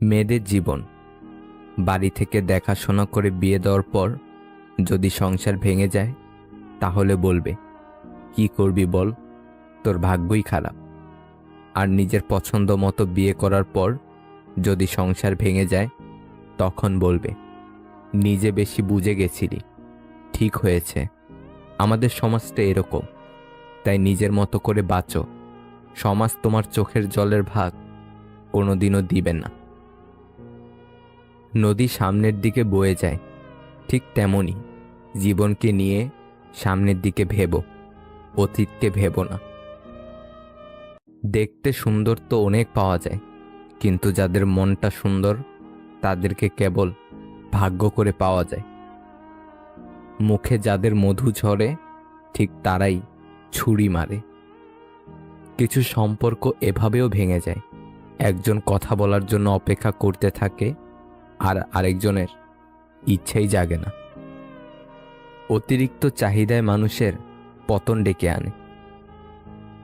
মেয়েদের জীবন। বাড়ি থেকে দেখাশোনা করে বিয়ে দেওয়ার পর যদি সংসার ভেঙে যায় তাহলে বলবে, কি করবি বল, তোর ভাগ্যই খারাপ। আর নিজের পছন্দ মতো বিয়ে করার পর যদি সংসার ভেঙে যায় তখন বলবে, নিজে বেশি বুঝে গেছিলি, ঠিক হয়েছে। আমাদের সমাজটা এরকম, তাই নিজের মতো করে বাঁচো। সমাজ তোমার চোখের জলের ভাগ কোনোদিনও দিবে না। নদী সামনের দিকে বয়ে যায়, ঠিক তেমনই জীবনকে নিয়ে সামনের দিকে ভেবো, অতীতকে ভেবো না। দেখতে সুন্দর তো অনেক পাওয়া যায়, কিন্তু যাদের মনটা সুন্দর তাদেরকে কেবল ভাগ্য করে পাওয়া যায়। মুখে যাদের মধু ঝরে ঠিক তারাই ছুরি মারে। কিছু সম্পর্ক এভাবেও ভেঙে যায়, একজন কথা বলার জন্য অপেক্ষা করতে থাকে আর আরেকজনের ইচ্ছেই জাগে না। অতিরিক্ত চাহিদায় মানুষের পতন ডেকে আনে।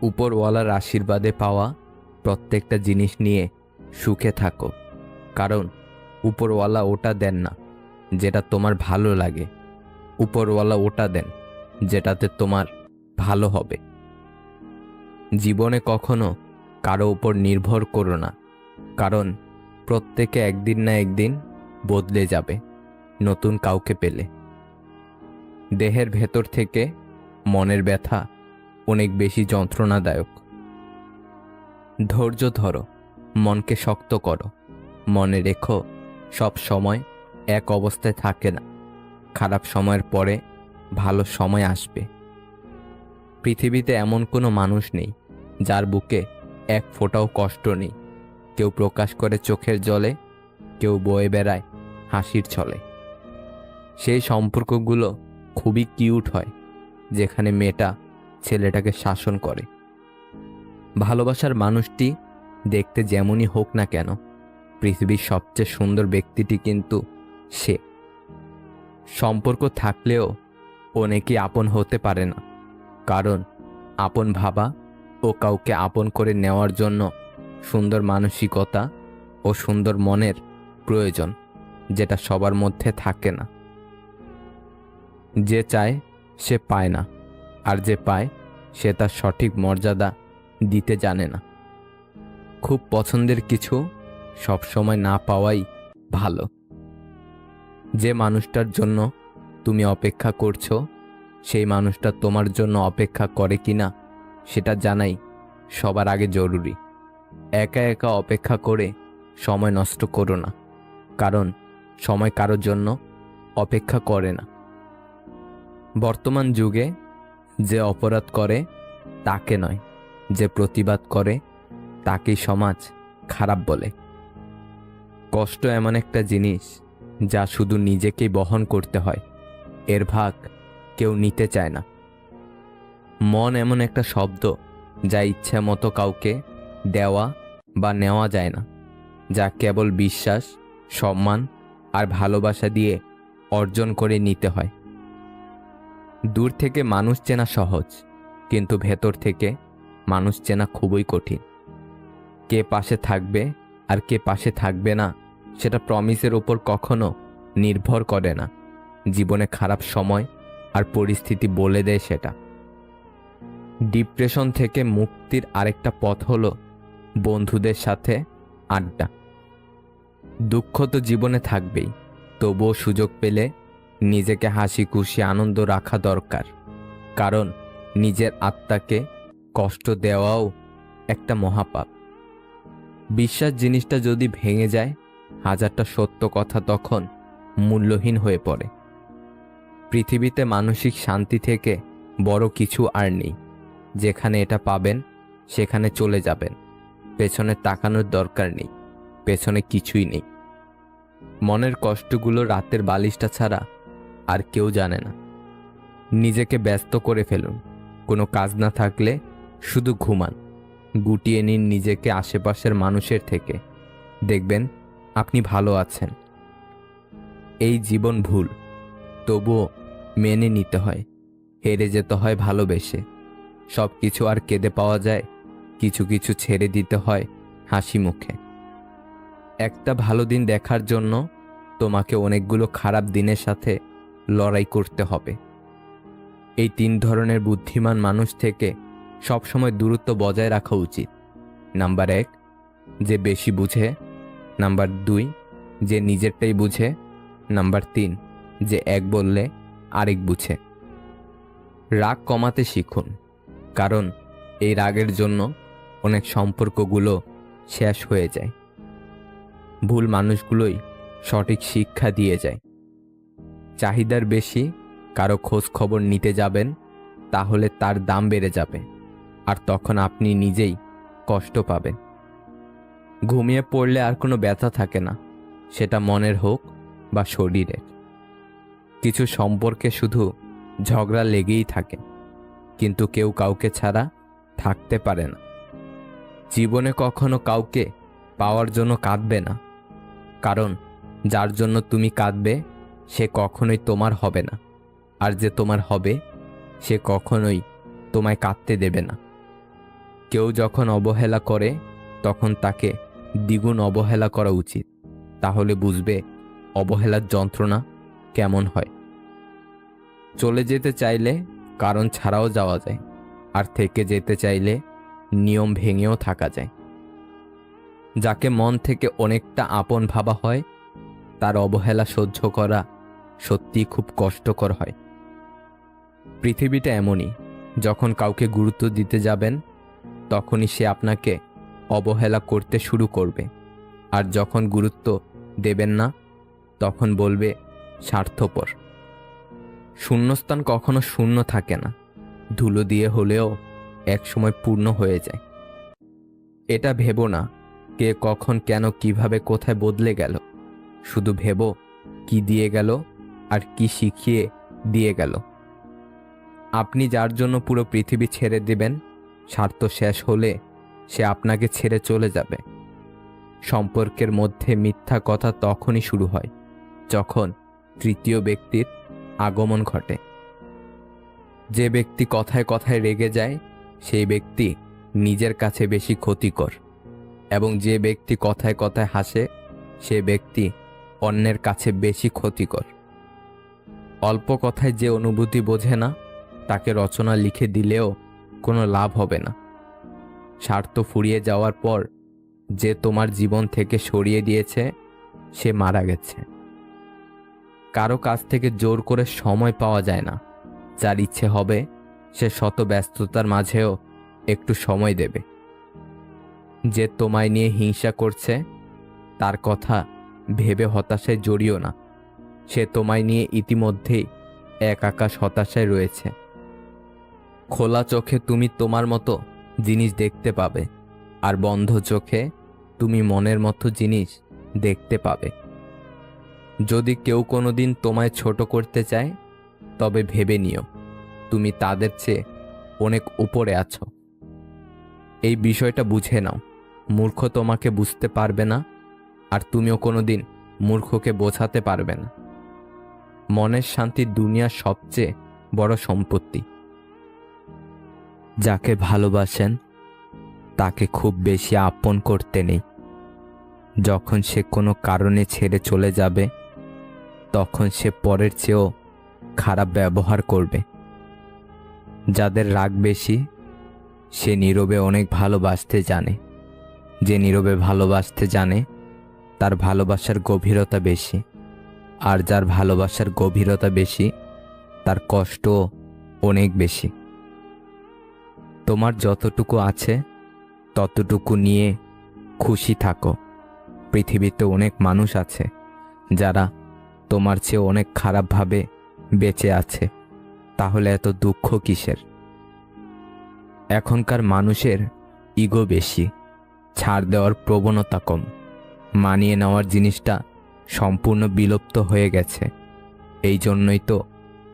উপরওয়ালার আশীর্বাদে পাওয়া প্রত্যেকটা জিনিস নিয়ে সুখে থাকো, কারণ উপরওয়ালা ওটা দেন না যেটা তোমার ভালো লাগে, উপরওয়ালা ওটা দেন যেটাতে তোমার ভালো হবে। জীবনে কখনো কারো উপর নির্ভর করো না, কারণ প্রত্যেকে একদিন না একদিন বদলে যাবে নতুন কাউকে পেলে। দেহের ভেতর থেকে মনের ব্যথা অনেক বেশি যন্ত্রণাদায়ক। ধৈর্য ধরো, মনকে শক্ত করো। মনে রেখো, সব সময় এক অবস্থায় থাকে না, খারাপ সময়ের পরে ভালো সময় আসবে। পৃথিবীতে এমন কোনো মানুষ নেই যার বুকে এক ফোঁটাও কষ্ট নেই। কেউ প্রকাশ করে চোখের জলে, কেউ বয়ে বেড়ায় হাসির ছলে। সেই সম্পর্কগুলো খুবই কিউট হয় যেখানে মেয়েটা ছেলেটাকে শাসন করে। ভালোবাসার মানুষটি দেখতে যেমনই হোক না কেন, পৃথিবীর সবচেয়ে সুন্দর ব্যক্তিটি কিন্তু সে। সম্পর্ক থাকলেও অনেকেই আপন হতে পারে না, কারণ আপন ভাবা ও কাউকে আপন করে নেওয়ার জন্য সুন্দর মানসিকতা ও সুন্দর মনের প্রয়োজন, যেটা সবার মধ্যে থাকে না। যে চায় সে পায় না, আর যে পায় সে তার সঠিক মর্যাদা দিতে জানে না। খুব পছন্দের কিছু সবসময় না পাওয়াই ভালো। যে মানুষটার জন্য তুমি অপেক্ষা করছো সেই মানুষটা তোমার জন্য অপেক্ষা করে কিনা সেটা জানাই সবার আগে জরুরি। একা একা অপেক্ষা করে সময় নষ্ট করো না, কারণ সময় কারোর জন্য অপেক্ষা করে না। বর্তমান যুগে যে অপরাধ করে তাকে নয়, যে প্রতিবাদ করে তাকেই সমাজ খারাপ বলে। কষ্ট এমন একটা জিনিস যা শুধু নিজেকেই বহন করতে হয়, এর ভাগ কেউ নিতে চায় না। মন এমন একটা শব্দ যা ইচ্ছা মতো কাউকে দেওয়া বা নেওয়া যায় না, যা কেবল বিশ্বাস, সম্মান আর ভালোবাসা দিয়ে অর্জন করে নিতে হয়। দূর থেকে মানুষ চেনা সহজ, কিন্তু ভেতর থেকে মানুষ চেনা খুবই কঠিন। কে পাশে থাকবে আর কে পাশে থাকবে না সেটা প্রমিসের ওপর কখনো নির্ভর করে না। জীবনে খারাপ সময় আর পরিস্থিতি বলে দেয় সেটা। ডিপ্রেশন থেকে মুক্তির আরেকটা পথ হলো বন্ধুদের সাথে আড্ডা। দুঃখ তো জীবনে থাকবেই, তবুও সুযোগ পেলে নিজেকে হাসি খুশি আনন্দ রাখা দরকার, কারণ নিজের আত্মাকে কষ্ট দেওয়াও একটা মহাপাপ। বিশ্বাস জিনিসটা যদি ভেঙে যায়, হাজারটা সত্য কথা তখন মূল্যহীন হয়ে পড়ে। পৃথিবীতে মানসিক শান্তি থেকে বড় কিছু আর নেই। যেখানে এটা পাবেন সেখানে চলে যাবেন, পেছনে তাকানোর দরকার নেই, পেছনে কিছুই নেই। মনের কষ্টগুলো রাতের বালিশটা ছাড়া আর কেউ জানে না। নিজেকে ব্যস্ত করে ফেলুন, কোনো কাজ না থাকলে শুধু ঘুমান। গুটিয়ে নিন নিজেকে আশেপাশের মানুষের থেকে, দেখবেন আপনি ভালো আছেন। এই জীবন ভুল, তবুও মেনে নিতে হয়। হেরে যেতে হয় ভালোবেসে। সব কিছু আর কেঁদে পাওয়া যায়, কিছু কিছু ছেড়ে দিতে হয় হাসি মুখে। একটা ভালো দিন দেখার জন্য তোমাকে অনেকগুলো খারাপ দিনের সাথে লড়াই করতে হবে। এই 3 ধরনের বুদ্ধিমান মানুষ থেকে সবসময় দূরত্ব বজায় রাখা উচিত। নাম্বার 1, যে বেশি বুঝে। নাম্বার 2, যে নিজেরটাই বুঝে। নাম্বার 3, যে এক বললে আরেক বুঝে। রাগ কমাতে শিখুন, কারণ এই রাগের জন্য অনেক সম্পর্কগুলো শেষ হয়ে যায়। ভুল মানুষগুলোই সঠিক শিক্ষা দিয়ে যায়। চাহিদার বেশি কারো খোঁজ খবর নিতে যাবেন, তাহলে তার দাম বেড়ে যাবে, আর তখন আপনি নিজেই কষ্ট পাবেন। ঘুমিয়ে পড়লে আর কোনো ব্যথা থাকে না, সেটা মনের হোক বা শরীরের। কিছু সম্পর্কে শুধু ঝগড়া লেগেই থাকে, কিন্তু কেউ কাউকে ছাড়া থাকতে পারে না। জীবনে কখনো কাউকে পাওয়ার জন্য কাঁদবে না, কারণ যার জন্য তুমি কাঁদবে সে কখনোই তোমার হবে না, আর যে তোমার হবে সে কখনোই তোমায় কাঁদতে দেবে না। কেউ যখন অবহেলা করে তখন তাকে দ্বিগুণ অবহেলা করা উচিত, তাহলে বুঝবে অবহেলার যন্ত্রণা কেমন হয়। চলে যেতে চাইলে কারণ ছাড়াও যাওয়া যায়, আর থেকে যেতে চাইলে নিয়ম ভেঙেও থাকা যায়। যাকে মন থেকে অনেকটা আপন ভাবা হয় তার অবহেলা সহ্য করা সত্যিই খুব কষ্টকর হয়। পৃথিবীটা এমনই, যখন কাউকে গুরুত্ব দিতে যাবেন তখনই সে আপনাকে অবহেলা করতে শুরু করবে, আর যখন গুরুত্ব দেবেন না তখন বলবে স্বার্থপর। শূন্যস্থান কখনো শূন্য থাকে না, ধুলো দিয়ে হলেও একসময় পূর্ণ হয়ে যায়। এটা ভেবো না কে কখন কেন কিভাবে কোথায় বদলে গেল, শুধু ভেবো কি দিয়ে গেল আর কি শিখিয়ে দিয়ে গেল। আপনি যার জন্য পুরো পৃথিবী ছেড়ে দেবেন, স্বার্থ শেষ হলে সে আপনাকে ছেড়ে চলে যাবে। সম্পর্কের মধ্যে মিথ্যা কথা তখনই শুরু হয় যখন তৃতীয় ব্যক্তির আগমন ঘটে। যে ব্যক্তি কথায় কথায় রেগে যায় সেই ব্যক্তি নিজের কাছে বেশি ক্ষতিকর, এবং যে ব্যক্তি কথায় কথায় হাসে সে ব্যক্তি অন্যের কাছে বেশি ক্ষতিকর। অল্প কথায় যে অনুভূতি বোঝে না তাকে রচনা লিখে দিলেও কোনো লাভ হবে না। স্বার্থ ফুরিয়ে যাওয়ার পর যে তোমার জীবন থেকে সরিয়ে দিয়েছে সে মারা গেছে। কারো কাছ থেকে জোর করে সময় পাওয়া যায় না। যার ইচ্ছে হবে সে শত ব্যস্ততার মাঝেও একটু সময় দেবে। যে তোমায় নিয়ে হিংসা করছে তার কথা ভেবে হতাশায় জড়িও না, সে তোমায় নিয়ে ইতিমধ্যেই এক আকাশ হতাশায় রয়েছে। খোলা চোখে তুমি তোমার মতো জিনিস দেখতে পাবে, আর বন্ধ চোখে তুমি মনের মতো জিনিস দেখতে পাবে। যদি কেউ কোনোদিন তোমায় ছোট করতে চায় তবে ভেবে নিও তুমি তাদের চেয়ে অনেক উপরে আছো। এই বিষয়টা বুঝে নাও, মূর্খ তোমাকে বুঝতে পারবে না, আর তুমিও কোনোদিন মূর্খকে বোঝাতে পারবে না। মনের শান্তি দুনিয়ার সবচেয়ে বড় সম্পত্তি। যাকে ভালোবাসেন তাকে খুব বেশি আপন করতে নেই। যখন সে কোনো কারণে ছেড়ে চলে যাবে তখন সে পরের চেয়েও খারাপ ব্যবহার করবে। যাদের রাগ বেশি সে নীরবে অনেক ভালোবাসতে জানে। যে নীরবে ভালোবাসতে জানে তার ভালোবাসার গভীরতা বেশি, আর যার ভালোবাসার গভীরতা বেশি তার কষ্টও অনেক বেশি। তোমার যতটুকু আছে ততটুকু নিয়ে খুশি থাকো। পৃথিবীতে অনেক মানুষ আছে যারা তোমার চেয়ে অনেক খারাপভাবে বেঁচে আছে, তাহলে এত দুঃখ কিসের? এখনকার মানুষের ইগো বেশি, ছাড় দেওয়ার প্রবণতা কম, মানিয়ে নেওয়ার জিনিসটা সম্পূর্ণ বিলুপ্ত হয়ে গেছে। এই জন্যই তো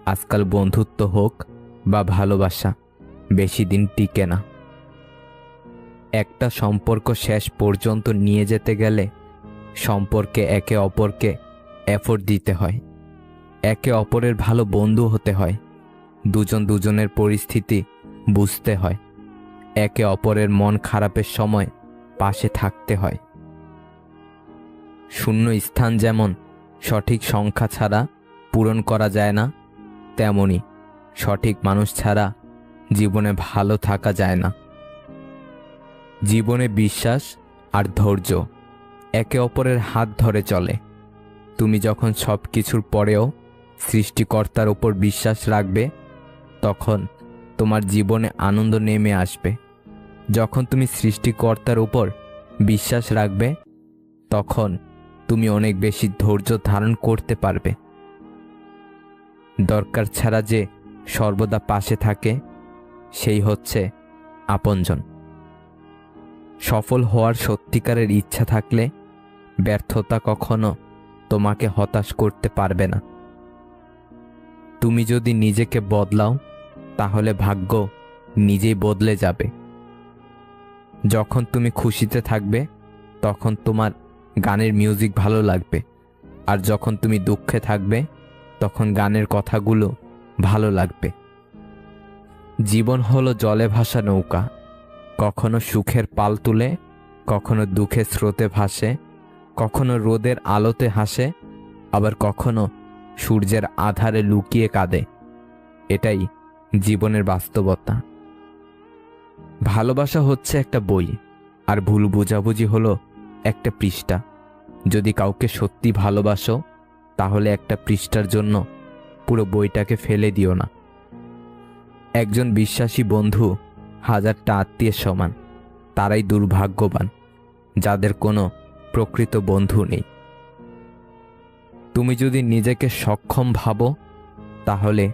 আজকাল বন্ধুত্ব হোক বা ভালোবাসা বেশি দিন টিকে না। একটা সম্পর্ক শেষ পর্যন্ত নিয়ে যেতে গেলে সম্পর্কে একে অপরকে এফোর্ট দিতে হয়, একে অপরের ভালো বন্ধু হতে হয়, দুজন দুজনের পরিস্থিতি বুঝতে হয়, একে অপরের মন খারাপের সময় পাশে থাকতে হয়। শূন্য স্থান যেমন সঠিক সংখ্যা ছাড়া পূরণ করা যায় না, তেমনি সঠিক মানুষ ছাড়া জীবনে ভালো থাকা যায় না। জীবনে বিশ্বাস আর ধৈর্য একে অপরের হাত ধরে চলে। তুমি যখন সব কিছুর পরেও সৃষ্টিকর্তার উপর বিশ্বাস রাখবে, তখন তোমার জীবনে আনন্দ নেমে আসবে। যখন তুমি সৃষ্টিকর্তার উপর বিশ্বাস রাখবে, তখন তুমি অনেক বেশি ধৈর্য ধারণ করতে পারবে। দরকার ছাড়া যে সর্বদা পাশে থাকে, সেই হচ্ছে আপনজন। সফল হওয়ার সত্যিকারের ইচ্ছা থাকলে ব্যর্থতা কখনো তোমাকে হতাশ করতে পারবে না। তুমি যদি নিজেকে বদলাও, তাহলে ভাগ্য নিজেই বদলে যাবে। যখন তুমি খুশিতে থাকবে, তখন তোমার গানের মিউজিক ভালো লাগবে, আর যখন তুমি দুঃখে থাকবে, তখন গানের কথাগুলো ভালো লাগবে। জীবন হলো জলে ভাসা নৌকা, কখনো সুখের পাল তুলে, কখনো দুঃখের স্রোতে ভাসে, কখনো রোদের আলোতে হাসে, আবার কখনো সূর্যের আধারে লুকিয়ে কাঁদে। এটাই জীবনের বাস্তবতা। ভালোবাসা হচ্ছে একটা বই, আর ভুল বোঝাবুঝি হলো একটা পৃষ্ঠা। যদি কাউকে সত্যি ভালোবাসো, তাহলে একটা পৃষ্ঠার জন্য পুরো বইটাকে ফেলে দিও না। একজন বিশ্বাসী বন্ধু হাজারটা আত্মীয়ের সমান। তারাই দুর্ভাগ্যবান যাদের কোনো প্রকৃত বন্ধু নেই। তুমি যদি নিজেকে সক্ষম ভাবো, তাহলে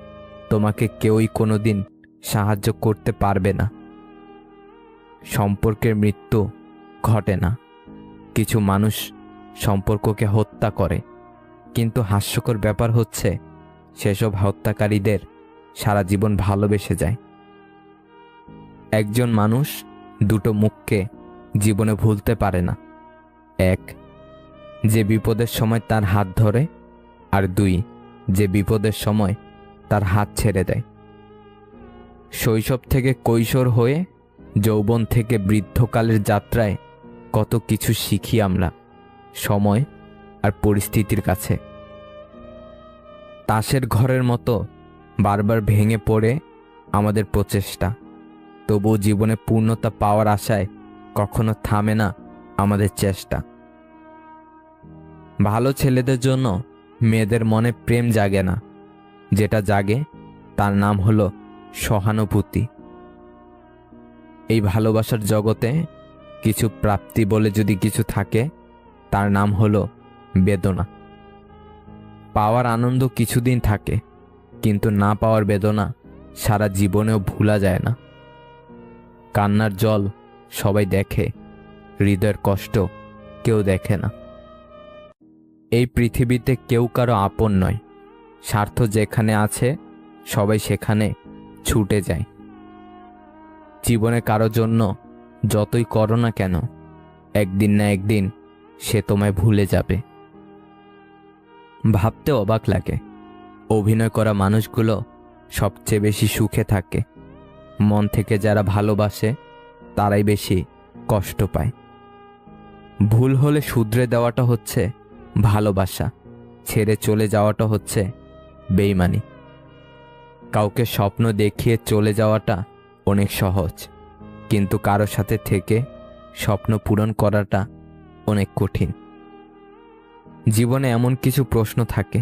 তোমাকে কেউই কোনোদিন সাহায্য করতে পারবে না। সম্পর্কের মৃত্যু ঘটে না। কিছু মানুষ সম্পর্ককে হত্যা করে, কিন্তু হাস্যকর ব্যাপার হচ্ছে সেসব হত্যাকারীদের সারা জীবন ভালোবেসে যায়। একজন মানুষ দুটো মুখকে জীবনে ভুলতে পারে না। এক, যে বিপদের সময় তার হাত ধরে, আর দুই, যে বিপদের সময় তার হাত ছেড়ে দেয়। শৈশব থেকে কৈশোর হয়ে যৌবন থেকে বৃদ্ধকালের যাত্রায় কত কিছু শিখি আমরা সময় আর পরিস্থিতির কাছে। তাসের ঘরের মতো বারবার ভেঙে পড়ে আমাদের প্রচেষ্টা, তবুও জীবনে পূর্ণতা পাওয়ার আশায় কখনো থামে না আমাদের চেষ্টা। ভালো ছেলেদের জন্য মেয়েদের মনে প্রেম জাগে না, যেটা জাগে তার নাম হলো সহানুভূতি। এই ভালোবাসার জগতে কিছু প্রাপ্তি বলে যদি কিছু থাকে, তার নাম হলো বেদনা। পাওয়ার আনন্দ কিছুদিন থাকে, কিন্তু না পাওয়ার বেদনা সারা জীবনেও ভোলা যায় না। কান্নার জল সবাই দেখে, হৃদয়ের কষ্ট কেউ দেখে না। এই পৃথিবীতে কেউ কারো আপন নয়। স্বার্থ যেখানে আছে, সবাই সেখানে ছুটে যায়। জীবনে কারো জন্য যতই করো না কেন, একদিন না একদিন সে তোমায় ভুলে যাবে। ভাবতে অবাক লাগে, অভিনয় করা মানুষগুলো সবচেয়ে বেশি সুখে থাকে। মন থেকে যারা ভালোবাসে, তারাই বেশি কষ্ট পায়। ভুল হলে শুধরে দেওয়াটা হচ্ছে ভালোবাসা, ছেড়ে চলে যাওয়াটা হচ্ছে বেইমানি। কাউকে স্বপ্ন দেখিয়ে চলে যাওয়াটা অনেক সহজ, কিন্তু কারো সাথে থেকে স্বপ্ন পূরণ করাটা অনেক কঠিন। জীবনে এমন কিছু প্রশ্ন থাকে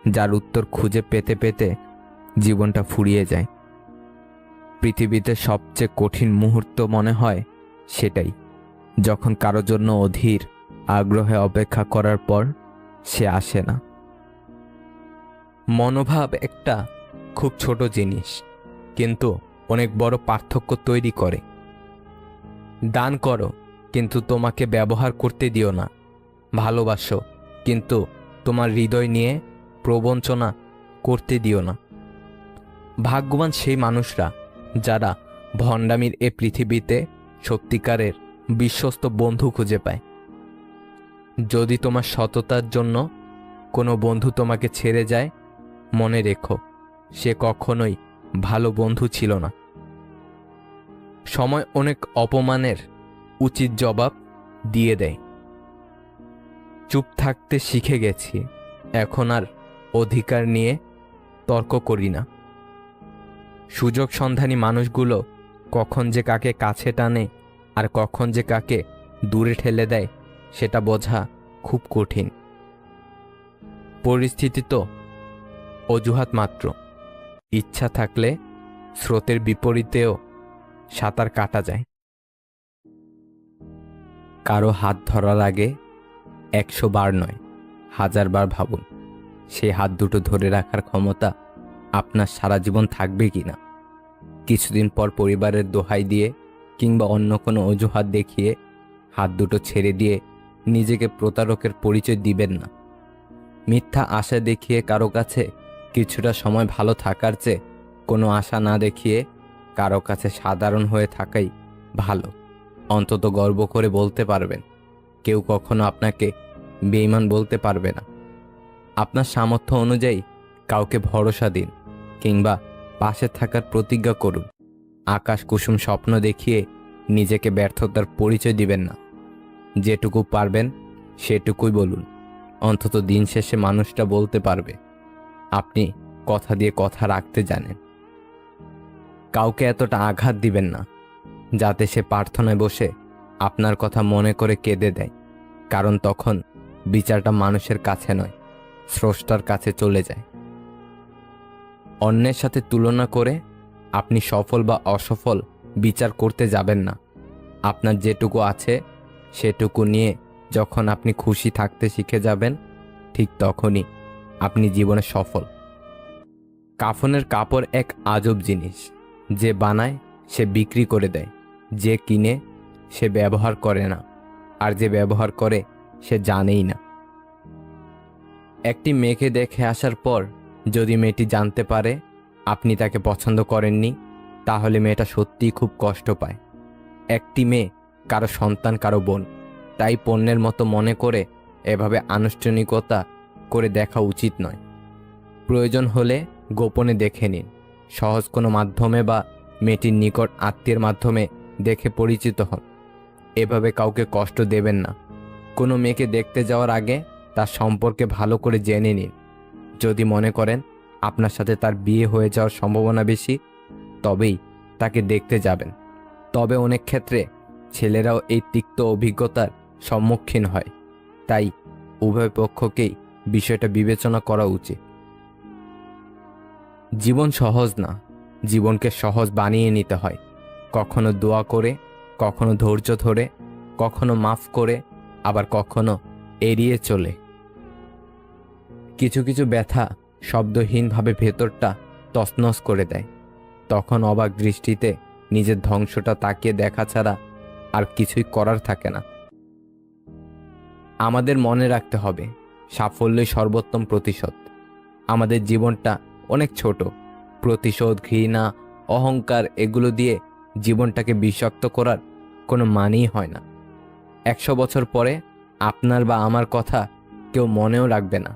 যার উত্তর খুঁজে পেতে পেতে জীবনটা ফুরিয়ে যায়। পৃথিবীতে সবচেয়ে কঠিন মুহূর্ত মনে হয় সেটাই, যখন কারো জন্য অধীর আগ্রহে অপেক্ষা করার পর সে আসে না। মনোভাব একটা খুব ছোট জিনিস, কিন্তু অনেক বড় পার্থক্য তৈরি করে। দান করো, কিন্তু তোমাকে ব্যবহার করতে দিও না। ভালোবাসো, কিন্তু তোমার হৃদয় নিয়ে প্রবঞ্চনা করতে দিও না। ভাগ্যবান সেই মানুষরা যারা ভণ্ডামির এ পৃথিবীতে সত্যিকারের বিশ্বস্ত বন্ধু খুঁজে পায়। যদি তোমার সততার জন্য কোনো বন্ধু তোমাকে ছেড়ে যায়, মনে রেখো সে কখনোই ভালো বন্ধু ছিল না। সময় অনেক অপমানের উচিত জবাব দিয়ে দেয়। চুপ থাকতে শিখে গেছি, এখন আর অধিকার নিয়ে তর্ক করি না। সুযোগ সন্ধানী মানুষগুলো কখন যে কাকে কাছে টানে আর কখন যে কাকে দূরে ঠেলে দেয় সেটা বোঝা খুব কঠিন। পরিস্থিতি তো অজুহাত মাত্র। ইচ্ছা থাকলে স্রোতের বিপরীতেও সাঁতার কাটা যায়। কারো হাত ধরার আগে 100 বার নয়, 1000 বার ভাবুন সেই হাত দুটো ধরে রাখার ক্ষমতা আপনার সারা জীবন থাকবে কিনা। কিছুদিন পর পরিবারের দোহাই দিয়ে কিংবা অন্য কোনো অজুহাত দেখিয়ে হাত দুটো ছেড়ে দিয়ে নিজেকে প্রতারকের পরিচয় দিবেন না। মিথ্যা আশা দেখিয়ে কারো কাছে কিছুটা সময় ভালো থাকার চেয়ে কোনো আশা না দেখিয়ে কারো কাছে সাধারণ হয়ে থাকাই ভালো। অন্তত গর্ব করে বলতে পারবেন কেউ কখনো আপনাকে বেঈমান বলতে পারবে না। আপনার সামর্থ্য অনুযায়ী কাউকে ভরসা দিন কিংবা পাশে থাকার প্রতিজ্ঞা করুন। আকাশ কুসুম স্বপ্ন দেখিয়ে নিজেকে ব্যর্থতার পরিচয় দিবেন না। যেটুকু পারবেন সেটুকুই বলুন। অন্তত দিন শেষে মানুষটা বলতে পারবে আপনি কথা দিয়ে কথা রাখতে জানেন। কাউকে এতটা আঘাত দিবেন না যাতে সে প্রার্থনায় বসে আপনার কথা মনে করে কেঁদে দেয়, কারণ তখন বিচারটা মানুষের কাছে নয়, স্রষ্টার কাছে চলে যায়। অন্যের সাথে তুলনা করে আপনি সফল বা অসফল বিচার করতে যাবেন না। আপনার যেটুকু আছে সেটুকু নিয়ে যখন আপনি খুশি থাকতে শিখে যাবেন, ঠিক তখনই আপনি জীবনে সফল। কাফনের কাপড় এক আজব জিনিস। যে বানায় সে বিক্রি করে দেয়, যে কিনে সে ব্যবহার করে না, আর যে ব্যবহার করে সে জানেই না। একটি মেয়েকে দেখে আসার পর যদি মেয়েটি জানতে পারে আপনি তাকে পছন্দ করেননি, তাহলে মেয়েটা সত্যিই খুব কষ্ট পায়। একটি মেয়ে কারো সন্তান, কারো বোন, তাই পণ্যের মতো মনে করে এভাবে আনুষ্ঠানিকতা করে দেখা উচিত নয়। প্রয়োজন হলে গোপনে দেখে নিন, সহজ কোনো মাধ্যমে বা মেয়েটির নিকট আত্মীয়ের মাধ্যমে দেখে পরিচিত হন। এভাবে কাউকে কষ্ট দেবেন না। কোনো মেয়েকে দেখতে যাওয়ার আগে তার সম্পর্কে ভালো করে জেনে নিন। যদি মনে করেন আপনার সাথে তার বিয়ে হয়ে যাওয়ার সম্ভাবনা বেশি, তবেই তাকে দেখতে যাবেন। তবে অনেক ক্ষেত্রে ছেলেরাও এই তিক্ত অভিজ্ঞতার সম্মুখীন হয়, তাই উভয় পক্ষকেই বিষয়টা বিবেচনা করা উচিত। জীবন সহজ না, জীবনকে সহজ বানিয়ে নিতে হয়। কখনো দোয়া করে, কখনো ধৈর্য ধরে, কখনো মাফ করে, আবার কখনো এড়িয়ে চলে। কিছু কিছু ব্যথা শব্দহীনভাবে ভেতরটা তছনছ করে দেয়। তখন অবাক দৃষ্টিতে নিজের ধ্বংসটা তাকিয়ে দেখা ছাড়া আর কিছুই করার থাকে না। আমাদের মনে রাখতে হবে সাফল্যই সর্বোত্তম প্রতিশোধ। আমাদের জীবনটা অনেক ছোট। প্রতিশোধ, ঘৃণা, অহংকার এগুলো দিয়ে জীবনটাকে বিষাক্ত করার কোনো মানেই হয় না। 100 বছর পরে আপনার বা আমার কথা কেউ মনেও রাখবে না,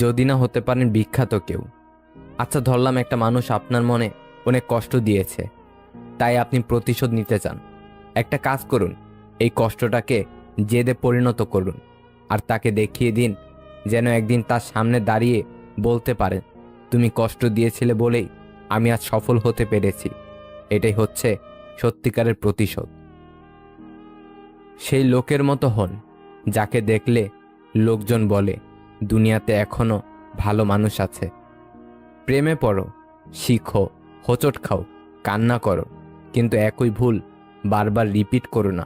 যদি না হতে পারেন বিখ্যাত কেউ। আচ্ছা, ধরলাম একটা মানুষ আপনার মনে অনেক কষ্ট দিয়েছে, তাই আপনি প্রতিশোধ নিতে চান। একটা কাজ করুন, এই কষ্টটাকে জেদে পরিণত করুন আর তাকে দেখিয়ে দিন, যেন একদিন তার সামনে দাঁড়িয়ে বলতে পারেন, তুমি কষ্ট দিয়েছিলে বলেই আমি আজ সফল হতে পেরেছি। এটাই হচ্ছে সত্যিকারের প্রতিশোধ। সেই লোকের মতো হন যাকে দেখলে লোকজন বলে দুনিয়াতে এখনো ভালো মানুষ আছে। প্রেমে পড়ো, শিখো, হোঁচট খাও, কান্না করো, কিন্তু একই ভুল বারবার রিপিট করো না।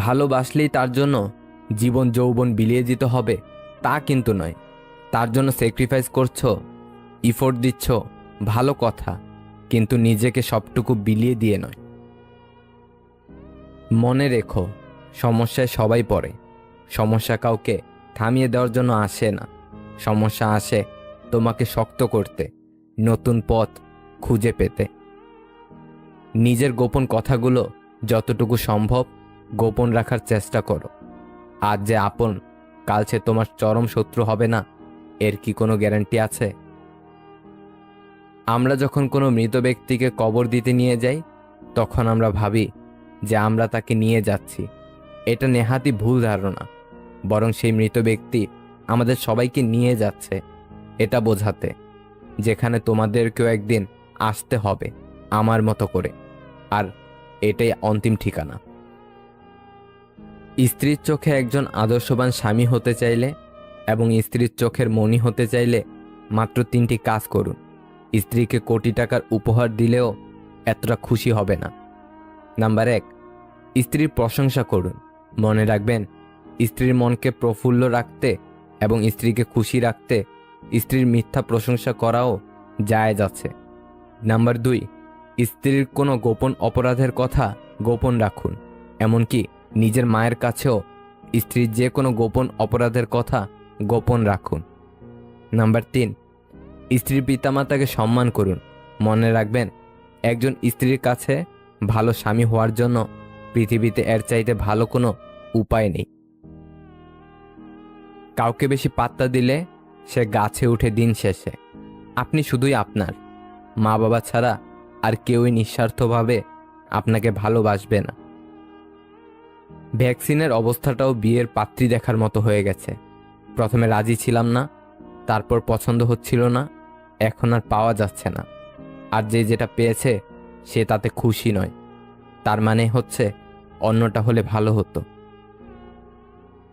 ভালোবাসলেই তার জন্য জীবন যৌবন বিলিয়ে দিতে হবে তা কিন্তু নয়। তার জন্য স্যাক্রিফাইস করছো, ইফোর্ট দিচ্ছ, ভালো কথা, কিন্তু নিজেকে সবটুকু বিলিয়ে দিয়ে নয়। মনে রেখো, সমস্যায় সবাই পড়ে। সমস্যা কাউকে থামিয়ে দেওয়ার জন্য আসে না। সমস্যা আসে তোমাকে শক্ত করতে, নতুন পথ খুঁজে পেতে। নিজের গোপন কথাগুলো যতটুকু সম্ভব গোপন রাখার চেষ্টা করো। আজ যে আপন, কাল সে তোমার চরম শত্রু হবে না, এর কি কোনো গ্যারান্টি আছে? আমরা যখন কোনো মৃত ব্যক্তিকে কবর দিতে নিয়ে যাই, তখন আমরা ভাবি যে আমরা তাকে নিয়ে যাচ্ছি, এটা নেহাতি ভুল ধারণা, বরং সেই মৃত ব্যক্তি আমাদের সবাইকে নিয়ে যাচ্ছে এটা বোঝাতে, যেখানে তোমাদেরকেও একদিন আসতে হবে আমার মতো করে, আর এটাই অন্তিম ঠিকানা। স্ত্রীর চোখে একজন আদর্শবান স্বামী হতে চাইলে এবং স্ত্রীর চোখের মণি হতে চাইলে মাত্র 3টি কাজ করুন। স্ত্রীকে কোটি টাকার উপহার দিলেও এতটা খুশি হবে না। নাম্বার 1, স্ত্রীর প্রশংসা করুন। মনে রাখবেন, স্ত্রীর মনকে প্রফুল্ল রাখতে এবং স্ত্রীকে খুশি রাখতে স্ত্রীর মিথ্যা প্রশংসা করাও জায়েজ আছে। নাম্বার 2, স্ত্রীর কোনো গোপন অপরাধের কথা গোপন রাখুন। এমনকি নিজের মায়ের কাছেও স্ত্রীর যে কোনো গোপন অপরাধের কথা গোপন রাখুন। নাম্বার 3, স্ত্রীর পিতামাতাকে সম্মান করুন। মনে রাখবেন, একজন স্ত্রীর কাছে ভালো স্বামী হওয়ার জন্য পৃথিবীতে এর চাইতে ভালো কোনো উপায় নেই। কাউকে বেশি পাত্তা দিলে সে গাছে উঠে দিন শেষে। আপনি শুধুই আপনার, মা বাবা ছাড়া আর কেউই নিঃস্বার্থভাবে আপনাকে ভালোবাসবে না। ভ্যাকসিনের অবস্থাটাও বিয়ের পাত্রী দেখার মতো হয়ে গেছে। প্রথমে রাজি ছিলাম না, তারপর পছন্দ হচ্ছিল না, এখন আর পাওয়া যাচ্ছে না। আর যে যেটা পেয়েছে সে তাতে খুশি নয়। তার মানে হচ্ছে অন্যটা হলে ভালো হতো।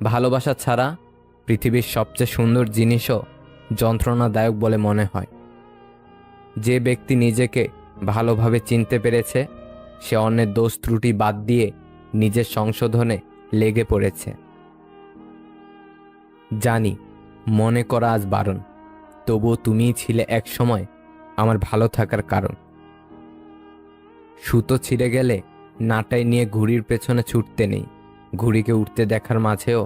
ভালোবাসা ছাড়া পৃথিবীর সবচেয়ে সুন্দর জিনিসও যন্ত্রণাদায়ক বলে মনে হয়। যে ব্যক্তি নিজেকে ভালোভাবে চিনতে পেরেছে সে অন্যের দোষ ত্রুটি বাদ দিয়ে নিজের সংশোধনে লেগে পড়েছে। জানি মনে করা আজ বারণ, তবুও তুমিই ছিলে এক সময় আমার ভালো থাকার কারণ। সুতো ছিঁড়ে গেলে নাটাই নিয়ে ঘুড়ির পেছনে ছুটতে নেই, ঘুড়িকে উঠতে দেখার মাঝেও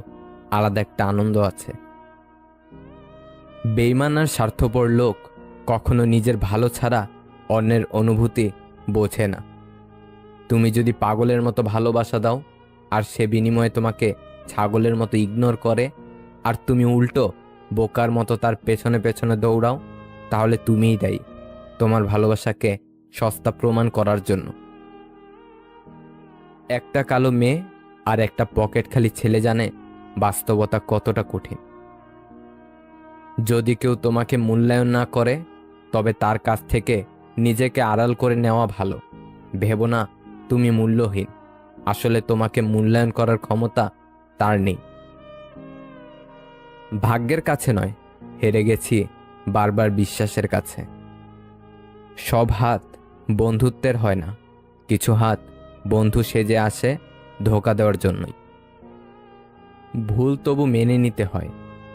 আলাদা একটা আনন্দ আছে। বেঈমান আর স্বার্থপর লোক কখনো নিজের ভালো ছাড়া অন্যের অনুভূতি বোঝে না। তুমি যদি পাগলের মতো ভালোবাসা দাও আর সে বিনিময়ে তোমাকে ছাগলের মতো ইগনোর করে, আর তুমি উল্টো বোকার মতো তার পেছনে পেছনে দৌড়াও, তাহলে তুমিই দায়ী তোমার ভালোবাসাকে সস্তা প্রমাণ করার জন্য। একটা কালো মেয়ে আর একটা পকেট খালি ছেলে জানে বাস্তবতা কতটা কঠিন। যদি কেউ তোমাকে মূল্যায়ন না করে তবে তার কাছ থেকে নিজেকে আড়াল করে নেওয়া ভালো। ভেবো না তুমি মূল্যহীন, আসলে তোমাকে মূল্যায়ন করার ক্ষমতা তার নেই। ভাগ্যের কাছে নয়, হেরে গেছি বারবার বিশ্বাসের কাছে। সব হাত বন্ধুত্বের হয় না, কিছু হাত বন্ধু সেজে আসে ধোঁকা দেওয়ার জন্যই। ভুল তবু মেনে নিতে হয়,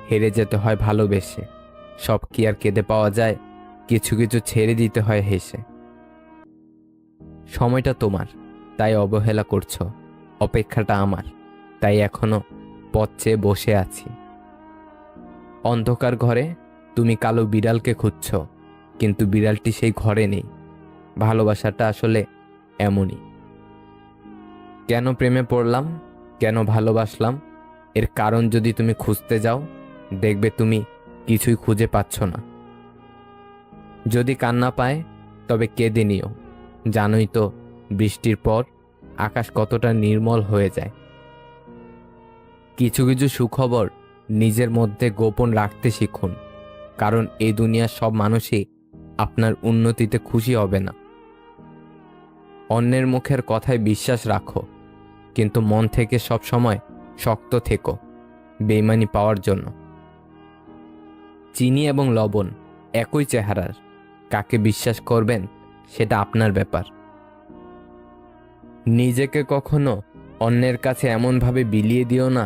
হেরে যেতে হয় ভালোবেসে। সব কি আর কেঁদে পাওয়া যায়? কিছু কিছু ছেড়ে দিতে হয় হেসে। সময়টা তোমার, তাই অবহেলা করছো। অপেক্ষাটা আমার, তাই এখনো পথ চেয়ে বসে আছি। অন্ধকার ঘরে তুমি কালো বিড়ালকে খুঁজছ, কিন্তু বিড়ালটি সেই ঘরে নেই। ভালোবাসাটা আসলে এমনই। কেন প্রেমে পড়লাম, কেন ভালোবাসলাম, এর কারণ যদি তুমি খুঁজতে যাও দেখবে তুমি কিছুই খুঁজে পাচ্ছ না। যদি কান্না পায় তবে কেঁদে নিও, জানোই তো বৃষ্টির পর আকাশ কতটা নির্মল হয়ে যায়। কিছু কিছু সুখবর নিজের মধ্যে গোপন রাখতে শিখুন, কারণ এই দুনিয়ার সব মানুষই আপনার উন্নতিতে খুশি হবে না। অন্যের মুখের কথায় বিশ্বাস রাখো, কিন্তু মন থেকে সব সময় শক্ত থেকো বেইমানি পাওয়ার জন্য। চিনি এবং লবণ একই চেহারার, কাকে বিশ্বাস করবেন সেটা আপনার ব্যাপার। নিজেকে কখনো অন্যের কাছে এমনভাবে বিলিয়ে দিও না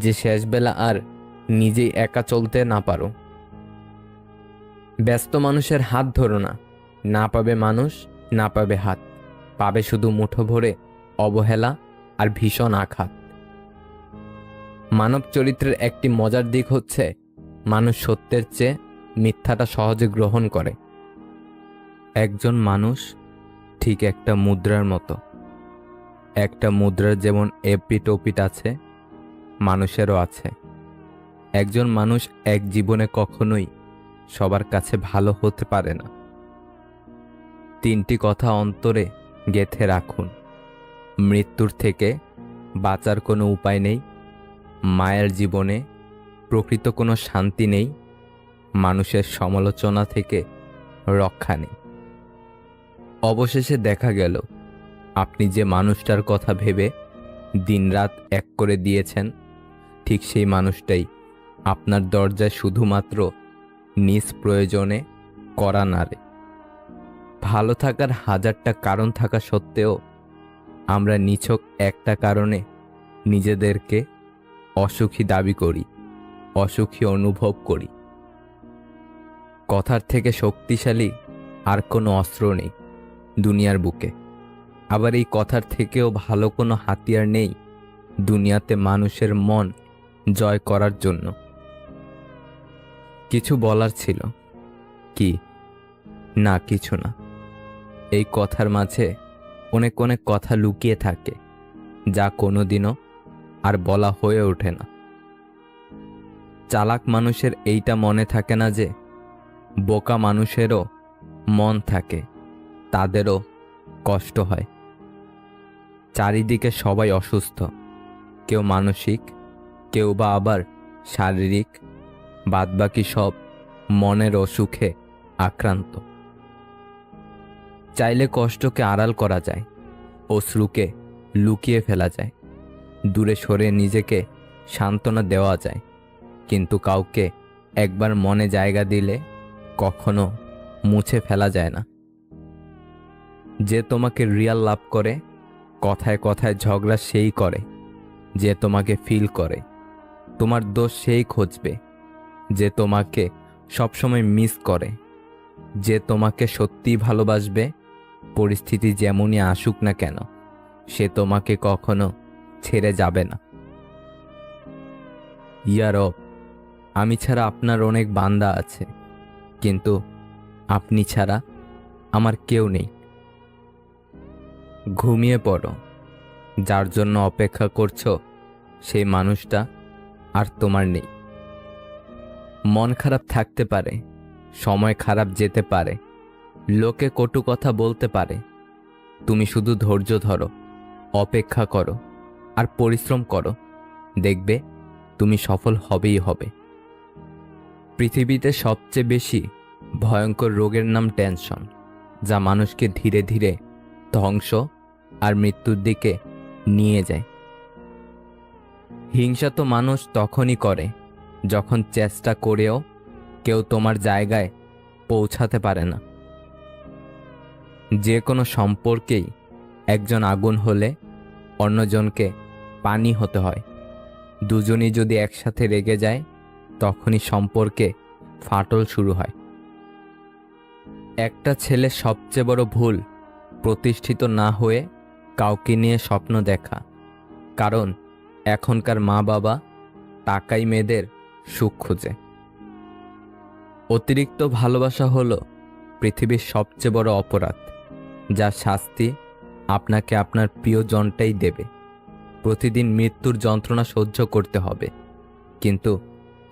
যে শেষবেলা আর নিজেই একা চলতে না পারো। ব্যস্ত মানুষের হাত ধরো না, না পাবে মানুষ, না পাবে হাত, পাবে শুধু মুঠো ভরে অবহেলা আর ভীষণ আঘাত। মানব চরিত্রের একটি মজার দিক হচ্ছে মানুষ সত্যের চেয়ে মিথ্যাটা সহজে গ্রহণ করে। একজন মানুষ ঠিক একটা মুদ্রার মতো। একটা মুদ্রার যেমন এপিঠ ওপিঠ আছে, মানুষেরও আছে। একজন মানুষ এক জীবনে কখনোই সবার কাছে ভালো হতে পারে না। 3টি কথা অন্তরে গেঁথে রাখুন: মৃত্যুর থেকে বাঁচার কোনো উপায় নেই, মায়ের জীবনে প্রকৃত কোনো শান্তি নেই, মানুষের সমালোচনা থেকে রক্ষা নেই। অবশেষে দেখা গেল আপনি যে মানুষটার কথা ভেবে দিনরাত এক করে দিয়েছেন, ঠিক সেই মানুষটাই আপনার দরজায় শুধুমাত্র নিজ প্রয়োজনে কড়া নাড়ে। ভালো থাকার হাজারটা কারণ থাকা সত্ত্বেও আমরা নিছক একটা কারণে নিজেদেরকে অসুখী দাবি করি, অসুখী অনুভব করি। কথার থেকে শক্তিশালী আর কোনো অস্ত্র নেই দুনিয়ার বুকে। আবার এই কথার থেকেও ভালো কোনো হাতিয়ার নেই দুনিয়াতে মানুষের মন জয় করার জন্য। কিছু বলার ছিল কি? না, কিছু না। এই কথার মাঝে অনেক অনেক কথা লুকিয়ে থাকে, যা কোনোদিনও আর বলা হয়ে ওঠে না। চালাক মানুষের এইটা মনে থাকে না যে বোকা মানুষেরও মন থাকে, তাদেরও কষ্ট হয়। চারিদিকে সবাই অসুস্থ, কেউ মানসিক, কেউ বা আবার শারীরিক, বাদবাকি সব মনের অসুখে আক্রান্ত। চাইলে কষ্টকে আড়াল করা যায়, অশ্রুকে লুকিয়ে ফেলা যায়, দূরে সরে নিজেকে সান্ত্বনা দেওয়া যায়, কিন্তু কাউকে একবার মনে জায়গা দিলে কখনো মুছে ফেলা যায় না। যে তোমাকে রিয়াল লাভ করে, কথায় কথায় ঝগড়া সেই করে। যে তোমাকে ফিল করে, তোমার দোষ সেই খুঁজবে। যে তোমাকে সবসময় মিস করে, যে তোমাকে সত্যিই ভালোবাসবে, পরিস্থিতি যেমনই আসুক না কেন, সে তোমাকে কখনো ছেড়ে যাবে না। ইয়া রব, আমি ছাড়া আপনার অনেক বান্দা আছে, কিন্তু আপনি ছাড়া আমার কেউ নেই। ঘুমিয়ে পড়ো, যার জন্য অপেক্ষা করছো সেই মানুষটা আর তোমার নেই। মন খারাপ থাকতে পারে, সময় খারাপ যেতে পারে, লোকে কটু কথা বলতে পারে। তুমি শুধু ধৈর্য ধরো, অপেক্ষা করো আর পরিশ্রম করো, দেখবে তুমি সফল হবেই হবে। পৃথিবীতে সবচেয়ে বেশি ভয়ঙ্কর রোগের নাম টেনশন, যা মানুষকে ধীরে ধীরে ধ্বংস আর মৃত্যুর দিকে নিয়ে যায়। হিংসা তো মানুষ তখনই করে যখন চেষ্টা করেও কেউ তোমার জায়গায় পৌঁছাতে পারে না। যে কোনো সম্পর্কেই একজন আগুন হলে অন্যজনকে পানি হতে হয়। দুজনই যদি একসাথে রেগে যায়, তখনই সম্পর্কে ফাটল শুরু হয়। একটা ছেলের সবচেয়ে বড় ভুল প্রতিষ্ঠিত না হয়ে কাউকে নিয়ে স্বপ্ন দেখা, কারণ এখনকার মা বাবা টাকাই মেয়েদের সুখ খোঁজে। অতিরিক্ত ভালোবাসা হলো পৃথিবীর সবচেয়ে বড় অপরাধ, যার শাস্তি আপনাকে আপনার প্রিয়জনটাই দেবে। প্রতিদিন মৃত্যুর যন্ত্রণা সহ্য করতে হবে, কিন্তু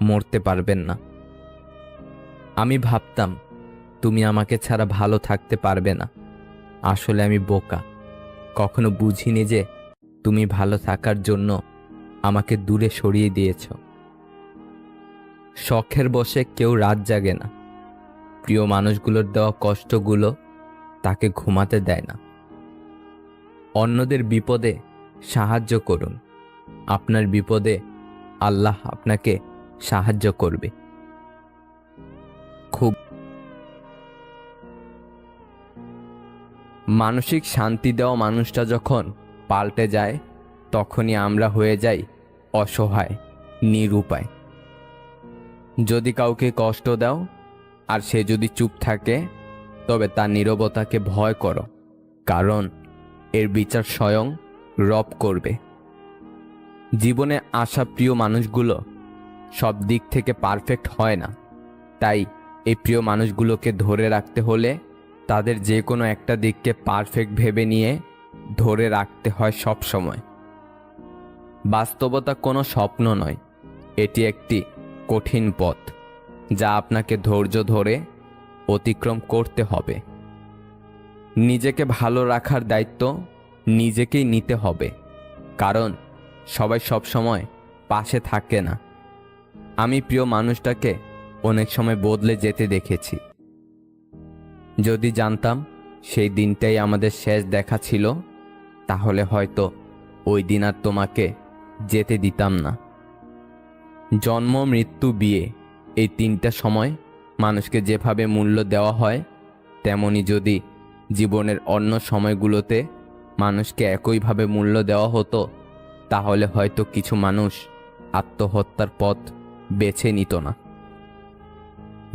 মরতে পারবেন না। আমি ভাবতাম তুমি আমাকে ছাড়া ভালো থাকতে পারবে না। আসলে আমি বোকা, কখনো বুঝিনি যে তুমি ভালো থাকার জন্য আমাকে দূরে সরিয়ে দিয়েছ। শখের বশে কেউ রাত জাগে না, প্রিয় মানুষগুলোর দেওয়া কষ্টগুলো তাকে ঘুমাতে দেয় না। অন্যদের বিপদে সাহায্য করুন, আপনার বিপদে আল্লাহ আপনাকে সাহায্য করবে। খুব মানসিক শান্তি দেওয়া মানুষটা যখন পাল্টে যায়, তখনই আমরা হয়ে যাই অসহায়, নিরুপায়। যদি কাউকে কষ্ট দাও আর সে যদি চুপ থাকে, তবে তার নীরবতাকে ভয় করো, কারণ এর বিচার স্বয়ং রব করবে। জীবনে আসা প্রিয় মানুষগুলো সব দিক থেকে পারফেক্ট হয় না, তাই এই প্রিয় মানুষগুলোকে ধরে রাখতে হলে তাদের যে কোনো একটা দিককে পারফেক্ট ভেবে নিয়ে ধরে রাখতে হয় সব সময়। বাস্তবতা কোনো স্বপ্ন নয়, এটি একটি কঠিন পথ, যা আপনাকে ধৈর্য ধরে অতিক্রম করতে হবে। নিজেকে ভালো রাখার দায়িত্ব নিজেকেই নিতে হবে, কারণ সবাই সব সময় পাশে থাকে না। আমি প্রিয় মানুষটাকে অনেক সময় বদলে যেতে দেখেছি। যদি জানতাম সেই দিনটাই আমাদের শেষ দেখা ছিল, তাহলে হয়তো ওই দিন আর তোমাকে যেতে দিতাম না। জন্ম, মৃত্যু, বিয়ে, এই তিনটা সময় মানুষকে যেভাবে মূল্য দেওয়া হয়, তেমনি যদি জীবনের অন্য সময়গুলোতে মানুষকে একইভাবে মূল্য দেওয়া হতো, তাহলে হয়তো কিছু মানুষ আত্মহত্যার পথ বেছে নিত না।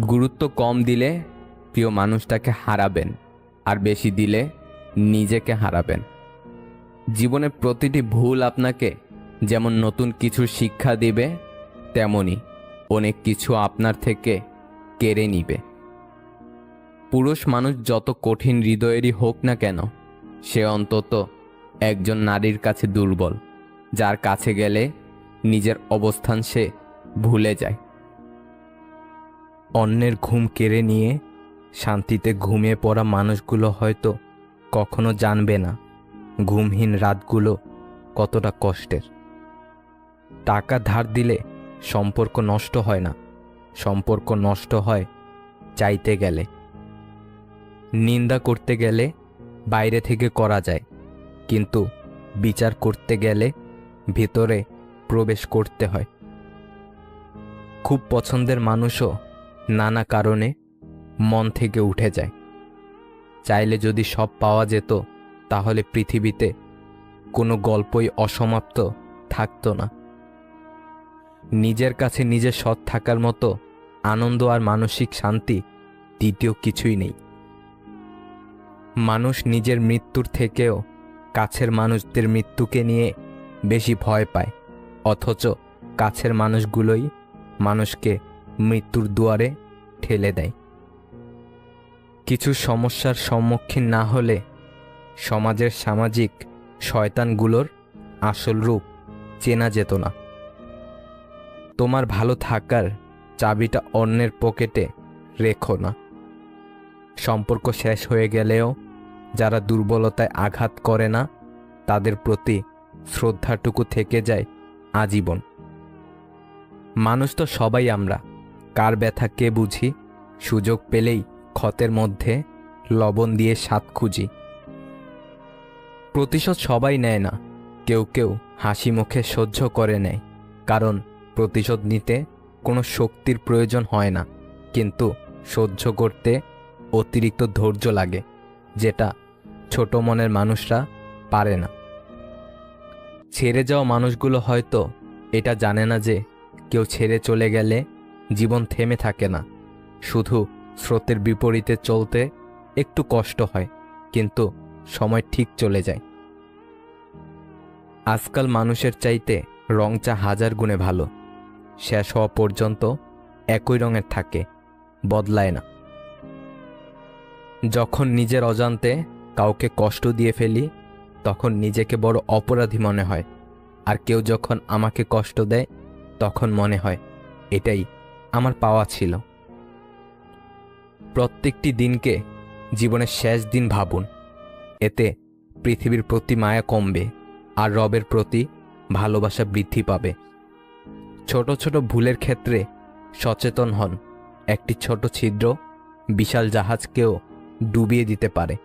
গুরুত্ব কম দিলে প্রিয় মানুষটাকে হারাবেন, আর বেশি দিলে নিজেকে হারাবেন। জীবনের প্রতিটি ভুল আপনাকে যেমন নতুন কিছুর শিক্ষা দিবে, তেমনি অনেক কিছু আপনার থেকে কেড়ে নিবে। পুরুষ মানুষ যত কঠিন হৃদয়েরই হোক না কেন, সে অন্তত একজন নারীর কাছে দুর্বল, যার কাছে গেলে নিজের অবস্থান সে ভুলে যায়। অন্যের ঘুম কেড়ে নিয়ে শান্তিতে ঘুমিয়ে পড়া মানুষগুলো হয়তো কখনো জানবে না ঘুমহীন রাতগুলো কতটা কষ্টের। টাকা ধার দিলে সম্পর্ক নষ্ট হয় না, সম্পর্ক নষ্ট হয় চাইতে গেলে। নিন্দা করতে গেলে বাইরে থেকে করা যায়, কিন্তু বিচার করতে গেলে ভিতরে প্রবেশ করতে হয়। খুব পছন্দের মানুষও নানা কারণে মন থেকে উঠে যায়। চাইলে যদি সব পাওয়া যেত, তাহলে পৃথিবীতে কোনো গল্পই অসমাপ্ত থাকতো না। নিজের কাছে নিজে সৎ থাকার মতো আনন্দ আর মানসিক শান্তি দ্বিতীয় কিছুই নেই। মানুষ নিজের মৃত্যুর থেকেও কাছের মানুষদের মৃত্যুকে নিয়ে বেশি ভয় পায়, অথচ কাছের মানুষগুলোই মানুষকে মৃত্যুর দুয়ারে ঠেলে দেয়। কিছু সমস্যার সম্মুখীন না হলে সমাজের সামাজিক শয়তানগুলোর আসল রূপ চেনা যেত না। তোমার ভালো থাকার চাবিটা অন্যের পকেটে রেখো না। সম্পর্ক শেষ হয়ে গেলেও যারা দুর্বলতায় আঘাত করে না, তাদের প্রতি শ্রদ্ধাটুকু থেকে যায় আজীবন। মানুষ তো সবাই আমরা, কার ব্যথা কে বুঝি, সুযোগ পেলেই ক্ষতের মধ্যে লবণ দিয়ে স্বাদ খুঁজি। প্রতিশোধ সবাই নেয় না, কেউ কেউ হাসি মুখে সহ্য করে নেয়, কারণ প্রতিশোধ নিতে কোনো শক্তির প্রয়োজন হয় না, কিন্তু সহ্য করতে অতিরিক্ত ধৈর্য লাগে, যেটা ছোট মনের মানুষরা পারে না। ছেড়ে যাওয়া মানুষগুলো হয়তো এটা জানে না যে কেউ ছেড়ে চলে গেলে জীবন থেমে থাকে না। শুধু স্রোতের বিপরীতে চলতে একটু কষ্ট হয়, কিন্তু সময় ঠিক চলে যায়। আজকাল মানুষের চাইতে রং চা 1000 গুণে ভালো। শেষ হওয়া পর্যন্ত একই রঙের থাকে, বদলায় না। যখন নিজের অজান্তে কাউকে কষ্ট দিয়ে ফেলি, তখন নিজেকে বড় অপরাধী মনে হয়, আর কেউ যখন আমাকে কষ্ট দেয়, তখন মনে হয় এটাই আমার পাওয়া ছিল। প্রত্যেকটি দিনকে জীবনের শেষ দিন ভাবুন, এতে পৃথিবীর প্রতি মায়া কমবে আর রবের প্রতি ভালোবাসা বৃদ্ধি পাবে। ছোট ছোট ভুলের ক্ষেত্রে সচেতন হন, একটি ছোট ছিদ্র বিশাল জাহাজকেও ডুবিয়ে দিতে পারে।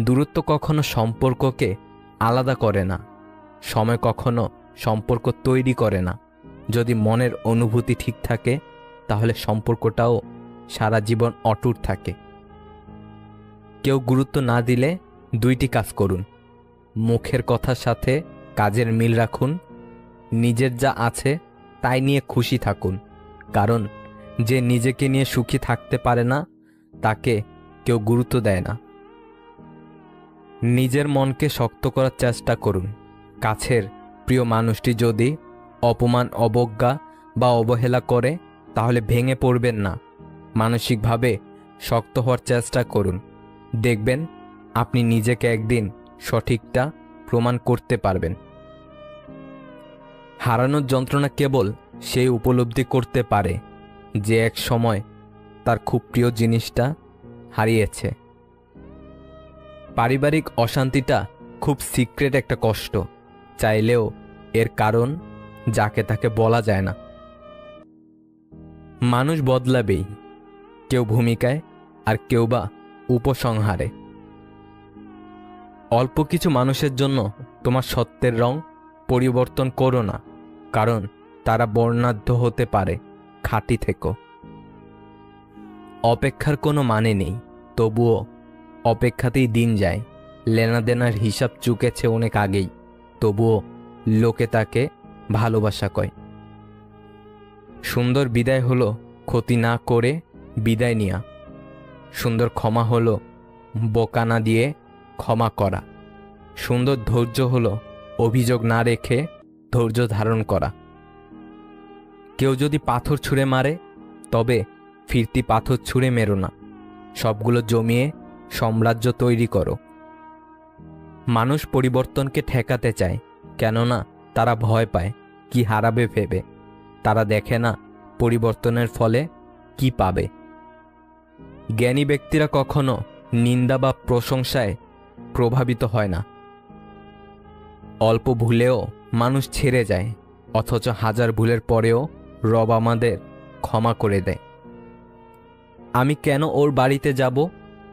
দূরত্ব কখনো সম্পর্ককে আলাদা করে না, সময় কখনো সম্পর্ক তৈরি করে না। যদি মনের অনুভূতি ঠিক থাকে, তাহলে সম্পর্কটাও সারা জীবন অটুট থাকে। কেউ গুরুত্ব না দিলে 2টি কাজ করুন। মুখের কথার সাথে কাজের মিল রাখুন। নিজের যা আছে তাই নিয়ে খুশি থাকুন, কারণ যে নিজেকে নিয়ে সুখী থাকতে পারে না, তাকে কেউ গুরুত্ব দেয় না। নিজের মনকে শক্ত করার চেষ্টা করুন। কাছের প্রিয় মানুষটি যদি অপমান, অবজ্ঞা বা অবহেলা করে, তাহলে ভেঙে পড়বেন না। মানসিকভাবে শক্ত হওয়ার চেষ্টা করুন। দেখবেন আপনি নিজেকে একদিন সঠিকটা প্রমাণ করতে পারবেন। হারানোর যন্ত্রণা কেবল সেই উপলব্ধি করতে পারে যে এক সময় তার খুব প্রিয় জিনিসটা হারিয়েছে। পারিবারিক অশান্তিটা খুব সিক্রেট একটা কষ্ট, চাইলেও এর কারণ যাকে তাকে বলা যায় না। মানুষ বদলাবেই, কেউ ভূমিকায় আর কেউ বা উপসংহারে। অল্প কিছু মানুষের জন্য তোমার সত্যের রং পরিবর্তন করো না, কারণ তারা বর্ণাঢ্য হতে পারে খাঁটি থেকো। অপেক্ষার কোনো মানে নেই, তবুও অপেক্ষাতেই দিন যায়। লেনাদেনার হিসাব চুকেছে অনেক আগেই, তবুও লোকে তাকে ভালোবাসা কয়। সুন্দর বিদায় হলো ক্ষতি না করে বিদায় নেয়া। সুন্দর ক্ষমা হলো বোকা না দিয়ে ক্ষমা করা। সুন্দর ধৈর্য হলো অভিযোগ না রেখে ধৈর্য ধারণ করা। কেউ যদি পাথর ছুঁড়ে মারে, তবে ফিরতি পাথর ছুঁড়ে মেরো না, সবগুলো জমিয়ে সাম্রাজ্য তৈরি করো। মানুষ পরিবর্তনকে ঠেকাতে চায়, কেননা তারা ভয় পায় কি হারাবে ভেবে। তারা দেখে না পরিবর্তনের ফলে কি পাবে। জ্ঞানী ব্যক্তিরা কখনো নিন্দা বা প্রশংসায় প্রভাবিত হয় না। অল্প ভুলেও মানুষ ছেড়ে যায়, অথচ হাজার ভুলের পরেও রব আমাদের ক্ষমা করে দেয়। আমি কেন ওর বাড়িতে যাব,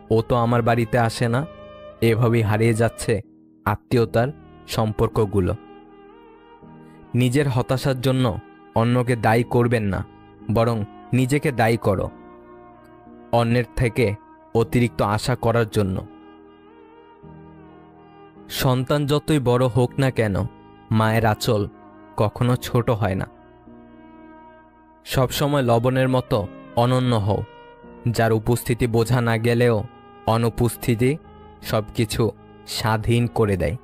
ও তো আমার বাড়িতে আসে না। এভাবেই হারিয়ে যাচ্ছে আত্মীয়তার সম্পর্কগুলো। নিজের হতাশার জন্য অন্যকে দায়ী করবেন না, বরং নিজেকে দায়ী করো অন্যের থেকে অতিরিক্ত আশা করার জন্য। সন্তান যতই বড় হোক না কেন, মায়ের আঁচল কখনো ছোট হয় না। সবসময় লবণের মতো অনন্য হও, যার উপস্থিতি বোঝা না গেলেও অনুপস্থিতি সবকিছু স্বাধীন করে দেয়।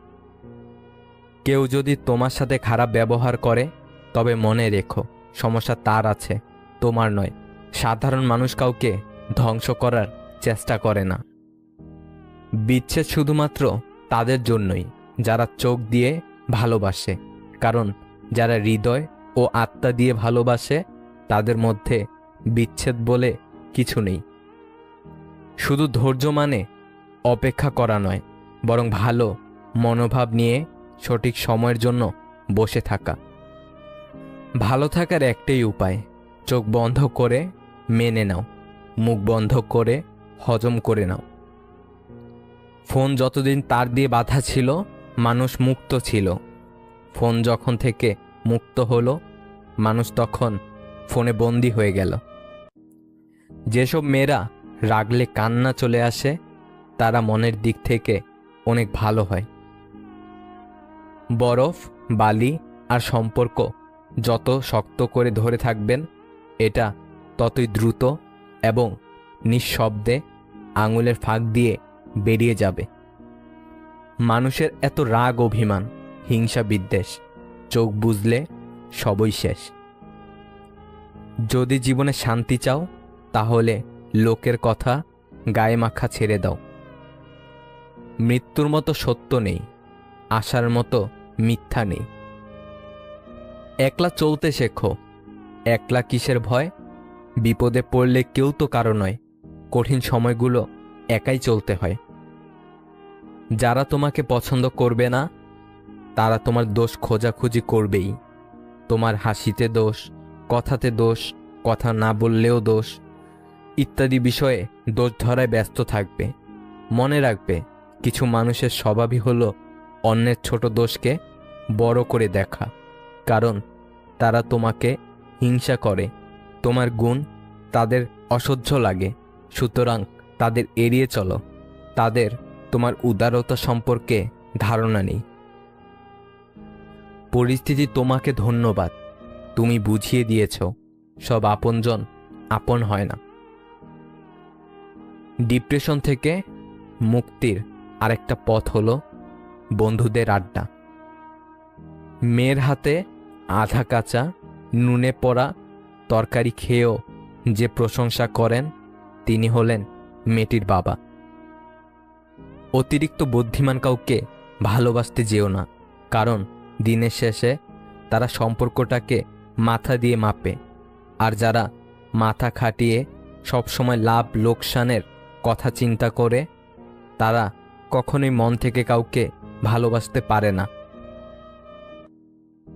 কেউ যদি তোমার সাথে খারাপ ব্যবহার করে, তবে মনে রেখো সমস্যা তার আছে, তোমার নয়। সাধারণ মানুষ কাউকে ধ্বংস করার চেষ্টা করে না। বিচ্ছেদ শুধুমাত্র তাদের জন্যই যারা চোখ দিয়ে ভালোবাসে, কারণ যারা হৃদয় ও আত্মা দিয়ে ভালোবাসে তাদের মধ্যে বিচ্ছেদ বলে কিছু নেই। শুধু ধৈর্য মানে অপেক্ষা করা নয়, বরং ভালো মনোভাব নিয়ে সঠিক সময়ের জন্য বসে থাকা। ভালো থাকার একটাই উপায়, চোখ বন্ধ করে মেনে নাও, মুখ বন্ধ করে হজম করে নাও। ফোন যতদিন তার দিয়ে বাঁধা ছিল, মানুষ মুক্ত ছিল। ফোন যখন থেকে মুক্ত হলো, মানুষ তখন ফোনে বন্দী হয়ে গেল। যেসব মেয়েরা রাগলে কান্না চলে আসে, তারা মনের দিক থেকে অনেক ভালো হয়। বরফ, বালি আর সম্পর্ক যত শক্ত করে ধরে থাকবেন, এটা ততই দ্রুত এবং নিঃশব্দে আঙুলের ফাঁক দিয়ে বেরিয়ে যাবে। মানুষের এত রাগ, অভিমান, হিংসা, বিদ্বেষ, চোখ বুঝলে সবই শেষ। যদি জীবনে শান্তি চাও, তাহলে লোকের কথা গায়ে মাখা ছেড়ে দাও। মৃত্যুর মতো সত্য নেই, আশার মতো মিথ্যা নেই। একলা চলতে শেখো, একলা কিসের ভয়? বিপদে পড়লে কেউ তো কারো নয়, কঠিন সময়গুলো একাই চলতে হয়। যারা তোমাকে পছন্দ করবে না, তারা তোমার দোষ খোঁজাখুঁজি করবেই। তোমার হাসিতে দোষ, কথাতে দোষ, কথা না বললেও দোষ, ইত্যাদি বিষয়ে দোষ ধরায় ব্যস্ত থাকবে। মনে রাখবে, কিছু মানুষের স্বভাবই হলো অন্যের ছোট দোষকে বড় করে দেখা, কারণ তারা তোমাকে হিংসা করে। তোমার গুণ তাদের অসহ্য লাগে, সুতরাং তাদের এড়িয়ে চলো। তাদের তোমার উদারতা সম্পর্কে ধারণা নেই। পরিস্থিতি তোমাকে ধন্যবাদ, তুমি বুঝিয়ে দিয়েছ সব আপনজন আপন হয় না। ডিপ্রেশন থেকে মুক্তির আরেকটা পথ হলো বন্ধুদের আড্ডা। মেয়ের হাতে আধা কাঁচা নুনে পড়া তরকারি খেয়েও যে প্রশংসা করেন, তিনি হলেন মেয়েটির বাবা। অতিরিক্ত বুদ্ধিমান কাউকে ভালোবাসতে যেও না, কারণ দিনের শেষে তারা সম্পর্কটাকে মাথা দিয়ে মাপে। আর যারা মাথা খাটিয়ে সবসময় লাভ লোকসানের কথা চিন্তা করে, তারা কখনোই মন থেকে কাউকে ভালোবাসতে পারে না।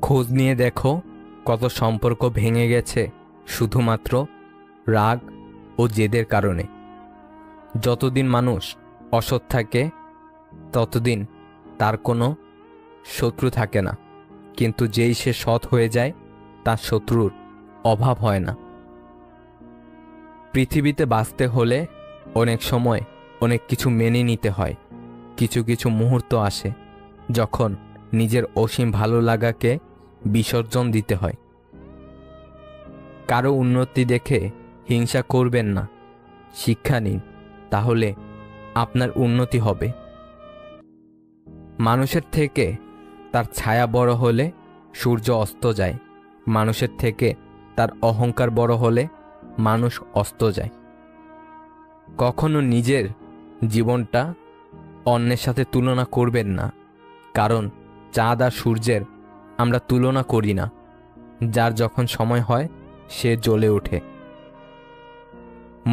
খোঁজ নিয়ে দেখো কত সম্পর্ক ভেঙে গেছে শুধুমাত্র রাগ ও জেদের কারণে। যতদিন মানুষ অসৎ থাকে ততদিন তার কোনো শত্রু থাকে না, কিন্তু যেই সে সৎ হয়ে যায় তার শত্রুর অভাব হয় না। পৃথিবীতে বাঁচতে হলে অনেক সময় অনেক কিছু মেনে নিতে হয়। কিছু কিছু মুহূর্ত আসে যখন নিজের অসীম ভালো লাগাকে বিসর্জন দিতে হয়। কারো উন্নতি দেখে হিংসা করবেন না, শিক্ষা নিন, তাহলে আপনার উন্নতি হবে। মানুষের থেকে তার ছায়া বড় হলে সূর্য অস্ত যায়, মানুষের থেকে তার অহংকার বড় হলে মানুষ অস্ত যায়। কখনো নিজের জীবনটা অন্যের সাথে তুলনা করবেন না, কারণ চাঁদ আর সূর্যের আমরা তুলনা করি না। যার যখন সময় হয় সে জ্বলে ওঠে।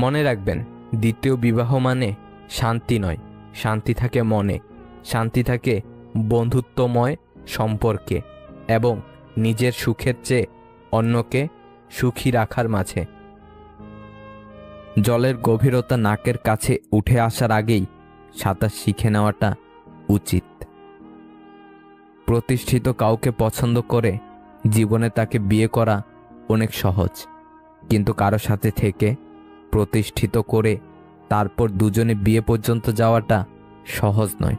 মনে রাখবেন, দ্বিতীয় বিবাহ মানে শান্তি নয়, শান্তি থাকে মনে, শান্তি থাকে বন্ধুত্বময় সম্পর্কে এবং নিজের সুখের চেয়ে অন্যকে সুখী রাখার মাঝে। জলের গভীরতা নাকের কাছে উঠে আসার আগেই সাঁতার শিখে নেওয়াটা উচিত। প্রতিষ্ঠিত কাউকে পছন্দ করে জীবনে তাকে বিয়ে করা অনেক সহজ, কিন্তু কারো সাথে থেকে প্রতিষ্ঠিত করে তারপর দুজনে বিয়ে পর্যন্ত যাওয়াটা সহজ নয়।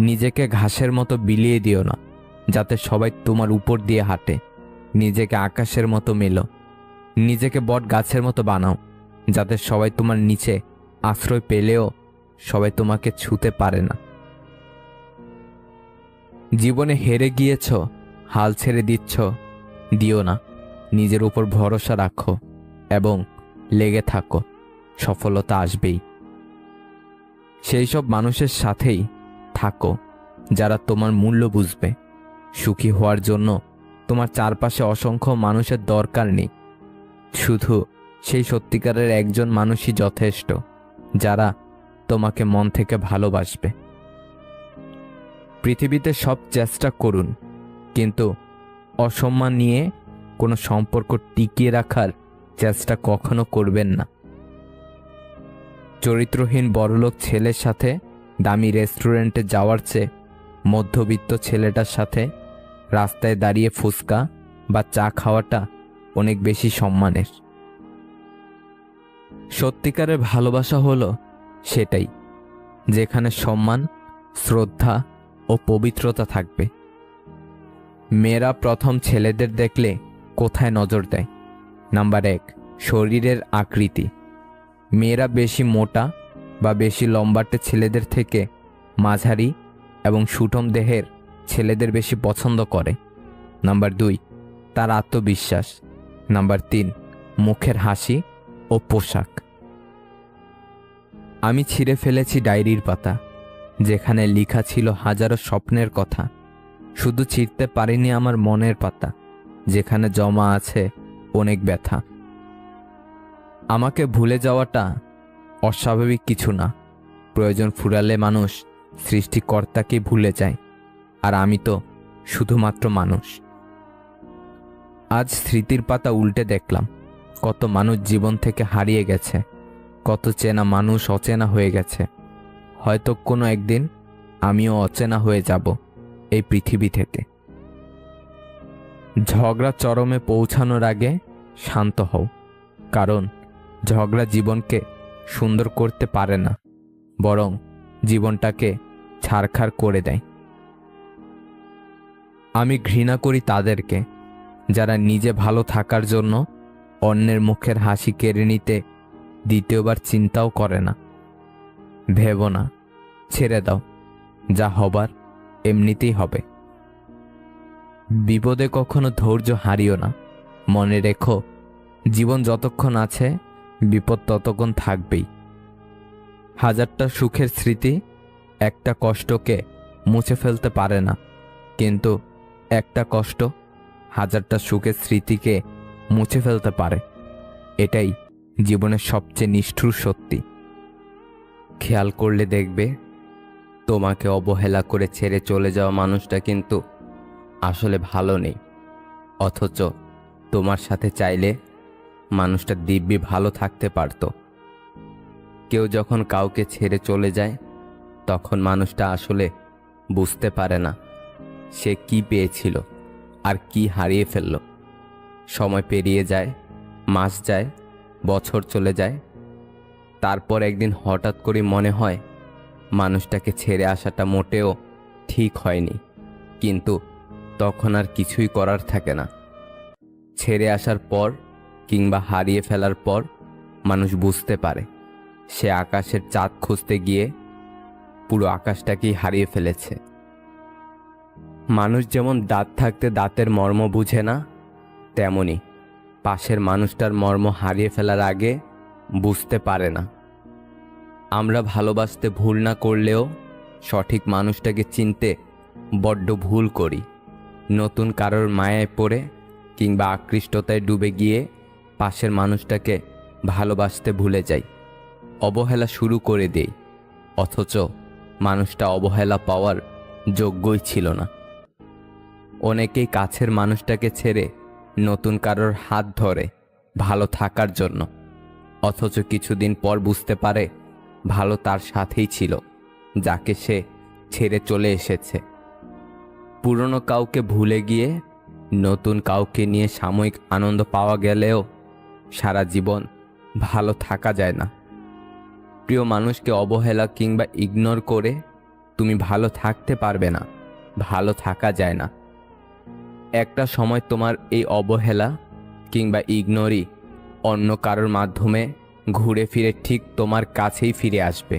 নিজেকে ঘাসের মতো বিলিয়ে দিও না যাতে সবাই তোমার উপর দিয়ে হাঁটে। নিজেকে আকাশের মতো মেলো, নিজেকে বট গাছের মতো বানাও যাতে সবাই তোমার নিচে আশ্রয় পেলেও সবাই তোমাকে ছুঁতে পারে না। জীবনে হেরে গিয়েছ, হাল ছেড়ে দিও না, নিজের উপর ভরসা রাখো এবং লেগে থাকো, সফলতা আসবেই। সেই সব মানুষের সাথেই থাকো যারা তোমার মূল্য বুঝবে। সুখী হওয়ার জন্য তোমার চারপাশে অসংখ্য মানুষের দরকার নেই, শুধু সেই সত্যিকারের একজন মানুষই যথেষ্ট যারা তোমাকে মন থেকে ভালোবাসবে। পৃথিবীতে সব চেষ্টা করুন, কিন্তু অসম্মান নিয়ে কোনো সম্পর্ক টিকিয়ে রাখার চেষ্টা কখনো করবেন না। চরিত্রহীন বড়লোক ছেলের সাথে দামি রেস্টুরেন্টে যাওয়ার চেয়ে মধ্যবিত্ত ছেলেটার সাথে রাস্তায় দাঁড়িয়ে ফুচকা বা চা খাওয়াটা অনেক বেশি সম্মানের। সত্যিকারের ভালোবাসা হলো সেটাই, যেখানে সম্মান, শ্রদ্ধা ও পবিত্রতা থাকবে। মেয়েরা প্রথম ছেলেদের দেখলে কোথায় নজর দেয়? নাম্বার 1, শরীরের আকৃতি। মেয়েরা বেশি মোটা বা বেশি লম্বাটে ছেলেদের থেকে মাঝারি এবং সুঠম দেহের ছেলেদের বেশি পছন্দ করে। নাম্বার 2, তার আত্মবিশ্বাস। নাম্বার 3, মুখের হাসি ও পোশাক। আমি ছিঁড়ে ফেলেছি ডায়েরির পাতা, যেখানে লেখা ছিল হাজারো স্বপ্নের কথা। শুধু ছিঁড়তে পারিনি আমার মনের পাতা, যেখানে জমা আছে অনেক ব্যথা। আমাকে ভুলে যাওয়াটা অস্বাভাবিক কিছু না। প্রয়োজন ফুরালে মানুষ সৃষ্টিকর্তাকে ভুলে যায়, আর আমি তো শুধুমাত্র মানুষ। আজ স্মৃতির পাতা উল্টে দেখলাম কত মানুষ জীবন থেকে হারিয়ে গেছে, কত চেনা মানুষ অচেনা হয়ে গেছে। হয়তো কোনো একদিন আমিও অচেনা হয়ে যাব এই পৃথিবী থেকে। ঝগড়া চরমে পৌঁছানোর আগে শান্ত হও, কারণ ঝগড়া জীবনকে সুন্দর করতে পারে না, বরং জীবনটাকে ছারখার করে দেয়। আমি ঘৃণা করি তাদেরকে যারা নিজে ভালো থাকার জন্য অন্যের মুখের হাসি কেড়ে নিতে দ্বিতীয়বার চিন্তাও করে না। ভেবো না, ছেড়ে দাও, যা হবার এমনিতেই হবে। বিপদে কখনো ধৈর্য হারিও না। মনে রেখো, জীবন যতক্ষণ আছে বিপদ ততক্ষণ থাকবেই। হাজারটা সুখের স্মৃতি একটা কষ্টকে মুছে ফেলতে পারে না, কিন্তু একটা কষ্ট হাজারটা সুখের স্মৃতিকে মুছে ফেলতে পারে। এটাই জীবনের সবচেয়ে নিষ্ঠুর সত্যি। খেয়াল করলে দেখবে, তোমাকে অবহেলা করে ছেড়ে চলে যাওয়া মানুষটা কিন্তু আসলে ভালো নেই, অথচ তোমার সাথে চাইলে মানুষটা দিব্যি ভালো থাকতে পারত। কেউ যখন কাউকে ছেড়ে চলে যায় তখন মানুষটা আসলে বুঝতে পারে না সে কি পেয়েছিল আর কি হারিয়ে ফেলল। সময় পেরিয়ে যায়, মাস যায়, বছর চলে যায়, তারপর একদিন হঠাৎ করে মনে হয় মানুষটাকে ছেড়ে আসাটা মোটেও ঠিক হয়নি, কিন্তু তখন আর কিছুই করার থাকে না। ছেড়ে আসার পর কিংবা হারিয়ে ফেলার পর মানুষ বুঝতে পারে সে আকাশের চাঁদ খুঁজতে গিয়ে পুরো আকাশটাকেই হারিয়ে ফেলেছে। মানুষ যেমন দাঁত থাকতে দাঁতের মর্ম বুঝে না, তেমনি পাশের মানুষটার মর্ম হারিয়ে ফেলার আগে বুঝতে পারে না। আমরা ভালোবাসতে ভুল না করলেও সঠিক মানুষটাকে চিনতে বড্ড ভুল করি। নতুন কারোর মায়ায় পড়ে কিংবা আকৃষ্টতায় ডুবে গিয়ে পাশের মানুষটাকে ভালোবাসতে ভুলে যাই, অবহেলা শুরু করে দেই, অথচ মানুষটা অবহেলা পাওয়ার যোগ্যই ছিল না। অনেকেই কাছের মানুষটাকে ছেড়ে নতুন কারোর হাত ধরে ভালো থাকার জন্য, অথচ কিছুদিন পর বুঝতে পারে ভালো তার সাথেই ছিল যাকে সে ছেড়ে চলে এসেছে। পুরনো কাউকে ভুলে গিয়ে নতুন কাউকে নিয়ে সাময়িক আনন্দ পাওয়া গেলেও সারা জীবন ভালো থাকা যায় না। প্রিয় মানুষকে অবহেলা কিংবা ইগনোর করে তুমি ভালো থাকতে পারবে না, ভালো থাকা যায় না। একটা সময় তোমার এই অবহেলা কিংবা ইগনোরই অন্য কারোর মাধ্যমে ঘুরে ফিরে ঠিক তোমার কাছেই ফিরে আসবে।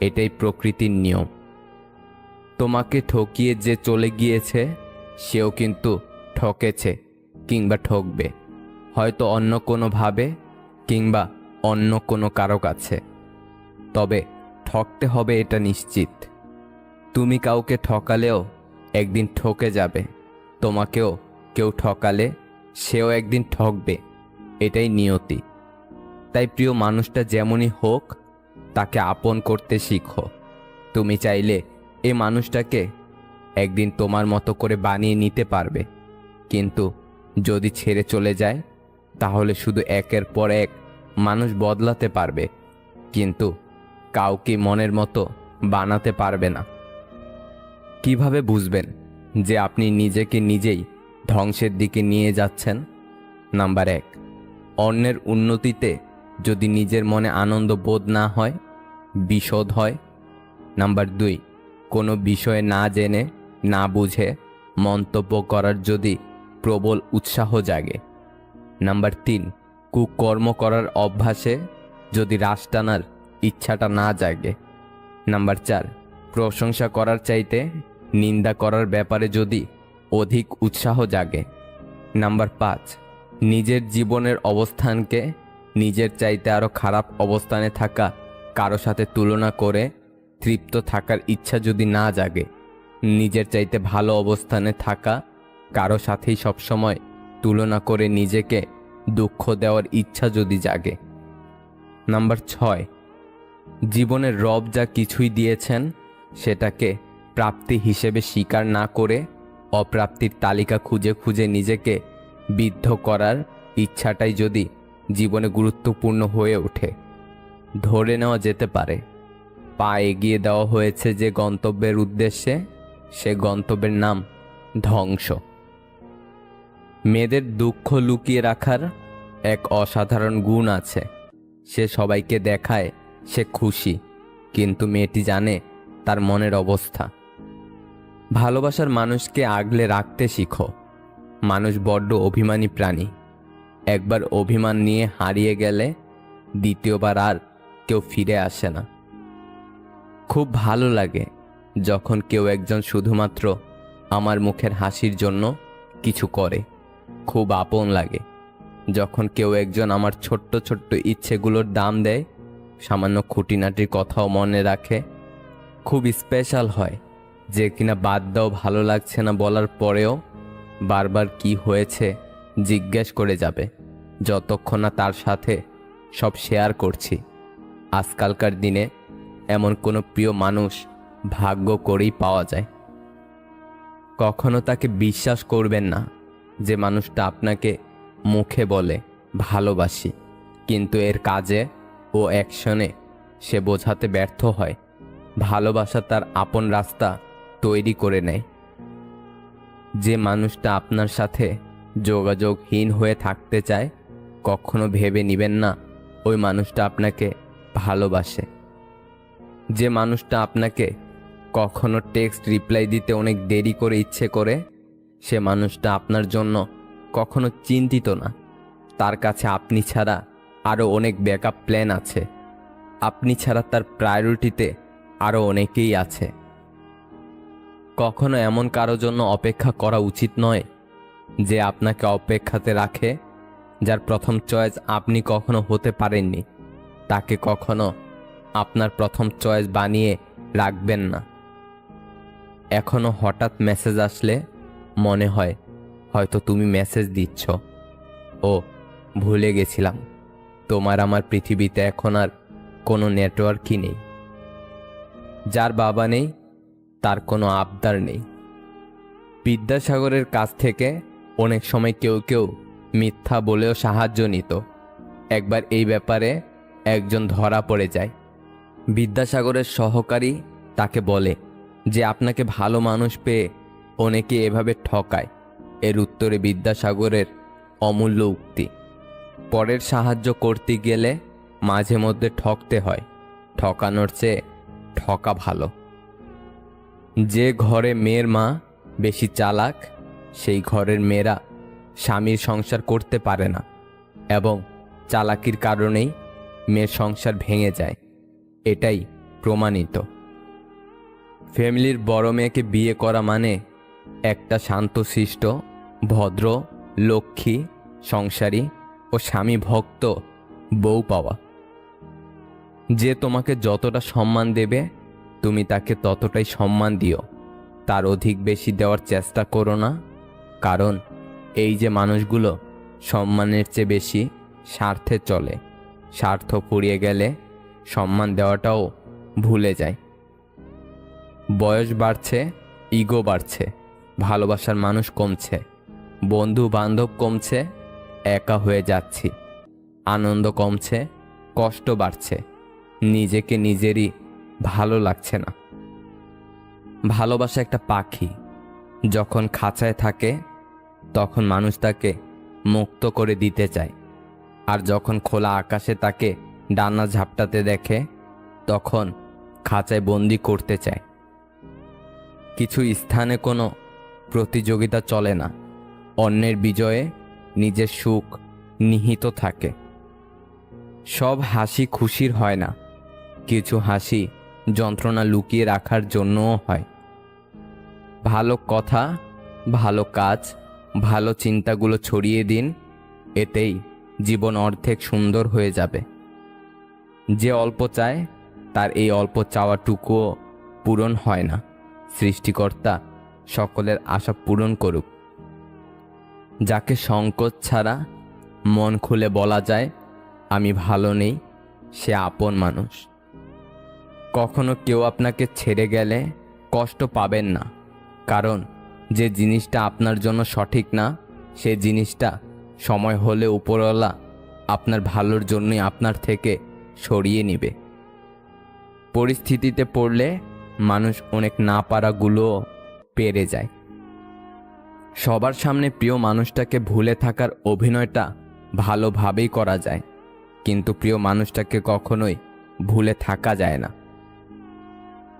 এটাই প্রকৃতির নিয়ম। তোমাকে ঠকিয়ে যে চলে গিয়েছে সেও কিন্তু ঠকেছে কিংবা ঠকবে, হয়তো অন্য কোনোভাবে কিংবা অন্য কোনো কারো কাছে। তবে ঠকতে হবে এটা নিশ্চিত। তুমি কাউকে ঠকালেও একদিন ঠকে যাবে, তোমাকেও কেউ ঠকালে সেও একদিন ঠকবে, এটাই নিয়তি। তাই প্রিয় মানুষটা যেমনই হোক তাকে আপন করতে শিখো। তুমি চাইলে এই মানুষটাকে একদিন তোমার মতো করে বানিয়ে নিতে পারবে, কিন্তু যদি ছেড়ে চলে যায় তাহলে শুধু একের পর এক মানুষ বদলাতে পারবে, কিন্তু কাউকে মনের মতো বানাতে পারবে না। কিভাবে বুঝবেন যে আপনি নিজেকে নিজেই ধ্বংসের দিকে নিয়ে যাচ্ছেন? নাম্বার 1, অন্যের উন্নতিতে যদি নিজের মনে আনন্দ বোধ না হয়, বিষদ হয়। নাম্বার 2, কোনো বিষয়ে না জেনে না বুঝে মন্তব্য করার যদি প্রবল উৎসাহ জাগে। নাম্বার 3, কুকর্ম করার অভ্যাসে যদি রাশ টানার ইচ্ছাটা না জাগে। নাম্বার 4, প্রশংসা করার চাইতে নিন্দা করার ব্যাপারে যদি অধিক উৎসাহ জাগে। নাম্বার 5, নিজের জীবনের অবস্থানকে নিজের চাইতে আরও খারাপ অবস্থানে থাকা কারো সাথে তুলনা করে তৃপ্ত থাকার ইচ্ছা যদি না জাগে। নিজের চাইতে ভালো অবস্থানে থাকা কারো সাথেই সবসময় তুলনা করে নিজেকে দুঃখ দেওয়ার ইচ্ছা যদি জাগে। নাম্বার 6, জীবনের রব যা কিছুই দিয়েছেন সেটাকে প্রাপ্তি হিসেবে স্বীকার না করে অপ্রাপ্তির তালিকা খুঁজে খুঁজে নিজেকে বিদ্ধ করার ইচ্ছাটাই যদি জীবনে গুরুত্বপূর্ণ হয়ে ওঠে। ধরে নেওয়া যেতে পারে পা এগিয়ে দেওয়া হয়েছে যে গন্তব্যের উদ্দেশ্যে, সে গন্তব্যের নাম ধ্বংস। মেয়েদের দুঃখ লুকিয়ে রাখার এক অসাধারণ গুণ আছে। সে সবাইকে দেখায় সে খুশি, কিন্তু মেয়েটি জানে তার মনের অবস্থা। ভালোবাসার মানুষকে আগলে রাখতে শিখো। মানুষ বড্ড অভিমানী প্রাণী। একবার অভিমান নিয়ে হারিয়ে গেলে দ্বিতীয়বার আর কেউ ফিরে আসে না। খুব ভালো লাগে যখন কেউ একজন শুধুমাত্র আমার মুখের হাসির জন্য কিছু করে। খুব আপন লাগে যখন কেউ একজন আমার ছোট্ট ছোট্ট ইচ্ছেগুলোর দাম দেয়, সামান্য খুঁটিনাটির কথাও মনে রাখে। খুব স্পেশাল হয় যে কিনা বাদ দাও ভালো লাগছে না বলার পরেও বারবার কি হয়েছে জিজ্ঞেস করে যাবে, যতক্ষণ না তার সাথে সব শেয়ার করছি। আজকালকার দিনে এমন কোনো প্রিয় মানুষ ভাগ্য করেই পাওয়া যায়। কখনো তাকে বিশ্বাস করবেন না যে মানুষটা আপনাকে মুখে বলে ভালোবাসি, কিন্তু এর কাজে ও অ্যাকশনে সে বোঝাতে ব্যর্থ হয় ভালোবাসা তার আপন রাস্তা তৈরি করে নেয়। যে মানুষটা আপনার সাথে যোগাযোগহীন হয়ে থাকতে চায়, কখনো ভেবে নেবেন না ওই মানুষটা আপনাকে ভালোবাসে। যে মানুষটা আপনাকে কখনো টেক্সট রিপ্লাই দিতে অনেক দেরি করে ইচ্ছে করে, সে মানুষটা আপনার জন্য কখনো চিন্তিত না। তার কাছে আপনি ছাড়া আরও অনেক ব্যাকআপ প্ল্যান আছে। আপনি ছাড়া তার প্রায়োরিটিতে আরও অনেকেই আছে। কখনো এমন কারো জন্য অপেক্ষা করা উচিত নয় যে আপনাকে অপেক্ষাতে রাখে। যার প্রথম চয়েস আপনি কখনো হতে পারেননি, তাকে কখনো আপনার প্রথম চয়েস বানিয়ে রাখবেন না। এখনো হঠাৎ মেসেজ আসলে মনে হয় হয়তো তুমি মেসেজ দিচ্ছ, ও ভুলে গেছিলাম তোমার আমার পৃথিবীতে এখন আর কোনো নেটওয়ার্কই নেই। যার বাবা নেই তার কোনো আবদার নেই। বিদ্যাসাগরের কাছ থেকে অনেক সময় কেউ কেউ মিথ্যা বলেও সাহায্য নিত। একবার এই ব্যাপারে একজন ধরা পড়ে যায়। বিদ্যাসাগরের সহকারী তাকে বলে যে আপনাকে ভালো মানুষ পেয়ে অনেকে এভাবে ঠকায়। এর উত্তরে বিদ্যাসাগরের অমূল্য উক্তি, পরের সাহায্য করতে গেলে মাঝে মধ্যে ঠকতে হয়, ঠকানোর চেয়ে ঠকা ভালো। যে ঘরে মেয়ের মা বেশি চালাক, সেই ঘরের মেয়েরা স্বামীর সংসার করতে পারে না এবং চালাকির কারণেই মেয়ের সংসার ভেঙে যায়। এটাই প্রমাণিত। ফ্যামিলির বড় মেয়েকে বিয়ে করা মানে একটা শান্তশিষ্ট, ভদ্র, লক্ষ্মী, সংসারী ও স্বামী ভক্ত বউ পাওয়া। যে তোমাকে যতটা সম্মান দেবে তুমি তাকে ততটাই সম্মান দিও, তার অধিক বেশি দেওয়ার চেষ্টা করো না। কারণ এই যে মানুষগুলো সম্মানের চেয়ে বেশি স্বার্থে চলে, স্বার্থ ফুরিয়ে গেলে সম্মান দেওয়াটাও ভুলে যায়। বয়স বাড়ছে, ইগো বাড়ছে, ভালোবাসার মানুষ কমছে, বন্ধু বান্ধব কমছে, একা হয়ে যাচ্ছি, আনন্দ কমছে, কষ্ট বাড়ছে, নিজেকে নিজেরই ভালো লাগছে না। ভালোবাসা একটা পাখি, যখন খাঁচায় থাকে তখন মানুষ তাকে মুক্ত করে দিতে চায়, আর যখন খোলা আকাশে তাকে ডানা ঝাপটাতে দেখে তখন খাঁচায় বন্দি করতে চায়। কিছু স্থানে কোনো প্রতিযোগিতা চলে না, অন্যের বিজয়ে নিজের সুখ নিহিত থাকে। সব হাসি খুশির হয় না, কিছু হাসি যন্ত্রণা লুকিয়ে রাখার জন্যও হয়। ভালো কথা, ভালো কাজ, ভালো চিন্তাগুলো ছড়িয়ে দিন, এতেই জীবন অর্ধেক সুন্দর হয়ে যাবে। যে অল্প চায় তার এই অল্প চাওয়াটুকুও পূরণ হয় না। সৃষ্টিকর্তা সকলের আশা পূরণ করুক। যাকে সংকোচ ছাড়া মন খুলে বলা যায় আমি ভালো নেই, সে আপন মানুষ। কখনো কেউ আপনাকে ছেড়ে গেলে কষ্ট পাবেন না, কারণ যে জিনিসটা আপনার জন্য সঠিক না সে জিনিসটা সময় হলে উপরওয়ালা আপনার ভালোর জন্যই আপনার থেকে সরিয়ে নেবে। পরিস্থিতিতে পড়লে মানুষ অনেক না পারাগুলোও পেরে যায়। সবার সামনে প্রিয় মানুষটাকে ভুলে থাকার অভিনয়টা ভালোভাবেই করা যায়, কিন্তু প্রিয় মানুষটাকে কখনোই ভুলে থাকা যায় না।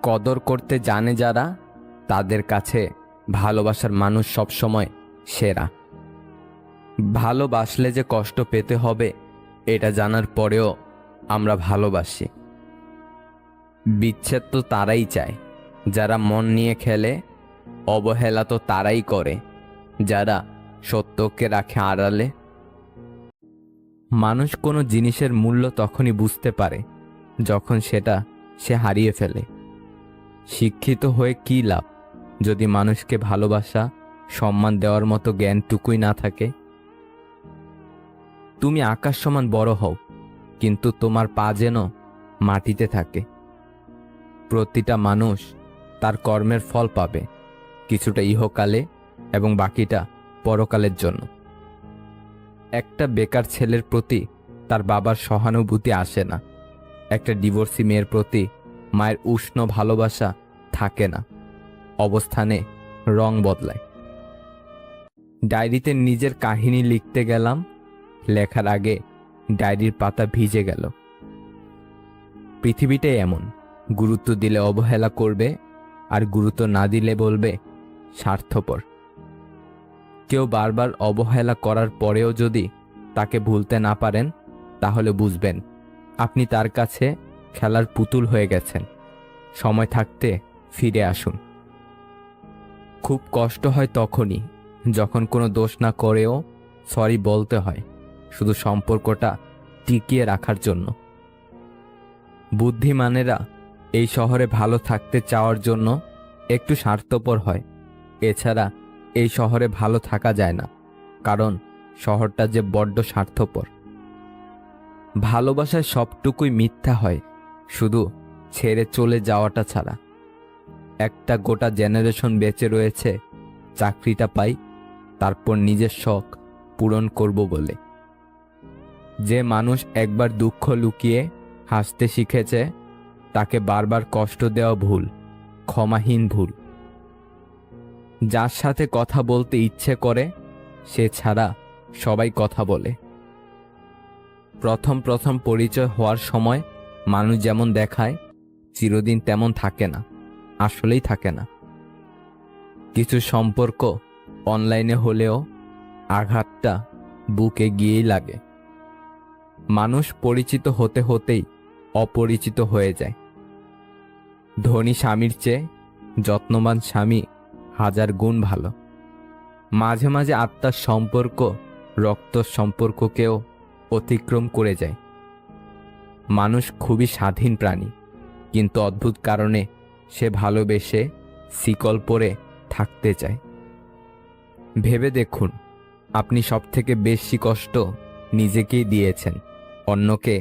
কদর করতে জানে যারা, তাদের কাছে ভালোবাসার মানুষ সবসময় সেরা। ভালোবাসলে যে কষ্ট পেতে হবে এটা জানার পরেও আমরা ভালোবাসি। বিচ্ছেদ তো তারাই চায় যারা মন নিয়ে খেলে, অবহেলা তো তারাই করে যারা সত্যকে রাখে আড়ালে। মানুষ কোনো জিনিসের মূল্য তখনই বুঝতে পারে যখন সেটা সে হারিয়ে ফেলে। শিক্ষিত হয়ে কী লাভ যদি মানুষকে ভালোবাসা, সম্মান দেওয়ার মতো জ্ঞানটুকুই না থাকে? তুমি আকাশ সমান বড় হও, কিন্তু তোমার পা যেন মাটিতে থাকে। প্রতিটা মানুষ তার কর্মের ফল পাবে, কিছুটা ইহকালে এবং বাকিটা পরকালের জন্য। একটা বেকার ছেলের প্রতি তার বাবার সহানুভূতি আসে না। একটা ডিভোর্সি মেয়ের প্রতি মায়ের উষ্ণ ভালোবাসা থাকে না। অবস্থানে রং বদলায়। ডায়েরিতে নিজের কাহিনী লিখতে গেলাম, লেখার আগে ডায়েরির পাতা ভিজে গেল। পৃথিবীটাই এমন, গুরুত্ব দিলে অবহেলা করবে, আর গুরুত্ব না দিলে বলবে স্বার্থপর। কেউ বারবার অবহেলা করার পরেও যদি তাকে ভুলতে না পারেন, তাহলে বুঝবেন আপনি তার কাছে খেলার পুতুল হয়ে গেছেন। সময় থাকতে ফিরে আসুন। খুব কষ্ট হয় তখনই যখন কোনো দোষ না করেও সরি বলতে হয়, শুধু সম্পর্কটা টিকিয়ে রাখার জন্য। বুদ্ধিমানেরা এই শহরে ভালো থাকতে চাওয়ার জন্য একটু স্বার্থপর হয়। এছাড়া এই শহরে ভালো থাকা যায় না, কারণ শহরটা যে বড্ড স্বার্থপর। ভালোবাসায় সবটুকুই মিথ্যা হয়, শুধু ছেড়ে চলে যাওয়াটা ছাড়া। একটা গোটা জেনারেশন বেঁচে রয়েছে চাকরিটা পাই, তারপর নিজের শখ পূরণ করব বলে। যে মানুষ একবার দুঃখ লুকিয়ে হাসতে শিখেছে, তাকে বারবার কষ্ট দেওয়া ভুল, ক্ষমাহীন ভুল। যার সাথে কথা বলতে ইচ্ছে করে, সে ছাড়া সবাই কথা বলে। প্রথম প্রথম পরিচয় হওয়ার সময় মানুষ যেমন দেখায়, চিরদিন তেমন থাকে না, আসলেই থাকে না। কিছু সম্পর্ক অনলাইনে হলেও আঘাতটা বুকে গিয়েই লাগে। মানুষ পরিচিত হতে হতেই অপরিচিত হয়ে যায়। ধনী স্বামীর চেয়ে যত্নবান স্বামী 1000 গুণ ভালো। মাঝে মাঝে আত্মার সম্পর্ক রক্ত সম্পর্ককেও অতিক্রম করে যায়। মানুষ খুবই স্বাধীন প্রাণী, কিন্তু অদ্ভুত কারণে সে ভালোবেসে শিকল পরে থাকতে চায়। ভেবে দেখুন, আপনি সবথেকে বেশি কষ্ট নিজেকেই দিয়েছেন অন্যকে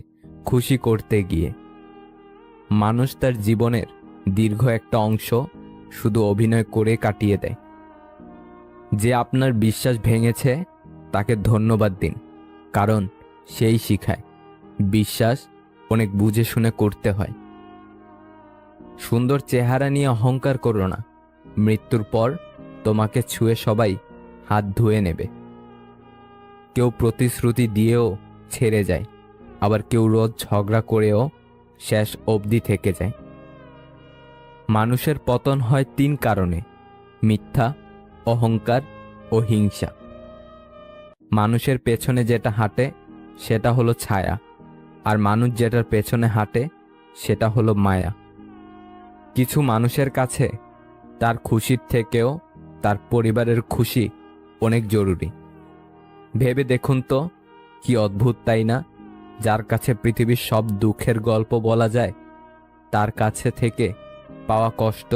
খুশি করতে গিয়ে। মানুষ তার জীবনের দীর্ঘ একটা অংশ শুধু অভিনয় করে কাটিয়ে দেয়। যে আপনার বিশ্বাস ভেঙেছে তাকে ধন্যবাদ দিন, কারণ সেই শিখায় বিশ্বাস অনেক বুঝে শুনে করতে হয়। সুন্দর চেহারা নিয়ে অহংকার করো না, মৃত্যুর পর তোমাকে ছুঁয়ে সবাই হাত ধুয়ে নেবে। কেউ প্রতিশ্রুতি দিয়েও ছেড়ে যায়, আবার কেউ রোজ ঝগড়া করেও শেষ অবধি থেকে যায়। মানুষের পতন হয় 3 কারণে: মিথ্যা, অহংকার ও হিংসা। মানুষের পেছনে যেটা হাঁটে সেটা হলো ছায়া, আর মানুষ যেটার পেছনে হাঁটে সেটা হলো মায়া। কিছু মানুষের কাছে তার খুশির থেকেও তার পরিবারের খুশি অনেক জরুরি। ভেবে দেখুন তো, কি অদ্ভুত তাই না? যার কাছে পৃথিবীর সব দুঃখের গল্প বলা যায়, তার কাছে থেকে পাওয়া কষ্ট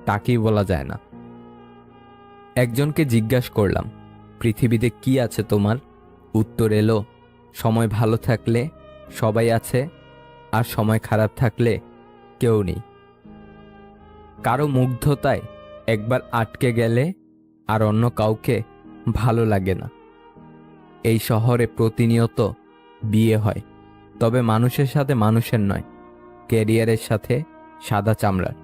তাকেই বলা যায় না। একজনকে জিজ্ঞাসা করলাম, পৃথিবীতে কি আছে তোমার? উত্তর এলো, সময় ভালো থাকলে সবাই আছে, আর সময় খারাপ থাকলে কেউ নেই। কারো মুগ্ধতায় একবার আটকে গেলে আর অন্য কাউকে ভালো লাগে না। এই শহরে প্রতিনিয়ত বিয়ে হয়, তবে মানুষের সাথে মানুষের নয়, ক্যারিয়ারের সাথে সাদা চামড়ার।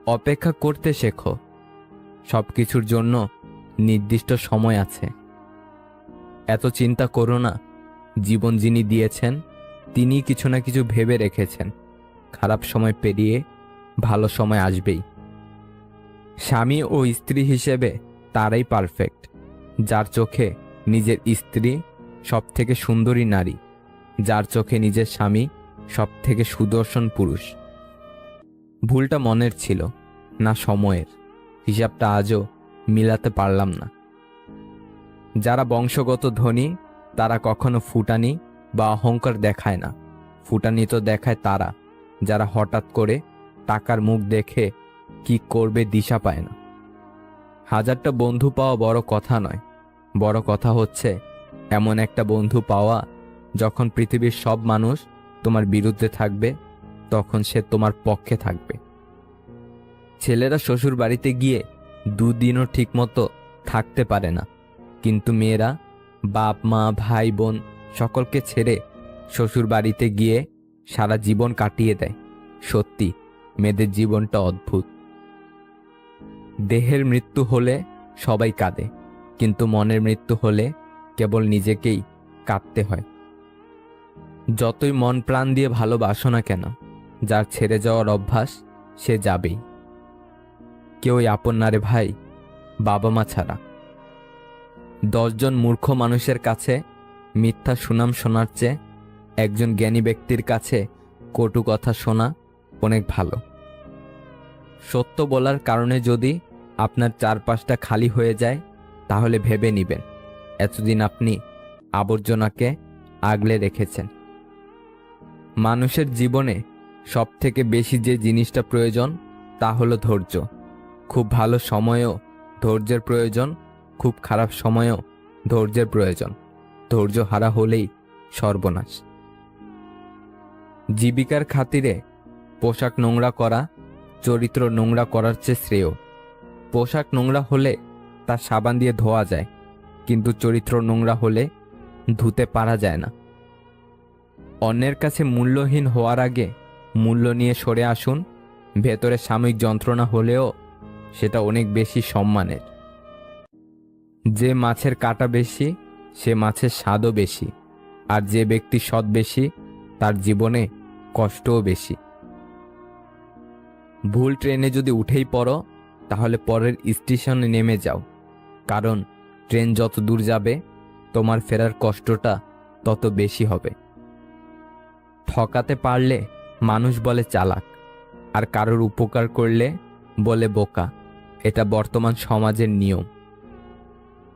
অপেক্ষা করতে শেখো, সবকিছুর জন্য নির্দিষ্ট সময় আছে। এত চিন্তা করো না, জীবন যিনি দিয়েছেন তিনি কিছু না কিছু ভেবে রেখেছেন। খারাপ সময় পেরিয়ে ভালো সময় আসবেই। স্বামী ও স্ত্রী হিসেবে তারাই পারফেক্ট, যার চোখে নিজের স্ত্রী সব থেকে সুন্দরী নারী, যার চোখে নিজের স্বামী সব থেকে সুদর্শন পুরুষ। ভুলটা মনের ছিল না সময়ের, হিসাবটা আজও মিলাতে পারলাম না। যারা বংশগত ধনী তারা কখনো ফুটানি বা অহংকার দেখায় না। ফুটানি তো দেখায় তারা যারা হঠাৎ করে টাকার মুখ দেখে কি করবে দিশা পায় না। 1000টা বন্ধু পাওয়া বড় কথা নয়, বড় কথা হচ্ছে এমন একটা বন্ধু পাওয়া যখন পৃথিবীর সব মানুষ তোমার বিরুদ্ধে থাকবে, তখন সে তোমার পক্ষে থাকবে। ছেলেরা শ্বশুর বাড়িতে গিয়ে দুদিনও ঠিকমতো থাকতে পারে না, কিন্তু মেয়েরা বাপ মা ভাই বোন সকলকে ছেড়ে শ্বশুর বাড়িতে গিয়ে সারা জীবন কাটিয়ে দেয়। সত্যি মেয়েদের জীবনটা অদ্ভুত। দেহের মৃত্যু হলে সবাই কাঁদে, কিন্তু মনের মৃত্যু হলে কেবল নিজেকেই কাঁদতে হয়। যতই মন প্রাণ দিয়ে ভালোবাসো না কেন, যার ছেড়ে যাওয়ার অভ্যাস সে যাবেই। কেউই আপন না রে ভাই, বাবা মা ছাড়া। 10 জন মূর্খ মানুষের কাছে মিথ্যা সুনাম শোনার চেয়ে একজন জ্ঞানী ব্যক্তির কাছে কটু কথা শোনা অনেক ভালো। সত্য বলার কারণে যদি আপনার চারপাশটা খালি হয়ে যায়, তাহলে ভেবে নিবেন এতদিন আপনি আবর্জনাকে আগলে রেখেছেন। মানুষের জীবনে সবথেকে বেশি যে জিনিসটা প্রয়োজন তা হলো ধৈর্য। খুব ভালো সময়েও ধৈর্যের প্রয়োজন, খুব খারাপ সময়েও ধৈর্যের প্রয়োজন। ধৈর্য হারা হলেই সর্বনাশ। জীবিকার খাতিরে পোশাক নোংরা করা চরিত্র নোংরা করার চেয়ে শ্রেয়। পোশাক নোংরা হলে তা সাবান দিয়ে ধোয়া যায়, কিন্তু চরিত্র নোংরা হলে ধুতে পারা যায় না। অন্যের কাছে মূল্যহীন হওয়ার আগে মূল্য নিয়ে সরে আসুন। ভেতরে সাময়িক যন্ত্রণা হলেও সেটা অনেক বেশি সম্মানের। যে মাছের কাঁটা বেশি সে মাছের স্বাদও বেশি, আর যে ব্যক্তি সৎ বেশি তার জীবনে কষ্টও বেশি। ভুল ট্রেনে যদি উঠেই পড়ো, তাহলে পরের স্টেশনে নেমে যাও, কারণ ট্রেন যত দূর যাবে তোমার ফেরার কষ্টটা তত বেশি হবে। ঠকাতে পারলে মানুষ বলে চালাক, আর কারোর উপকার করলে বলে বোকা। এটা বর্তমান সমাজের নিয়ম।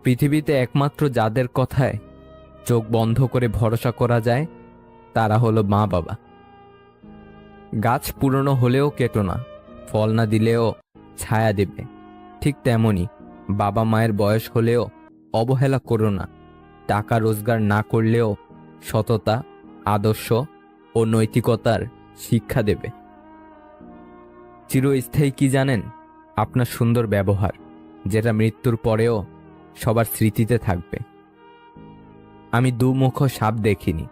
পৃথিবীতে একমাত্র যাদের কথায় চোখ বন্ধ করে ভরসা করা যায় তারা হলো মা বাবা। গাছ পুরনো হলেও কেটো না, ফল না দিলেও ছায়া দেবে। ঠিক তেমনি বাবা মায়ের বয়স হলেও অবহেলা করো না। টাকা রোজগার না করলেও সততা, আদর্শ ও নৈতিকতার শিক্ষা দেবে। চিরস্থায়ী কি জানেন? আপনার সুন্দর ব্যবহার, যেটা মৃত্যুর পরেও সবার স্মৃতিতে থাকবে। আমি দুমুখ সাপ দেখিনি,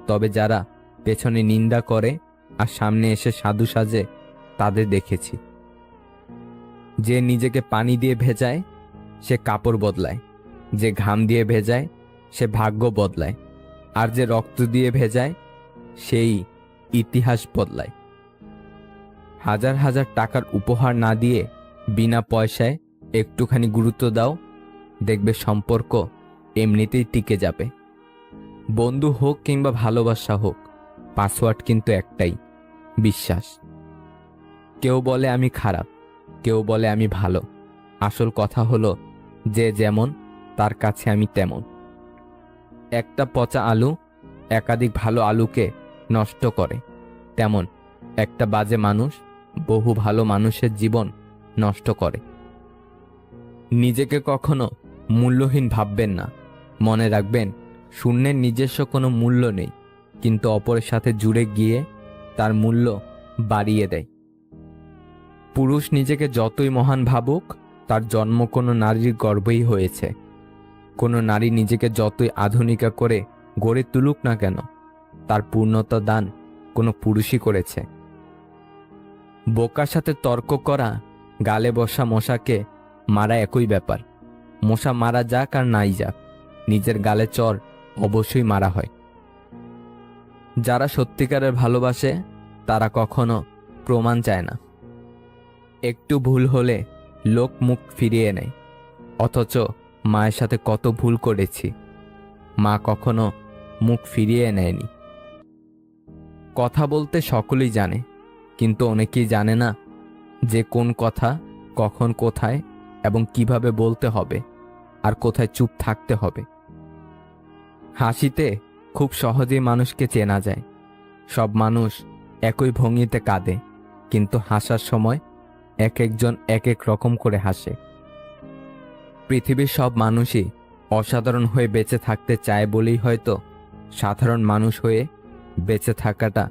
তবে যারা পেছনে নিন্দা করে আর সামনে এসে সাধু সাজে তাদের দেখেছি। যে নিজেকে পানি দিয়ে ভেজায় সে কাপড় বদলায়, যে ঘাম দিয়ে ভেজায় সে ভাগ্য বদলায়, আর যে রক্ত দিয়ে ভেজায় সেই ইতিহাস বদলায়। হাজার হাজার টাকার উপহার না দিয়ে বিনা পয়সায় একটুখানি গুরুত্ব দাও, দেখবে সম্পর্ক এমনিতেই টিকে যাবে। বন্ধু হোক কিংবা ভালোবাসা হোক, পাসওয়ার্ড কিন্তু একটাই, বিশ্বাস। কেউ বলে আমি খারাপ, কেউ বলে আমি ভালো। আসল কথা হলো যে যেমন তার কাছে আমি তেমন। একটা পচা আলু একাধিক ভালো আলুকে নষ্ট করে, তেমন একটা বাজে মানুষ বহু ভালো মানুষের জীবন নষ্ট করে। নিজেকে কখনো মূল্যহীন ভাববেন না। মনে রাখবেন, শূন্যের নিজস্ব কোনো মূল্য নেই, কিন্তু অপরের সাথে জুড়ে গিয়ে তার মূল্য বাড়িয়ে দেয়। পুরুষ নিজেকে যতই মহান ভাবুক, তার জন্ম কোনো নারীর গর্ভেই হয়েছে। কোনো নারী নিজেকে যতই আধুনিকা করে গড়ে তুলুক না কেন, তার পূর্ণতা দান কোনো পুরুষই করেছে। বোকার সাথে তর্ক করা গালে বসা মশাকে মারা একই ব্যাপার। মশা মারা যাক আর নাই যাক, নিজের গালে চর অবশ্যই মারা হয়। যারা সত্যিকারের ভালোবাসে তারা কখনো প্রমাণ চায় না। একটু ভুল হলে লোক মুখ ফিরিয়ে নেয়, অথচ মায়ের সাথে কত ভুল করেছি, মা কখনো মুখ ফিরিয়ে নেয়নি। কথা বলতে সকলেই জানে, কিন্তু অনেকেই জানে না যে কোন কথা কখন কোথায় এবং কিভাবে বলতে হবে আর কোথায় চুপ থাকতে হবে। হাসিতে খুব সহজেই মানুষকে চেনা যায়। সব মানুষ একই ভঙ্গিতে কাঁদে, কিন্তু হাসার সময় এক একজন এক এক রকম করে হাসে। পৃথিবীর সব মানুষই অসাধারণ হয়ে বেঁচে থাকতে চায় বলেই হয়তো সাধারণ মানুষ হয়ে বেঁচে থাকাটা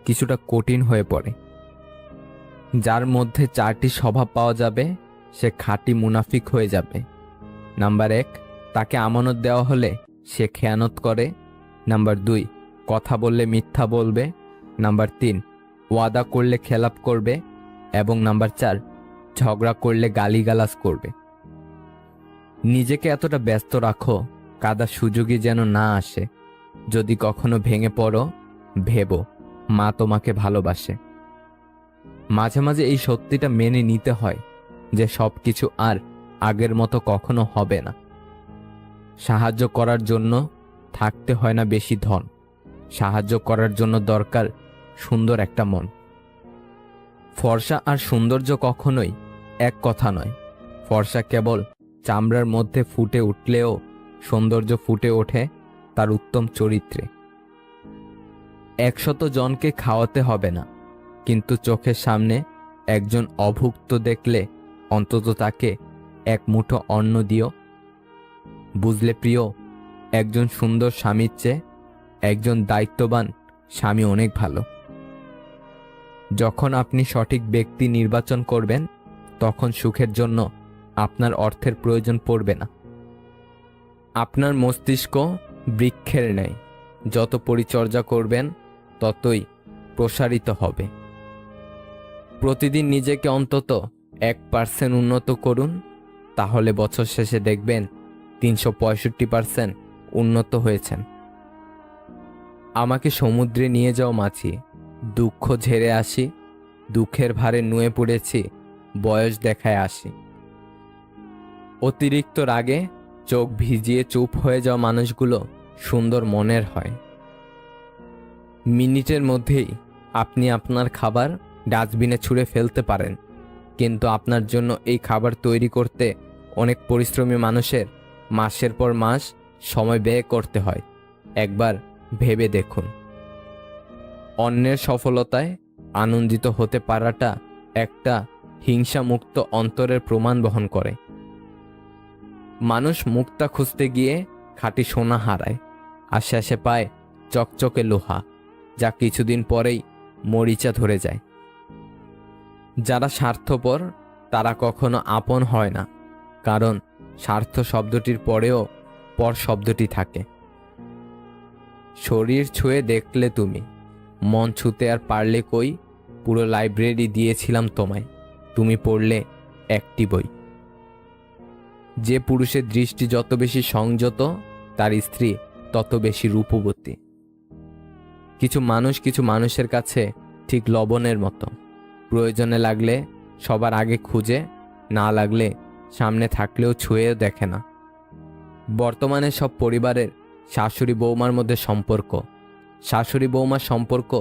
কিছুটা কঠিন হয়ে পড়ে। যার মধ্যে 4টি স্বভাব পাওয়া যাবে সে খাঁটি মুনাফিক হয়ে যাবে। নাম্বার 1, তাকে আমানত দেওয়া হলে সে খেয়ানত করে। নাম্বার 2, কথা বললে মিথ্যা বলবে। নাম্বার 3, ওয়াদা করলে খেলাপ করবে। এবং নাম্বার 4, ঝগড়া করলে গালিগালাজ করবে। নিজেকে এতটা ব্যস্ত রাখো কাদার সুযোগই যেন না আসে। যদি কখনো ভেঙে পড়ো, ভেবো মা তোমাকে ভালোবাসে। মাঝে মাঝে এই সত্যিটা মেনে নিতে হয় যে সব কিছু আর আগের মতো কখনো হবে না। সাহায্য করার জন্য থাকতে হয় না বেশি ধন, সাহায্য করার জন্য দরকার সুন্দর একটা মন। ফর্সা আর সৌন্দর্য কখনোই এক কথা নয়। ফর্সা কেবল চামড়ার মধ্যে ফুটে উঠলেও সৌন্দর্য ফুটে ওঠে তার উত্তম চরিত্রে। 100 জনকে খাওয়াতে হবে না, কিন্তু চোখের সামনে একজন অভুক্ত দেখলে অন্তত তাকে এক মুঠো অন্ন দিও। বুঝলে প্রিয়, একজন সুন্দর স্বামীর চেয়ে একজন দায়িত্ববান স্বামী অনেক ভালো। যখন আপনি সঠিক ব্যক্তি নির্বাচন করবেন তখন সুখের জন্য আপনার অর্থের প্রয়োজন পড়বে না। আপনার মস্তিষ্ক বৃক্ষের ন্যায়, যত পরিচর্যা করবেন ততই প্রসারিত হবে। প্রতিদিন নিজেকে অন্তত 1% উন্নত করুন, তাহলে বছর শেষে দেখবেন 365% উন্নত হয়েছেন। আমাকে সমুদ্রে নিয়ে যাও মাছি, দুঃখ ঝেড়ে আসি, দুঃখের ভারে নুয়ে পড়েছি, বয়স দেখায় আসি। অতিরিক্ত রাগে চোখ ভিজিয়ে চুপ হয়ে যাওয়া মানুষগুলো সুন্দর মনের হয়। মিনিটের মধ্যেই আপনি আপনার খাবার ডাস্টবিনে ছুঁড়ে ফেলতে পারেন, কিন্তু আপনার জন্য এই খাবার তৈরি করতে অনেক পরিশ্রমী মানুষের মাসের পর মাস সময় ব্যয় করতে হয়। একবার ভেবে দেখুন। অন্যের সফলতায় আনন্দিত হতে পারাটা একটা হিংসামুক্ত অন্তরের প্রমাণ বহন করে। মানুষ মুক্তা খুঁজতে গিয়ে খাঁটি সোনা হারায়, আর শেষে পায় চকচকে লোহা, যা কিছুদিন পরেই মরিচা ধরে যায়। যারা স্বার্থপর তারা কখনো আপন হয় না, কারণ স্বার্থ শব্দটির পরেও পর শব্দটি থাকে। শরীর ছুঁয়ে দেখলে তুমি, মন ছুঁতে আর পারলে কই, পুরো লাইব্রেরি দিয়েছিলাম তোমায়, তুমি পড়লে একটি বই। যে পুরুষের দৃষ্টি যত বেশি সংযত তার স্ত্রী তত বেশি রূপবতী। কিছু মানুষের কাছে ঠিক লবণের মতো, প্রয়োজনে লাগলে সবার আগে খুঁজে, না লাগলে সামনে থাকলেও ছুঁয়েও দেখে না। বর্তমানে সব পরিবারের শাশুড়ি বৌমার মধ্যে সম্পর্ক, শাশুড়ি বৌমার সম্পর্ক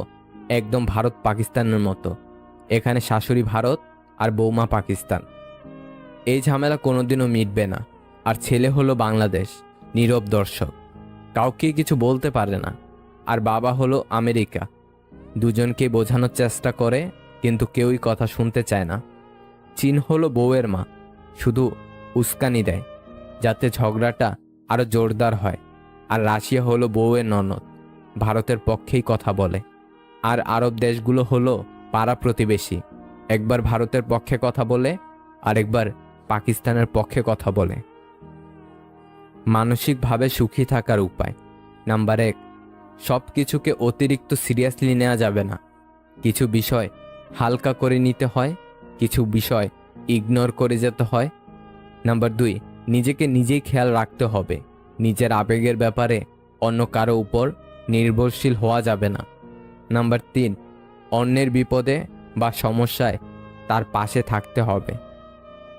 একদম ভারত পাকিস্তানের মতো। এখানে শাশুড়ি ভারত আর বৌমা পাকিস্তান। এই ঝামেলা কোনোদিনও মিটবে না। আর ছেলে হলো বাংলাদেশ, নীরব দর্শক, কাউকে কিছু বলতে পারে না। আর বাবা হলো আমেরিকা, দুজনকে বোঝানোর চেষ্টা করে কিন্তু কেউই কথা শুনতে চায় না। চীন হলো বউয়ের মা, শুধু উস্কানি দেয় যাতে ঝগড়াটা আরো জোরদার হয়। আর রাশিয়া হলো বউয়ের ননদ, ভারতের পক্ষেই কথা বলে। আর আরব দেশগুলো হলো পাড়া প্রতিবেশী, একবার ভারতের পক্ষে কথা বলে আর একবার পাকিস্তানের পক্ষে কথা বলে। মানসিকভাবে সুখী থাকার উপায়। নাম্বার 1, সব কিছুকে অতিরিক্ত সিরিয়াসলি নেওয়া যাবে না। কিছু বিষয় হালকা করে নিতে হয়, কিছু বিষয় ইগনোর করে যেতে হয়। নাম্বার 2, নিজেকে নিজেই খেয়াল রাখতে হবে। নিজের আবেগের ব্যাপারে অন্য কারো উপর নির্ভরশীল হওয়া যাবে না। নাম্বার 3, অন্যের বিপদে বা সমস্যায় তার পাশে থাকতে হবে।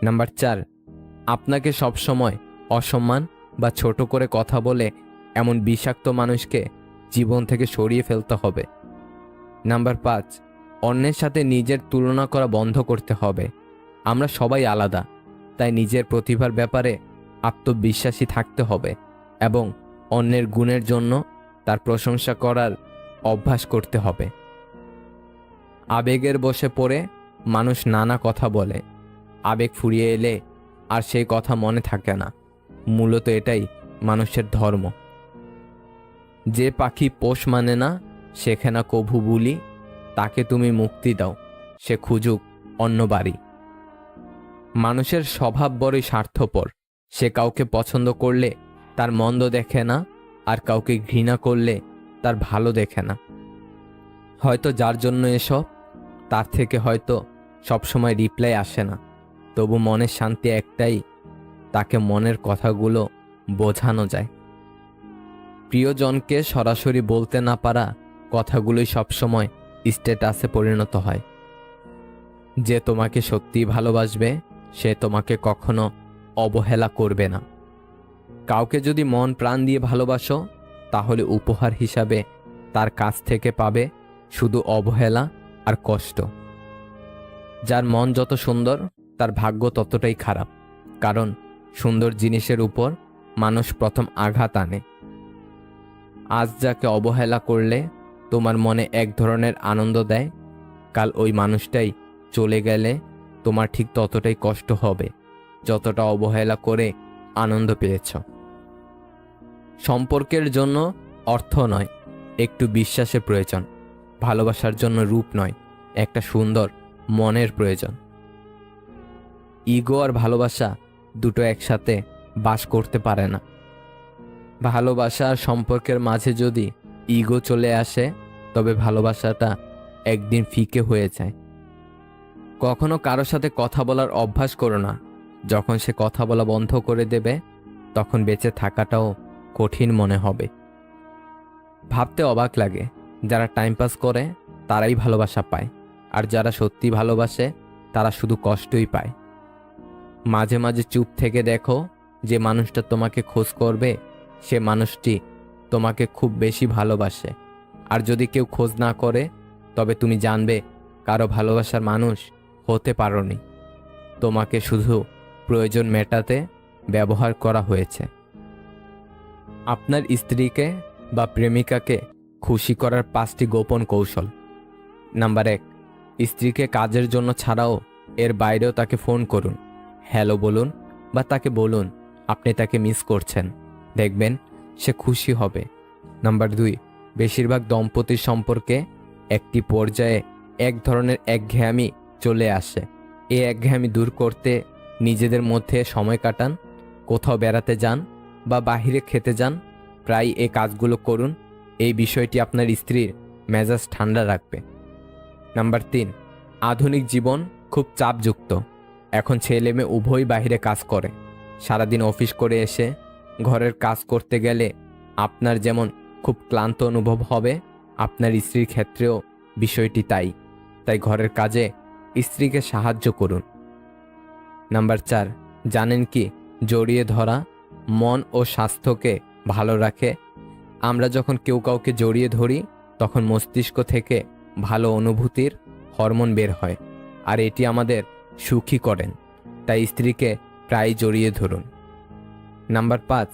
নাম্বার 4, আপনাকে সবসময় অসম্মান বা ছোট করে কথা বলে এমন বিষাক্ত মানুষকে জীবন থেকে সরিয়ে ফেলতে হবে। নাম্বার 5, অন্যের সাথে নিজের তুলনা করা বন্ধ করতে হবে। আমরা সবাই আলাদা, তাই নিজের প্রতিভার ব্যাপারে আত্মবিশ্বাসী থাকতে হবে এবং অন্যের গুণের জন্য তার প্রশংসা করার অভ্যাস করতে হবে। আবেগের বশে পড়ে মানুষ নানা কথা বলে, আবেগ ফুরিয়ে এলে আর সেই কথা মনে থাকে না। মূলত এটাই মানুষের ধর্ম। যে পাখি পোষ মানে না শেখে না কভু বুলি, তাকে তুমি মুক্তি দাও, সে খুঁজুক অন্য বাড়ি। মানুষের স্বভাব বড়ই স্বার্থপর। সে কাউকে পছন্দ করলে তার মন্দ দেখে না, আর কাউকে ঘৃণা করলে তার ভালো দেখে না। হয়তো যার জন্য এসব, তার থেকে হয়তো সবসময় রিপ্লাই আসে না, তবু মনের শান্তি একটাই, তাকে মনের কথাগুলো বোঝানো যায়। প্রিয়জনকে সরাসরি বলতে না পারা কথাগুলোই সবসময় স্ট্যাটাসে পরিণত হয়। যে তোমাকে সত্যিই ভালোবাসবে সে তোমাকে কখনো অবহেলা করবে না। কাউকে যদি মন প্রাণ দিয়ে ভালোবাসো, তাহলে উপহার হিসাবে তার কাছ থেকে পাবে শুধু অবহেলা আর কষ্ট। যার মন যত সুন্দর তার ভাগ্য ততটাই খারাপ, কারণ সুন্দর জিনিসের উপর মানুষ প্রথম আঘাত আনে। আজ যাকে অবহেলা করলে তোমার মনে এক ধরনের আনন্দ দেয়, কাল ওই মানুষটাই চলে গেলে তোমার ঠিক ততটাই কষ্ট হবে যতটা অবহেলা করে আনন্দ পেয়েছ। সম্পর্কের জন্য অর্থ নয়, একটু বিশ্বাসের প্রয়োজন। ভালোবাসার জন্য রূপ নয়, একটা সুন্দর মনের প্রয়োজন। ইগো আর ভালোবাসা দুটো একসাথে বাস করতে পারে না। ভালোবাসা আর সম্পর্কের মাঝে যদি ইগো চলে আসে, তবে ভালোবাসাটা একদিন ফিকে হয়ে যায়। কখনো কারো সাথে কথা বলার অভ্যাস করো না। যখন সে কথা বলা বন্ধ করে দেবে, তখন বেঁচে থাকাটাও কঠিন মনে হবে। ভাবতে অবাক লাগে, যারা টাইম পাস করে তারাই ভালোবাসা পায়, আর যারা সত্যি ভালোবাসে তারা শুধু কষ্টই পায়। মাঝে মাঝে চুপ থেকে দেখো, যে মানুষটা তোমাকে খোঁজ করবে সে মানুষটি তোমাকে খুব বেশি ভালোবাসে। আর যদি কেউ খোঁজ না করে, তবে তুমি জানবে কারো ভালোবাসার মানুষ হতে পারোনি, তোমাকে শুধু প্রয়োজন মেটাতে ব্যবহার করা হয়েছে। আপনার স্ত্রীকে বা প্রেমিকাকে খুশি করার 5টি গোপন কৌশল। নাম্বার 1, স্ত্রীকে কাজের জন্য ছাড়াও এর বাইরেও তাকে ফোন করুন, হ্যালো বলুন, বা তাকে বলুন আপনি তাকে মিস করছেন। দেখবেন সে খুশি হবে। নাম্বার 2, বেশিরভাগ দম্পতির সম্পর্কে একটি পর্যায়ে এক ধরনের একঘেয়েমি চলে আসে। এই একঘেয়েমি দূর করতে নিজেদের মধ্যে সময় কাটান, কোথাও বেড়াতে যান বা বাহিরে খেতে যান। প্রায় এই কাজগুলো করুন, এই বিষয়টি আপনার স্ত্রীর মেজাজ ঠান্ডা রাখবে। নাম্বার 3, আধুনিক জীবন খুব চাপযুক্ত। এখন ছেলে মেয়ে উভয়ই বাহিরে কাজ করে। সারাদিন অফিস করে এসে ঘরের কাজ করতে গেলে আপনার যেমন খুব ক্লান্ত অনুভব হবে, আপনার স্ত্রীর ক্ষেত্রেও বিষয়টি তাই ঘরের কাজে স্ত্রীকে সাহায্য করুন। নাম্বার 4, জানেন কি জড়িয়ে ধরা মন ও স্বাস্থ্যকে ভালো রাখে। আমরা যখন কেউ কাউকে জড়িয়ে ধরি, তখন মস্তিষ্ক থেকে ভালো অনুভূতির হরমোন বের হয়, আর এটি আমাদের সুখী করেন। তাই স্ত্রীকে প্রায় জড়িয়ে ধরুন। নাম্বার 5,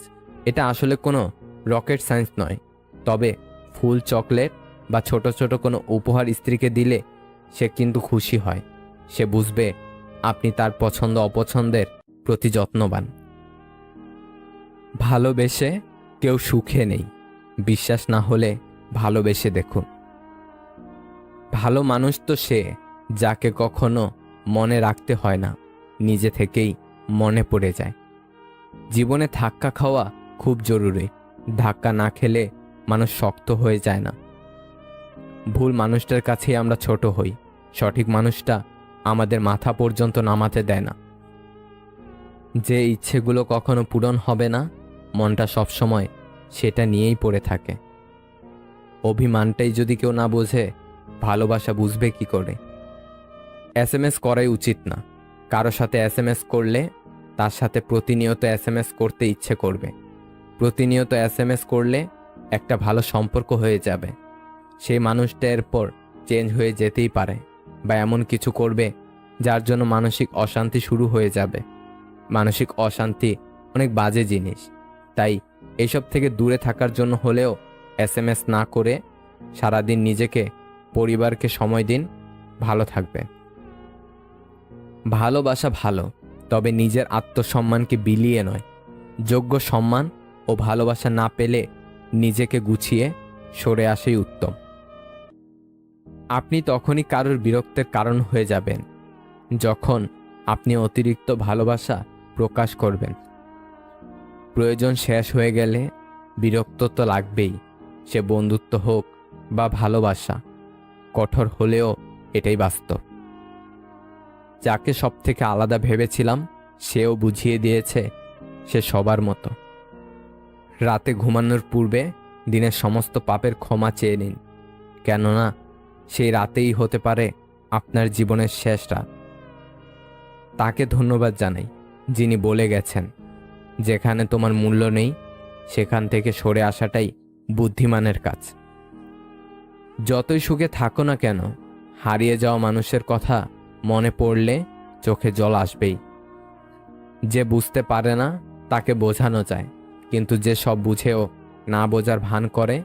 এটা আসলে কোনো রকেট সায়েন্স নয়, তবে ফুল, চকলেট বা ছোট ছোট কোনো উপহার স্ত্রীকে দিলে সে কিন্তু খুশি হয়। সে বুঝবে আপনি তার পছন্দ অপছন্দের প্রতি যত্নবান। ভালোবেসে কেউ সুখে নেই, বিশ্বাস না হলে ভালোবেসে দেখুন। ভালো মানুষ তো সে যাকে কখনো মনে রাখতে হয় না, নিজে থেকেই মনে পড়ে যায়। জীবনে ধাক্কা খাওয়া খুব জরুরি। ধাক্কা না খেলে মানুষ শক্ত হয়ে যায় না। ভুল মানুষটার কাছেই আমরা ছোট হই, সঠিক মানুষটা আমাদের মাথা পর্যন্ত নামাতে দেয় না। যে ইচ্ছেগুলো কখনো পূরণ হবে না, মনটা সবসময় সেটা নিয়েই পড়ে থাকে। অভিমানটাই যদি কেউ না বোঝে, ভালোবাসা বুঝবে কি করে? SMS করাই উচিত না। কারো সাথে SMS করলে তার সাথে প্রতিনিয়ত SMS করতে ইচ্ছে করবে। প্রতিনিয়ত SMS করলে একটা ভালো সম্পর্ক হয়ে যাবে। সেই মানুষটা এরপর চেঞ্জ হয়ে যেতেই পারে, বা এমন কিছু করবে যার জন্য মানসিক অশান্তি শুরু হয়ে যাবে। মানসিক অশান্তি অনেক বাজে জিনিস, তাই এইসব থেকে দূরে থাকার জন্য হলেও SMS না করে সারাদিন নিজেকে, পরিবারকে সময় দিন, ভালো থাকবে। ভালোবাসা ভালো, তবে নিজের আত্মসম্মানকে বিলিয়ে নয়। যোগ্য সম্মান ও ভালোবাসা না পেলে নিজেকে গুছিয়ে সরে আসাই উত্তম। আপনি তখনই কারোর বিরক্তের কারণ হয়ে যাবেন যখন আপনি অতিরিক্ত ভালোবাসা প্রকাশ করবেন। প্রয়োজন শেষ হয়ে গেলে বিরক্ত তো লাগবেই, সে বন্ধুত্ব হোক বা ভালোবাসা। কঠোর হলেও এটাই বাস্তব। যাকে সব থেকে আলাদা ভেবেছিলাম সেও বুঝিয়ে দিয়েছে সে সবার মতো। রাতে ঘুমানোর পূর্বে দিনের সমস্ত পাপের ক্ষমা চেয়ে নিন, কেননা সেই রাতেই হতে পারে আপনার জীবনের শেষ রাত। তাকে ধন্যবাদ জানাই যিনি বলে গেছেন, যেখানে তোমার মূল্য নেই সেখান থেকে সরে আসাটাই বুদ্ধিমানের কাজ। যতই সুখে থাকো না কেন, হারিয়ে যাওয়া মানুষের কথা মনে পড়লে চোখে জল আসবেই। যে বুঝতে পারে না তাকে বোঝানো যায়, কিন্তু যে সব বুঝেও না বোঝার ভান করে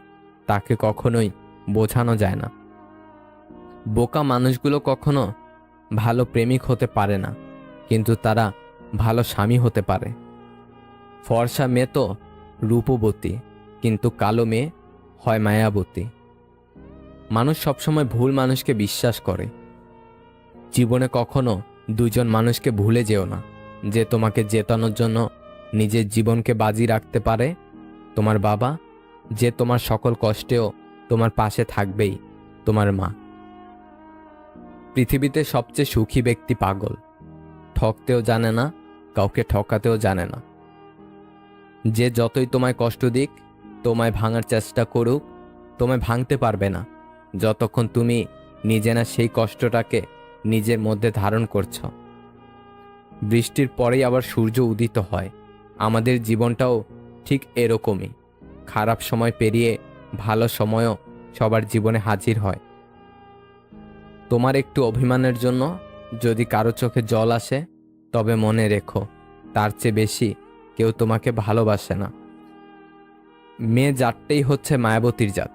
তাকে কখনোই বোঝানো যায় না। বোকা মানুষগুলো কখনো ভালো প্রেমিক হতে পারে না, কিন্তু তারা ভালো স্বামী হতে পারে। ফর্সা মেয়ে তো রূপবতী, কিন্তু কালো মেয়ে হয় মায়াবতী। মানুষ সবসময় ভুল মানুষকে বিশ্বাস করে। জীবনে কখনো দুজন মানুষকে ভুলে যেও না, যে তোমাকে জেতানোর জন্য নিজের জীবনকে বাজি রাখতে পারে। তোমার বাবা, যে তোমার সকল কষ্টেও তোমার পাশে থাকবেই, তোমার মা। পৃথিবীতে সবচেয়ে সুখী ব্যক্তি পাগল, ঠকতেও জানে না, কাউকে ঠকাতেও জানে না। যে যতই তোমায় কষ্ট দিক, তোমায় ভাঙার চেষ্টা করুক, তোমায় ভাঙতে পারবে না যতক্ষণ তুমি নিজে না সেই কষ্টটাকে নিজের মধ্যে ধারণ করছ। বৃষ্টির পরেই আবার সূর্য উদিত হয়। আমাদের জীবনটাও ঠিক এরকমই। খারাপ সময় পেরিয়ে ভালো সময়ও সবার জীবনে হাজির হয়। তোমার একটু অভিমানের জন্য যদি কারো চোখে জল আসে, তবে মনে রেখো তার চেয়ে বেশি কেউ তোমাকে ভালোবাসে না। মেয়ে জাতটাই হচ্ছে মায়াবতীর জাত।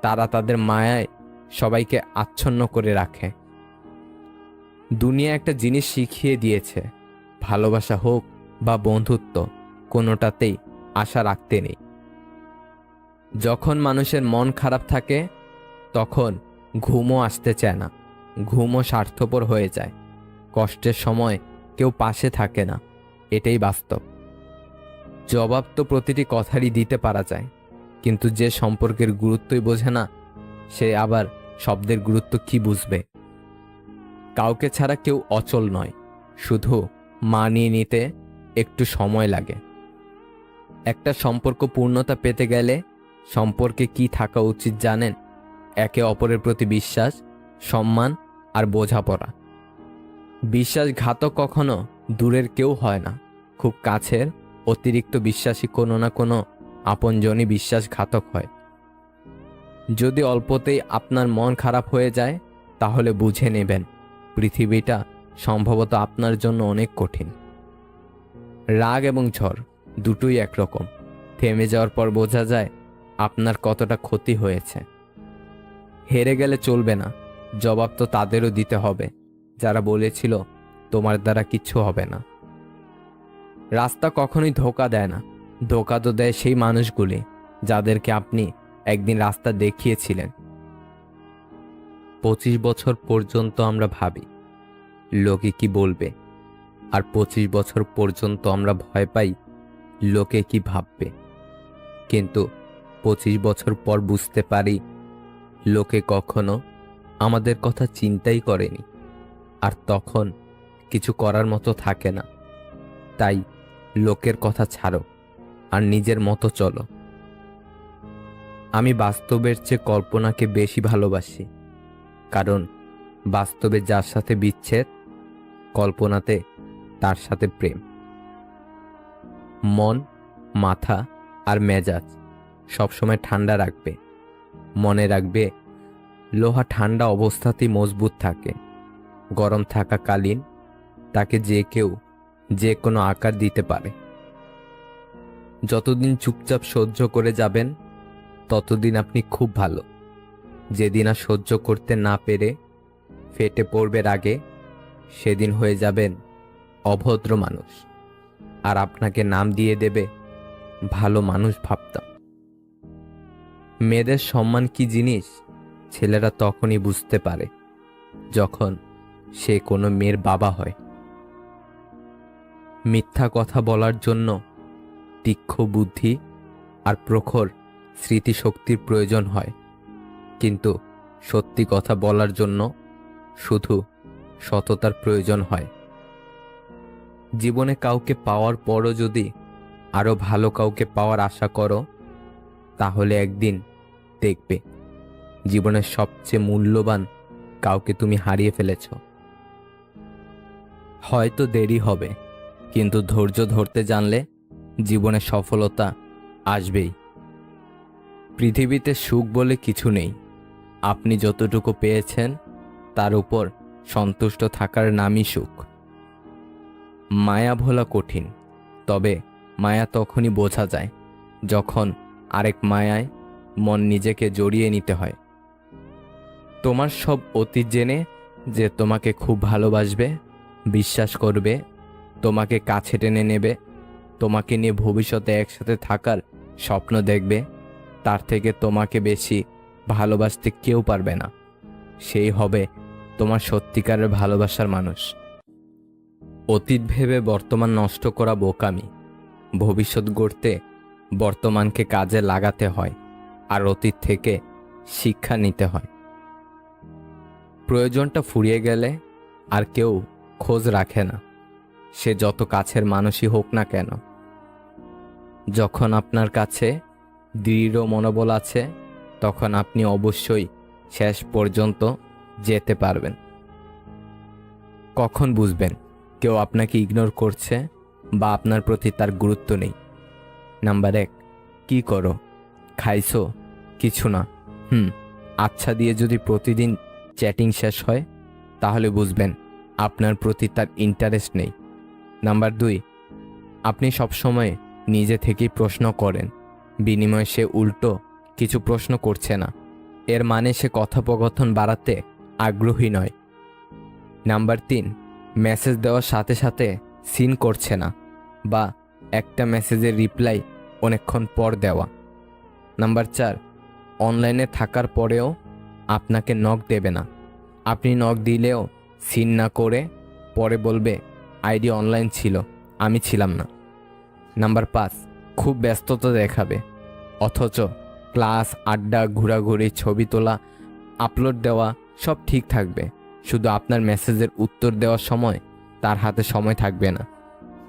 তারা তাদের মায়ায় সবাইকে আচ্ছন্ন করে রাখে। দুনিয়া একটা জিনিস শিখিয়ে দিয়েছে, ভালোবাসা হোক বা বন্ধুত্ব, কোনোটাতেই আশা রাখতে নেই। যখন মানুষের মন খারাপ থাকে তখন ঘুমও আসতে চায় না, ঘুমও স্বার্থপর হয়ে যায়। কষ্টের সময় কেউ পাশে থাকে না, এটাই বাস্তব। জবাব তো প্রতিটি কথারই দিতে পারা যায়, কিন্তু যে সম্পর্কের গুরুত্বই বোঝে না, সে আবার শব্দের গুরুত্ব কি বুঝবে? কাউকে ছাড়া কেউ অচল নয়, শুধু মানিয়ে নিতে একটু সময় লাগে। একটা সম্পর্ক পূর্ণতা পেতে গেলে সম্পর্কে কি থাকা উচিত জানেন? একে অপরের প্রতি বিশ্বাস, সম্মান আর বোঝাপড়া। বিশ্বাসঘাতক কখনো দূরের কেউ হয় না, খুব কাছের অতিরিক্ত বিশ্বাসী কোনো না কোনো আপনজনই বিশ্বাসঘাতক হয়। যদি অল্পতেই আপনার মন খারাপ হয়ে যায়, তাহলে বুঝে নেবেন পৃথিবীটা সম্ভবত আপনার জন্য অনেক কঠিন। রাগ এবং ঝড় দুটোই একরকম। থেমে যাওয়ার পর বোঝা যায় আপনার কতটা ক্ষতি হয়েছে। হেরে গেলে চলবে না, জবাব তো তাদেরও দিতে হবে যারা বলেছিল তোমার দ্বারা কিচ্ছু হবে না। রাস্তা কখনোই ধোঁকা দেয় না, ধোঁকা তো দেয় সেই মানুষগুলি যাদেরকে আপনি একদিন রাস্তা দেখিয়েছিলেন। 25 বছর পর্যন্ত আমরা ভাবি লোকে কি বলবে, আর 25 বছর পর্যন্ত আমরা ভয় পাই লোকে কি ভাববে। কিন্তু 25 বছর পর বুঝতে পারি লোকে কখনো আমাদের কথা চিন্তাই করেনি, আর তখন কিছু করার মতো থাকে না। তাই লোকের কথা ছাড়ো আর নিজের মতো চলো। আমি বাস্তবের চেয়ে কল্পনাকে বেশি ভালোবাসি, কারণ বাস্তবে যার সাথে বিচ্ছেদ, কল্পনাতে তার সাথে প্রেম। মন, মাথা আর মেজাজ সবসময় ঠান্ডা রাখবে। মনে রাখবে লোহা ঠান্ডা অবস্থাতেই মজবুত থাকে, গরম থাকাকালীন তাকে যে কেউ যে কোনো আকার দিতে পারে। যতদিন চুপচাপ সহ্য করে যাবেন ততদিন আপনি খুব ভালো। যেদিন আর সহ্য করতে না পেরে ফেটে পড়বে রাগে, সেদিন হয়ে যাবেন অভদ্র মানুষ, আর আপনাকে নাম দিয়ে দেবে ভালো মানুষ ভাবতাম। মেয়েদের সম্মান কি জিনিস ছেলেরা তখনই বুঝতে পারে যখন সে কোনো মেয়ের বাবা হয়। মিথ্যা কথা বলার জন্য তীক্ষ্ণ বুদ্ধি আর প্রখর স্মৃতিশক্তির প্রয়োজন হয়, কিন্তু সত্যি কথা বলার জন্য শুধু সততার প্রয়োজন হয়। জীবনে কাউকে পাওয়ার পরও যদি আরো ভালো কাউকে পাওয়ার আশা করো, তাহলে একদিন দেখবে জীবনের সবচেয়ে মূল্যবান কাউকে তুমি হারিয়ে ফেলেছ। হয়তো দেরি হবে, কিন্তু ধৈর্য ধরতে জানলে জীবনে সফলতা আসবেই। পৃথিবীতে সুখ বলে কিছু নেই। আপনি যতটুকু পেয়েছেন তার উপর সন্তুষ্ট থাকার নামই সুখ। মায়া ভোলা কঠিন, তবে মায়া তখনই বোঝা যায় যখন আরেক মায়ায় মন নিজেকে জড়িয়ে নিতে হয়। তোমার সব অতীত জেনে যে তোমাকে খুব ভালোবাসবে, বিশ্বাস করবে, তোমাকে কাছে টেনে নেবে, তোমাকে নিয়ে ভবিষ্যতে একসাথে থাকার স্বপ্ন দেখবে, তার থেকে তোমাকে বেশি ভালোবাসতে কেউ পারবে না। সেই হবে তোমার সত্যিকারের ভালোবাসার মানুষ। অতীত ভেবে বর্তমান নষ্ট করা বোকামি। ভবিষ্যৎ গড়তে বর্তমানকে কাজে লাগাতে হয়, আর অতীত থেকে শিক্ষা নিতে হয়। প্রয়োজনটা ফুরিয়ে গেলে আর কেউ খোঁজ রাখে না, সে যত কাছের মানুষই হোক না কেন। যখন আপনার কাছে দৃঢ় মনোবল আছে, তখন আপনি অবশ্যই শেষ পর্যন্ত যেতে পারবেন। কখন বুঝবেন কেউ আপনাকে ইগনোর করছে বা আপনার প্রতি তার গুরুত্ব নেই? নাম্বার 1, কি করো? খাইছো? কিছু না। আচ্ছা দিয়ে যদি প্রতিদিন চ্যাটিং শেষ হয়, তাহলে বুঝবেন আপনার প্রতি তার ইন্টারেস্ট নেই। নাম্বার 2, আপনি সবসময় নিজে থেকেই প্রশ্ন করেন, বিনিময়ে সে উল্টো কিছু প্রশ্ন করছে না, এর মানে সে কথোপকথন বাড়াতে আগ্রহী নয়। নাম্বার 3, মেসেজ দেওয়ার সাথে সাথে সিন করছে না, বা একটা মেসেজের রিপ্লাই অনেকক্ষণ পর দেওয়া। নাম্বার 4, অনলাইনে থাকার পরেও আপনাকে নক দেবে না, আপনি নক দিলেও সিন না করে পরে বলবে আইডি অনলাইন ছিল, আমি ছিলাম না। নাম্বার 5, খুব ব্যস্ততা দেখাবে, অথচ ক্লাস, আড্ডা, ঘোরাঘুরি, ছবি তোলা, আপলোড দেওয়া সব ঠিক থাকবে, শুধু আপনার মেসেজের উত্তর দেওয়ার সময় তার হাতে সময় থাকবে না।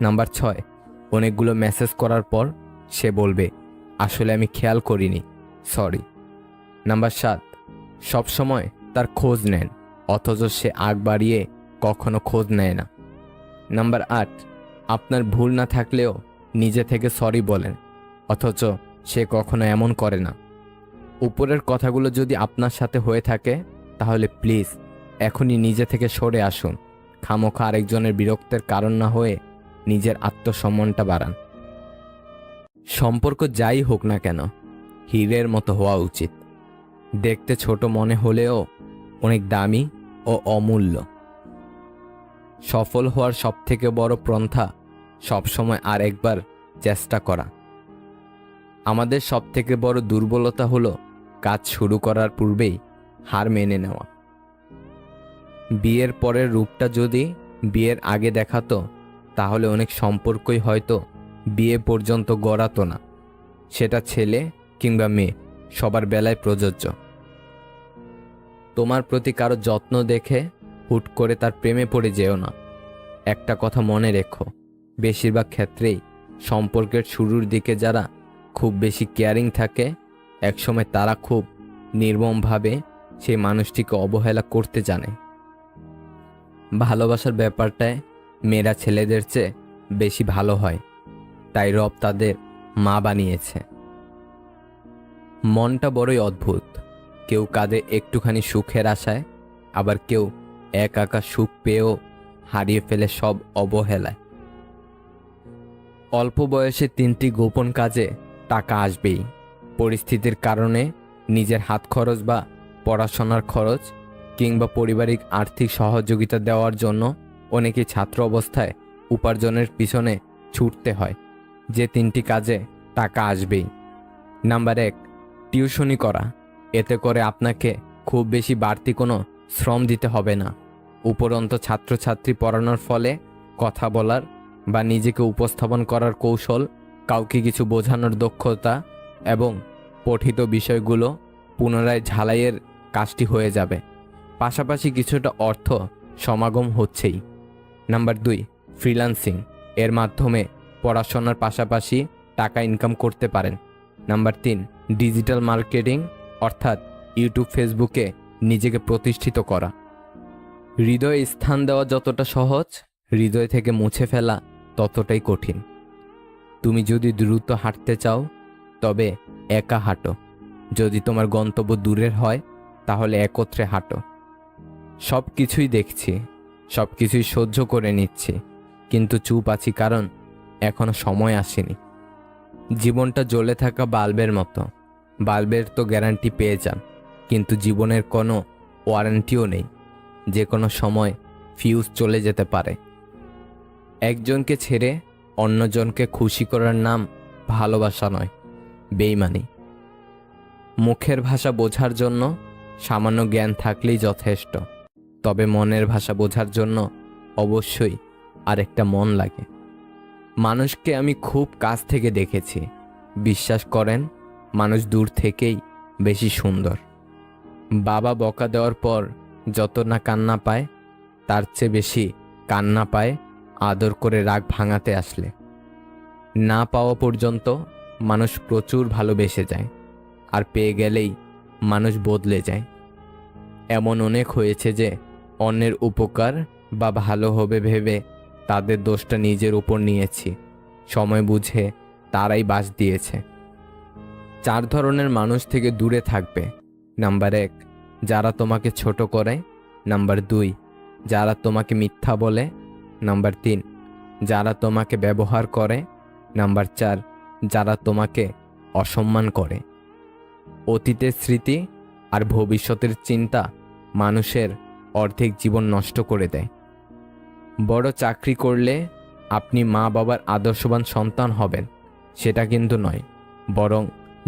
নাম্বার 6, অনেকগুলো মেসেজ করার পর সে বলবে আসলে আমি খেয়াল করিনি, সরি। নাম্বার 7, সব সময় তার খোঁজ নেন, অথচ সে আগ বাড়িয়ে কখনো খোঁজ নেয় না। নাম্বার 8, আপনার ভুল না থাকলেও নিজে থেকে সরি বলেন, অথচ সে কখনো এমন করে না। উপরের কথাগুলো যদি আপনার সাথে হয়ে থাকে, তাহলে প্লিজ এখনই নিজে থেকে সরে আসুন। খামোখা আরেকজনের বিরক্তের কারণ না হয়ে নিজের আত্মসম্মানটা বাড়ান। সম্পর্ক যাই হোক না কেন, হীরের মতো হওয়া উচিত। দেখতে ছোট মনে হলেও অনেক দামি ও অমূল্য। সফল হওয়ার সবথেকে বড় পন্থা সবসময় আর একবার চেষ্টা করা। আমাদের সবথেকে বড় দুর্বলতা হলো কাজ শুরু করার পূর্বেই হার মেনে নেওয়া। বিয়ের পরের রূপটা যদি বিয়ের আগে দেখাতো, তাহলে অনেক সম্পর্কই হয়তো বিয়ে পর্যন্ত গড়াতো না। সেটা ছেলে কিংবা মেয়ে, সবার বেলায় প্রযোজ্য। তোমার প্রতি কারো যত্ন দেখে হুট করে তার প্রেমে পড়ে যেও না। একটা কথা মনে রেখো, বেশিরভাগ ক্ষেত্রেই সম্পর্কের শুরুর দিকে যারা খুব বেশি কেয়ারিং থাকে, একসময় তারা খুব নির্মমভাবে সেই মানুষটিকে অবহেলা করতে জানে। ভালোবাসার ব্যাপারটায় মেয়েরা ছেলেদের চেয়ে বেশি ভালো হয়, তাই রব তাদের মা বানিয়েছে। মনটা বড়ই অদ্ভুত, কেউ কাঁদে একটুখানি সুখের আশায়, আবার কেউ একা সুখ পেয়েও হারিয়ে ফেলে সব অবহেলায়। অল্প বয়সে 3টি গোপন কাজে টাকা আসবেই। পরিস্থিতির কারণে নিজের হাত খরচ বা পড়াশোনার খরচ কিংবা পারিবারিক আর্থিক সহযোগিতা দেওয়ার জন্য অনেকে ছাত্র অবস্থায় উপার্জনের পিছনে ছুটতে হয়। যে 3টি কাজে টাকা আসবেই। নাম্বার 1, টিউশনি করা। এতে করে আপনাকে খুব বেশি বাড়তি কোনো শ্রম দিতে হবে না। উপরন্ত ছাত্রছাত্রী পড়ানোর ফলে কথা বলার বা নিজেকে উপস্থাপন করার কৌশল, কাউকে কিছু বোঝানোর দক্ষতা এবং পঠিত বিষয়গুলো পুনরায় ঝালাইয়ের কাজটি হয়ে যাবে। পাশাপাশি কিছুটা অর্থ সমাগম হচ্ছেই। Number 2, freelancing. এর মাধ্যমে পড়াশোনার পাশাপাশি টাকা ইনকাম করতে পারেন। নাম্বার 3, ডিজিটাল মার্কেটিং, অর্থাৎ ইউটিউব, ফেসবুকে নিজেকে প্রতিষ্ঠিত করা। হৃদয়ে স্থান দেওয়া যতটা সহজ, হৃদয় থেকে মুছে ফেলা ততটাই কঠিন। তুমি যদি দ্রুত হাঁটতে চাও তবে একা হাঁটো, যদি তোমার গন্তব্য দূরের হয় তাহলে একত্রে হাঁটো। সব কিছুই দেখছি, সব কিছুই সহ্য করে নিচ্ছি, কিন্তু চুপ আছি কারণ এখনো সময় আসেনি। জীবনটা জ্বলে থাকা বাল্বের মতো। বাল্বের তো গ্যারান্টি পেয়ে যান, কিন্তু জীবনের কোনো ওয়ারেন্টিও নেই। যে কোনো সময় ফিউজ চলে যেতে পারে। একজনকে ছেড়ে অন্যজনকে খুশি করার নাম ভালোবাসা নয়, বেইমানি। মুখের ভাষা বোঝার জন্য সামান্য জ্ঞান থাকলেই যথেষ্ট, তবে মনের ভাষা বোঝার জন্য অবশ্যই আরেকটা মন লাগে। মানুষকে আমি খুব কাছ থেকে দেখেছি, বিশ্বাস করেন মানুষ দূর থেকেই বেশি সুন্দর। বাবা বকা দেওয়ার পর যত না কান্না পায়, তার চেয়ে বেশি কান্না পায় আদর করে রাগ ভাঙাতে আসলে। না পাওয়া পর্যন্ত মানুষ প্রচুর ভালোবেসে যায়, আর পেয়ে গেলেই মানুষ বদলে যায়। এমন অনেক হয়েছে যে অন্যের উপকার বা ভালো হবে ভেবে তাদের দোষটা নিজের উপর নিয়েছি। সময় বুঝে তারাই বাস দিয়েছে। 4 ধরনের মানুষ থেকে দূরে থাকবে। নাম্বার 1, যারা তোমাকে ছোট করে। নাম্বার 2, যারা তোমাকে মিথ্যা বলে। নাম্বার 3, যারা তোমাকে ব্যবহার করে। নাম্বার 4, যারা তোমাকে অসম্মান করে। অতীতের স্মৃতি আর ভবিষ্যতের চিন্তা মানুষের অর্ধেক জীবন নষ্ট করে দেয়। বড় চাকরি করলে আপনি মা বাবার আদর্শবান সন্তান হবেন, সেটা কিন্তু নয়, বরং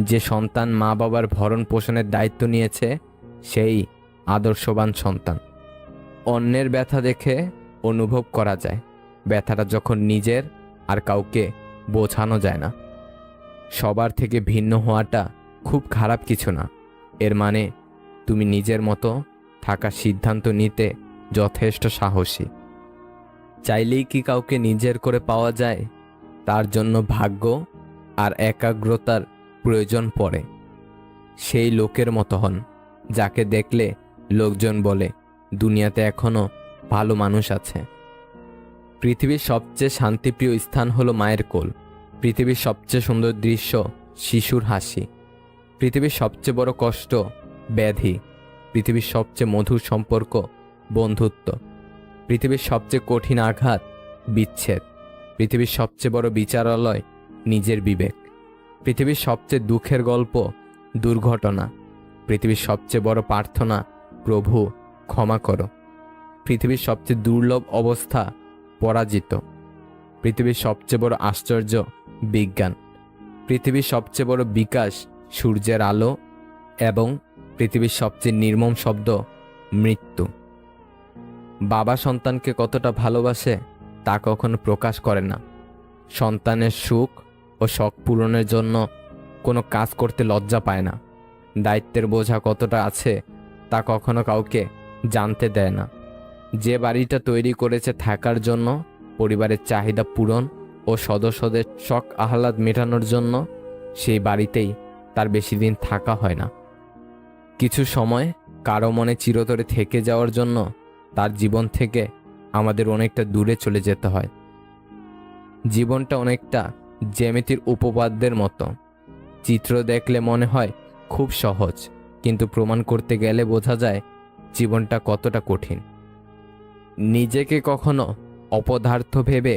যে সন্তান মা বাবার ভরণ পোষণের দায়িত্ব নিয়েছে সেই আদর্শবান সন্তান। অন্যের ব্যথা দেখে অনুভব করা যায়, ব্যথাটা যখন নিজের আর কাউকে বোঝানো যায় না। সবার থেকে ভিন্ন হওয়াটা খুব খারাপ কিছু না, এর মানে তুমি নিজের মতো থাকার সিদ্ধান্ত নিতে যথেষ্ট সাহসী। চাইলেই কি কাউকে নিজের করে পাওয়া যায়? তার জন্য ভাগ্য আর একাগ্রতার প্রয়োজন পড়ে। সেই লোকের মতো হন যাকে দেখলে লোকজন বলে দুনিয়াতে এখনো ভালো মানুষ আছে। পৃথিবীর সবচেয়ে শান্তিপ্রিয় স্থান হলো মায়ের কোল। পৃথিবীর সবচেয়ে সুন্দর দৃশ্য শিশুর হাসি। পৃথিবীর সবচেয়ে বড় কষ্ট ব্যাধি। পৃথিবীর সবচেয়ে মধুর সম্পর্ক বন্ধুত্ব। পৃথিবীর সবচেয়ে কঠিন আঘাত বিচ্ছেদ। পৃথিবীর সবচেয়ে বড় বিচারালয় নিজের বিবেক। পৃথিবীর সবচেয়ে দুঃখের গল্প দুর্ঘটনা। পৃথিবীর সবচেয়ে বড় প্রার্থনা প্রভু ক্ষমা করো। পৃথিবীর সবচেয়ে দুর্লভ অবস্থা পরাজিত। পৃথিবীর সবচেয়ে বড় আশ্চর্য বিজ্ঞান। পৃথিবীর সবচেয়ে বড় বিকাশ সূর্যের আলো এবং পৃথিবীর সবচেয়ে নির্মম শব্দ মৃত্যু। বাবা সন্তানকে কতটা ভালোবাসে তা কখনো প্রকাশ করে না। সন্তানের সুখ ও শখ পূরণের জন্য কোনো কাজ করতে লজ্জা পায় না। দায়িত্বের বোঝা কতটা আছে তা কখনো কাউকে জানতে দেয় না। যে বাড়িটা তৈরি করেছে থাকার জন্য, পরিবারের চাহিদা পূরণ ও সদস্যদের শখ আহ্লাদ মেটানোর জন্য, সেই বাড়িতেই তার বেশি দিন থাকা হয় না। কিছু সময় কারো মনে চিরতরে থেকে যাওয়ার জন্য তার জীবন থেকে আমাদের অনেকটা দূরে চলে যেতে হয়। জীবনটা অনেকটা জ্যামিতির উপপাদ্যের মতো। চিত্র দেখলে মনে হয় খুব সহজ, কিন্তু প্রমাণ করতে গেলে বোঝা যায় জীবনটা কতটা কঠিন। নিজেকে কখনো অপদার্থ ভেবে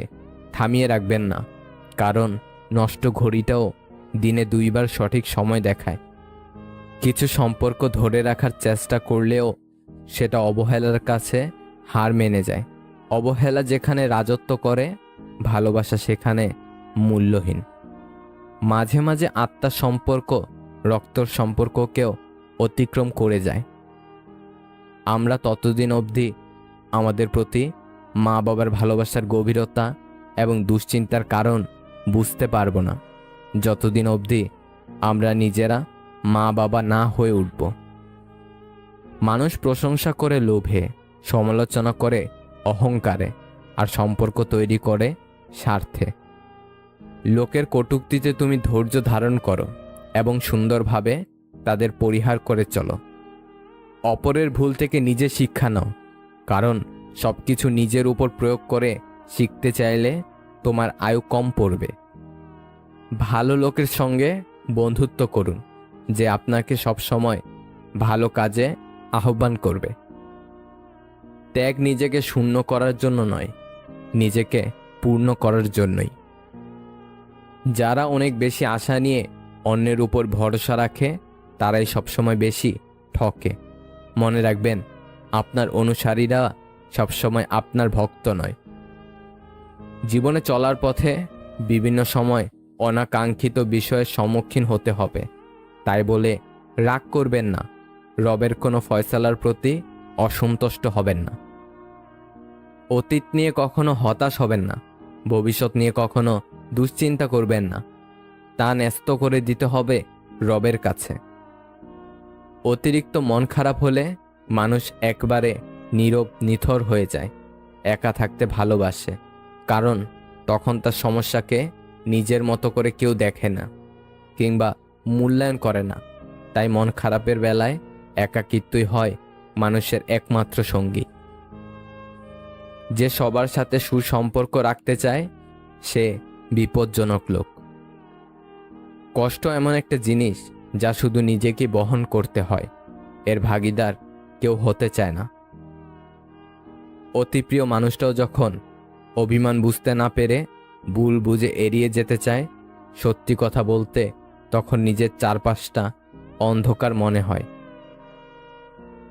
থামিয়ে রাখবেন না, কারণ নষ্ট ঘড়িটাও দিনে 2 বার সঠিক সময় দেখায়। কিছু সম্পর্ক ধরে রাখার চেষ্টা করলেও সেটা অবহেলার কাছে হার মেনে যায়। অবহেলা যেখানে রাজত্ব করে, ভালোবাসা সেখানে মূল্যহীন। মাঝে মাঝে আত্মার সম্পর্ক রক্তর সম্পর্ককেও অতিক্রম করে যায়। আমরা ততদিন অবধি আমাদের প্রতি মা বাবার ভালোবাসার গভীরতা এবং দুশ্চিন্তার কারণ বুঝতে পারবো না যতদিন অবধি আমরা নিজেরা মা বাবা না হয়ে উঠব। মানুষ প্রশংসা করে লোভে, সমালোচনা করে অহংকারে, আর সম্পর্ক তৈরি করে স্বার্থে। লোকের কটূক্তিতে তুমি ধৈর্য ধারণ করো এবং সুন্দরভাবে তাদের পরিহার করে চলো। অপরের ভুল থেকে নিজে শিক্ষা নাও, কারণ সব কিছু নিজের উপর প্রয়োগ করে শিখতে চাইলে তোমার আয়ু কম পড়বে। ভালো লোকের সঙ্গে বন্ধুত্ব করুন, যে আপনাকে সবসময় ভালো কাজে আহ্বান করবে। ত্যাগ নিজেকে শূন্য করার জন্য নয়, নিজেকে পূর্ণ করার জন্যই। যারা অনেক বেশি আশা নিয়ে অন্যের উপর ভরসা রাখে তারাই সবসময় বেশি ঠকে। মনে রাখবেন, আপনার অনুসারীরা সবসময় আপনার ভক্ত নয়। জীবনে চলার পথে বিভিন্ন সময় অনাকাঙ্ক্ষিত বিষয়ের সম্মুখীন হতে হবে, তাই বলে রাগ করবেন না, রবের কোনো ফয়সালার প্রতি অসন্তুষ্ট হবেন না। অতীত নিয়ে কখনো হতাশ হবেন না, ভবিষ্যৎ নিয়ে কখনো দুশ্চিন্তা করবেন না, তা ন্যস্ত করে দিতে হবে রবের কাছে। অতিরিক্ত মন খারাপ হলে মানুষ একবারে নীরব নিথর হয়ে যায়, একা থাকতে ভালোবাসে, কারণ তখন তার সমস্যাকে নিজের মতো করে কেউ দেখে না কিংবা মূল্যায়ন করে না। তাই মন খারাপের বেলায় একাকিত্বই হয় মানুষের একমাত্র সঙ্গী। যে সবার সাথে সুসম্পর্ক রাখতে চায় সে বিপজ্জনক লোক। কষ্ট এমন একটা জিনিস যা শুধু নিজেকে বহন করতে হয়, এর ভাগিদার কেউ হতে চায় না। অতি প্রিয় মানুষটাও যখন অভিমান বুঝতে না পেরে ভুল বুঝে এড়িয়ে যেতে চায় সত্যি কথা বলতে, তখন নিজের চারপাশটা অন্ধকার মনে হয়।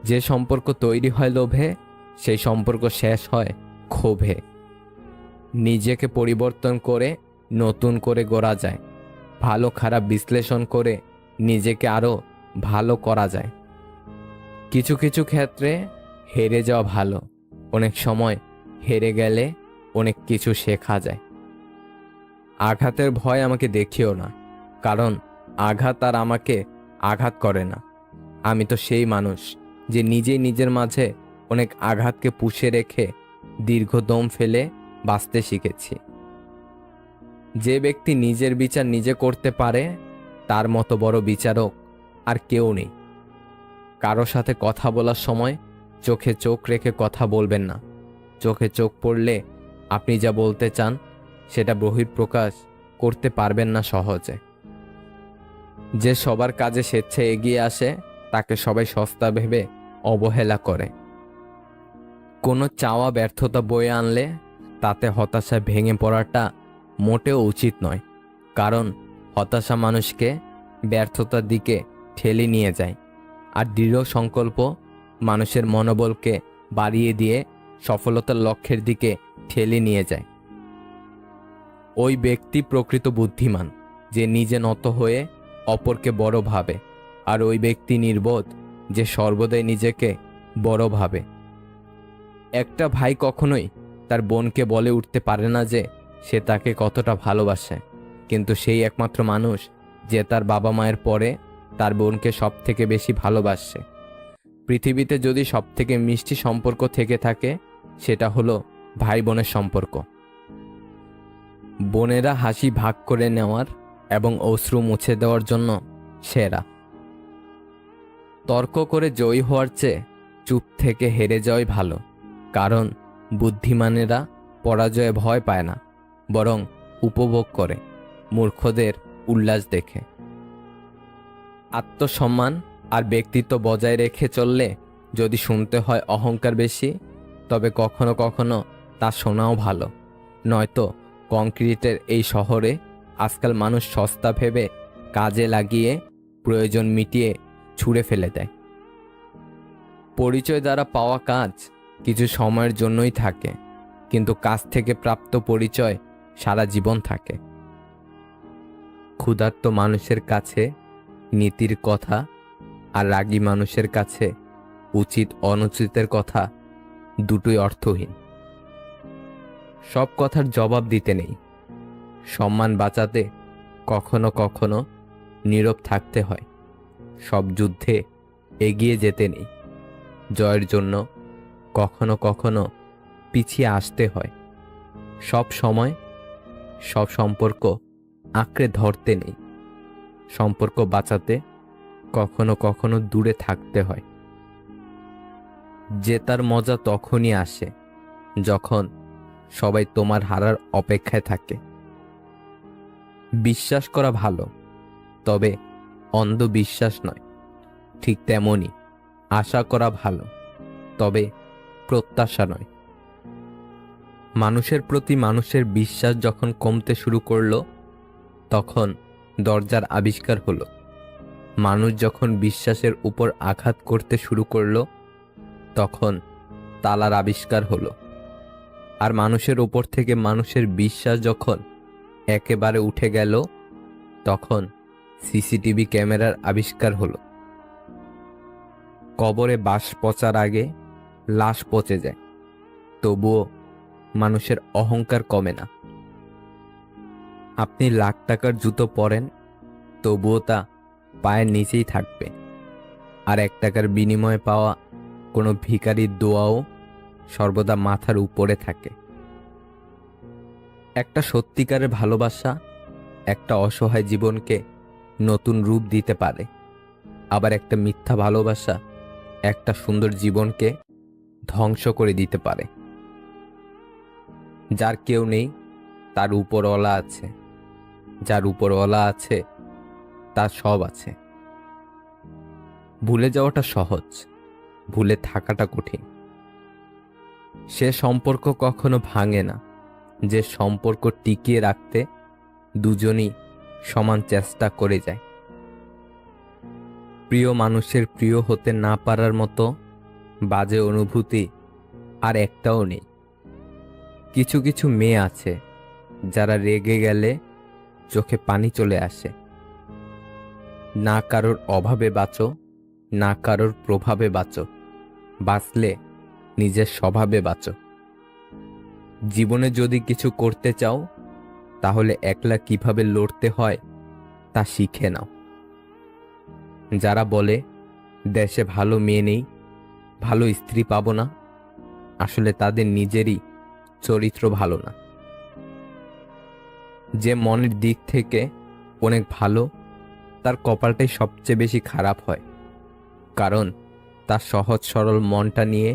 যে সম্পর্ক তৈরি হয় লোভে, সেই সম্পর্ক শেষ হয় ক্ষোভে। নিজেকে পরিবর্তন করে নতুন করে গড়া যায়, ভালো খারাপ বিশ্লেষণ করে নিজেকে আরও ভালো করা যায়। কিছু কিছু ক্ষেত্রে হেরে যাওয়া ভালো, অনেক সময় হেরে গেলে অনেক কিছু শেখা যায়। আঘাতের ভয় আমাকে দেখিও না, কারণ আঘাত আর আমাকে আঘাত করে না। আমি তো সেই মানুষ যে নিজেই নিজের মাঝে অনেক আঘাতকে পুষে রেখে দীর্ঘ দম ফেলে বাঁচতে শিখেছি। যে ব্যক্তি নিজের বিচার নিজে করতে পারে তার মতো বড় বিচারক আর কেউ নেই। কারো সাথে কথা বলার সময় চোখে চোখ রেখে কথা বলবেন না। চোখে চোখ পড়লে আপনি যা বলতে চান সেটা বহিঃপ্রকাশ করতে পারবেন না সহজে। যে সবার কাজে স্বেচ্ছায় এগিয়ে আসে তাকে সবাই সস্তা ভেবে অবহেলা করে। কোনো চাওয়া ব্যর্থতা বয়ে আনলে তাতে হতাশায় ভেঙে পড়াটা মোটেও উচিত নয়, কারণ হতাশা মানুষকে ব্যর্থতার দিকে ঠেলে নিয়ে যায়, আর দৃঢ় সংকল্প মানুষের মনোবলকে বাড়িয়ে দিয়ে সফলতার লক্ষ্যের দিকে ঠেলে নিয়ে যায়। ওই ব্যক্তি প্রকৃত বুদ্ধিমান যে নিজে নত হয়ে অপরকে বড় ভাবে, আর ওই ব্যক্তি নির্বোধ যে সর্বদাই নিজেকে বড় ভাবে। একটা ভাই কখনোই তার বোনকে বলে উঠতে পারে না যে সে তাকে কতটা ভালোবাসে, কিন্তু সেই একমাত্র মানুষ যে তার বাবা মায়ের পরে তার বোনকে সব থেকে বেশি ভালোবাসে। পৃথিবীতে যদি সব থেকে মিষ্টি সম্পর্ক থেকে থাকে সেটা হলো ভাই বোনের সম্পর্ক। বোনেরা হাসি ভাগ করে নেওয়ার এবং অশ্রু মুছে দেওয়ার জন্য সেরা। তর্ক করে জয়ী হওয়ার চেয়ে চুপ থেকে হেরে যাওয়াই ভালো, কারণ বুদ্ধিমানেরা পরাজয়ে ভয় পায় না, বরং উপভোগ করে মূর্খদের উল্লাস দেখে। আত্মসম্মান আর ব্যক্তিত্ব বজায় রেখে চললে যদি শুনতে হয় অহংকার বেশি, তবে কখনো কখনো তা শোনাও ভালো। নয়তো কংক্রিটের এই শহরে আজকাল মানুষ সস্তা ভেবে কাজে লাগিয়ে প্রয়োজন মিটিয়ে ছুঁড়ে ফেলে দেয়। পরিচয় দ্বারা পাওয়া কাজ কিছু সময়ের জন্যই থাকে, কিন্তু কাজ থেকে প্রাপ্ত পরিচয় সারা জীবন থাকে। ক্ষুধার্ত মানুষের কাছে নীতির কথা আর রাগী মানুষের কাছে উচিত অনুচিতের কথা দুটোই অর্থহীন। সব কথার জবাব দিতে নেই। সম্মান বাঁচাতে কখনো কখনো নীরব থাকতে হয়। সব যুদ্ধে এগিয়ে যেতে নেই। জয়ের জন্য কখনো কখনো পিছিয়ে আসতে হয়। সব সময় সব সম্পর্ক আঁকড়ে ধরতে নেই। সম্পর্ক বাঁচাতে কখনো কখনো দূরে থাকতে হয়। জেতার মজা তখনই আসে যখন সবাই তোমার হারার অপেক্ষায় থাকে। বিশ্বাস করা ভালো, তবে অন্ধবিশ্বাস নয়। ঠিক তেমনই আশা করা ভালো, তবে প্রত্যাশা নয়। মানুষের প্রতি মানুষের বিশ্বাস যখন কমতে শুরু করলো, তখন দরজার আবিষ্কার হলো। মানুষ যখন বিশ্বাসের উপর আঘাত করতে শুরু করলো, তখন তালার আবিষ্কার হলো। আর মানুষের উপর থেকে মানুষের বিশ্বাস যখন একেবারে উঠে গেল, তখন সিসিটিভি ক্যামেরার আবিষ্কার হলো। কবরে বাঁশ পচার আগে লাশ পচে যায়, তবুও মানুষের অহংকার কমে না। আপনি লাখ টাকার জুতো পরেন, তবুও তা পায়ের নিচেই থাকবে। আর 1 টাকার বিনিময়ে পাওয়া কোনো ভিখারির দোয়াও সর্বদা মাথার উপরে থাকে। একটা সত্যিকারের ভালোবাসা একটা অসহায় জীবনকে নতুন রূপ দিতে পারে। আবার একটা মিথ্যা ভালোবাসা একটা সুন্দর জীবনকে ধ্বংস করে দিতে পারে। যার কেউ নেই, তার উপরওয়ালা আছে। যার উপরওয়ালা আছে, তার সব আছে। ভুলে যাওয়াটা সহজ, ভুলে থাকাটা কঠিন। সে সম্পর্ক কখনো ভাঙে না যে সম্পর্ক টিকিয়ে রাখতে দুজনই সমান চেষ্টা করে যায়। প্রিয় মানুষের প্রিয় হতে না পারার মতো বাজে অনুভূতি আর একটাও নেই। কিছু কিছু মেয়ে আছে যারা রেগে গেলে চোখে পানি চলে আসে। না কারোর অভাবে বাঁচো, না কারোর প্রভাবে বাঁচো, বাঁচলে নিজের স্বভাবে বাঁচো। জীবনে যদি কিছু করতে চাও, তাহলে একলা কিভাবে লড়তে হয় তা শিখে নাও। যারা বলে দেশে ভালো মেয়ে নেই, ভালো স্ত্রী পাবো না, আসলে তাদের নিজেরই চরিত্র ভালো না। যে মনের দিক থেকে অনেক ভালো, তার কপালটাই সবচেয়ে বেশি খারাপ হয়, কারণ তার সহজ সরল মনটা নিয়ে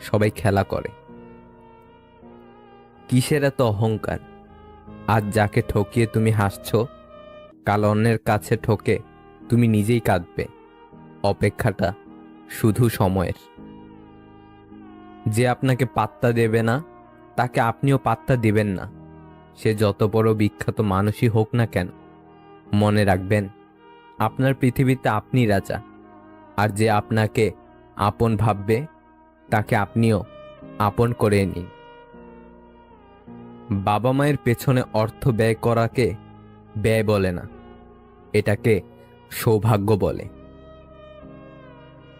সবাই খেলা করে। কিসের এত অহংকার? আজ যাকে ঠকিয়ে তুমি হাসছো, কাল অন্যের কাছে ঠকে তুমি নিজেই কাঁদবে। অপেক্ষাটা শুধু সময়ের। যে আপনাকে পাত্তা দেবে না, তাকে আপনিও পাত্তা দিবেন না। সে যত বড় বিখ্যাত মানুষই হোক না কেন, মনে রাখবেন আপনার পৃথিবীতে আপনি রাজা। আর যে আপনাকে আপন ভাববে, তাকে আপনিও আপন করে নিন। বাবা মায়ের পেছনে অর্থ ব্যয় করাকে ব্যয় বলে না, এটাকে সৌভাগ্য বলে।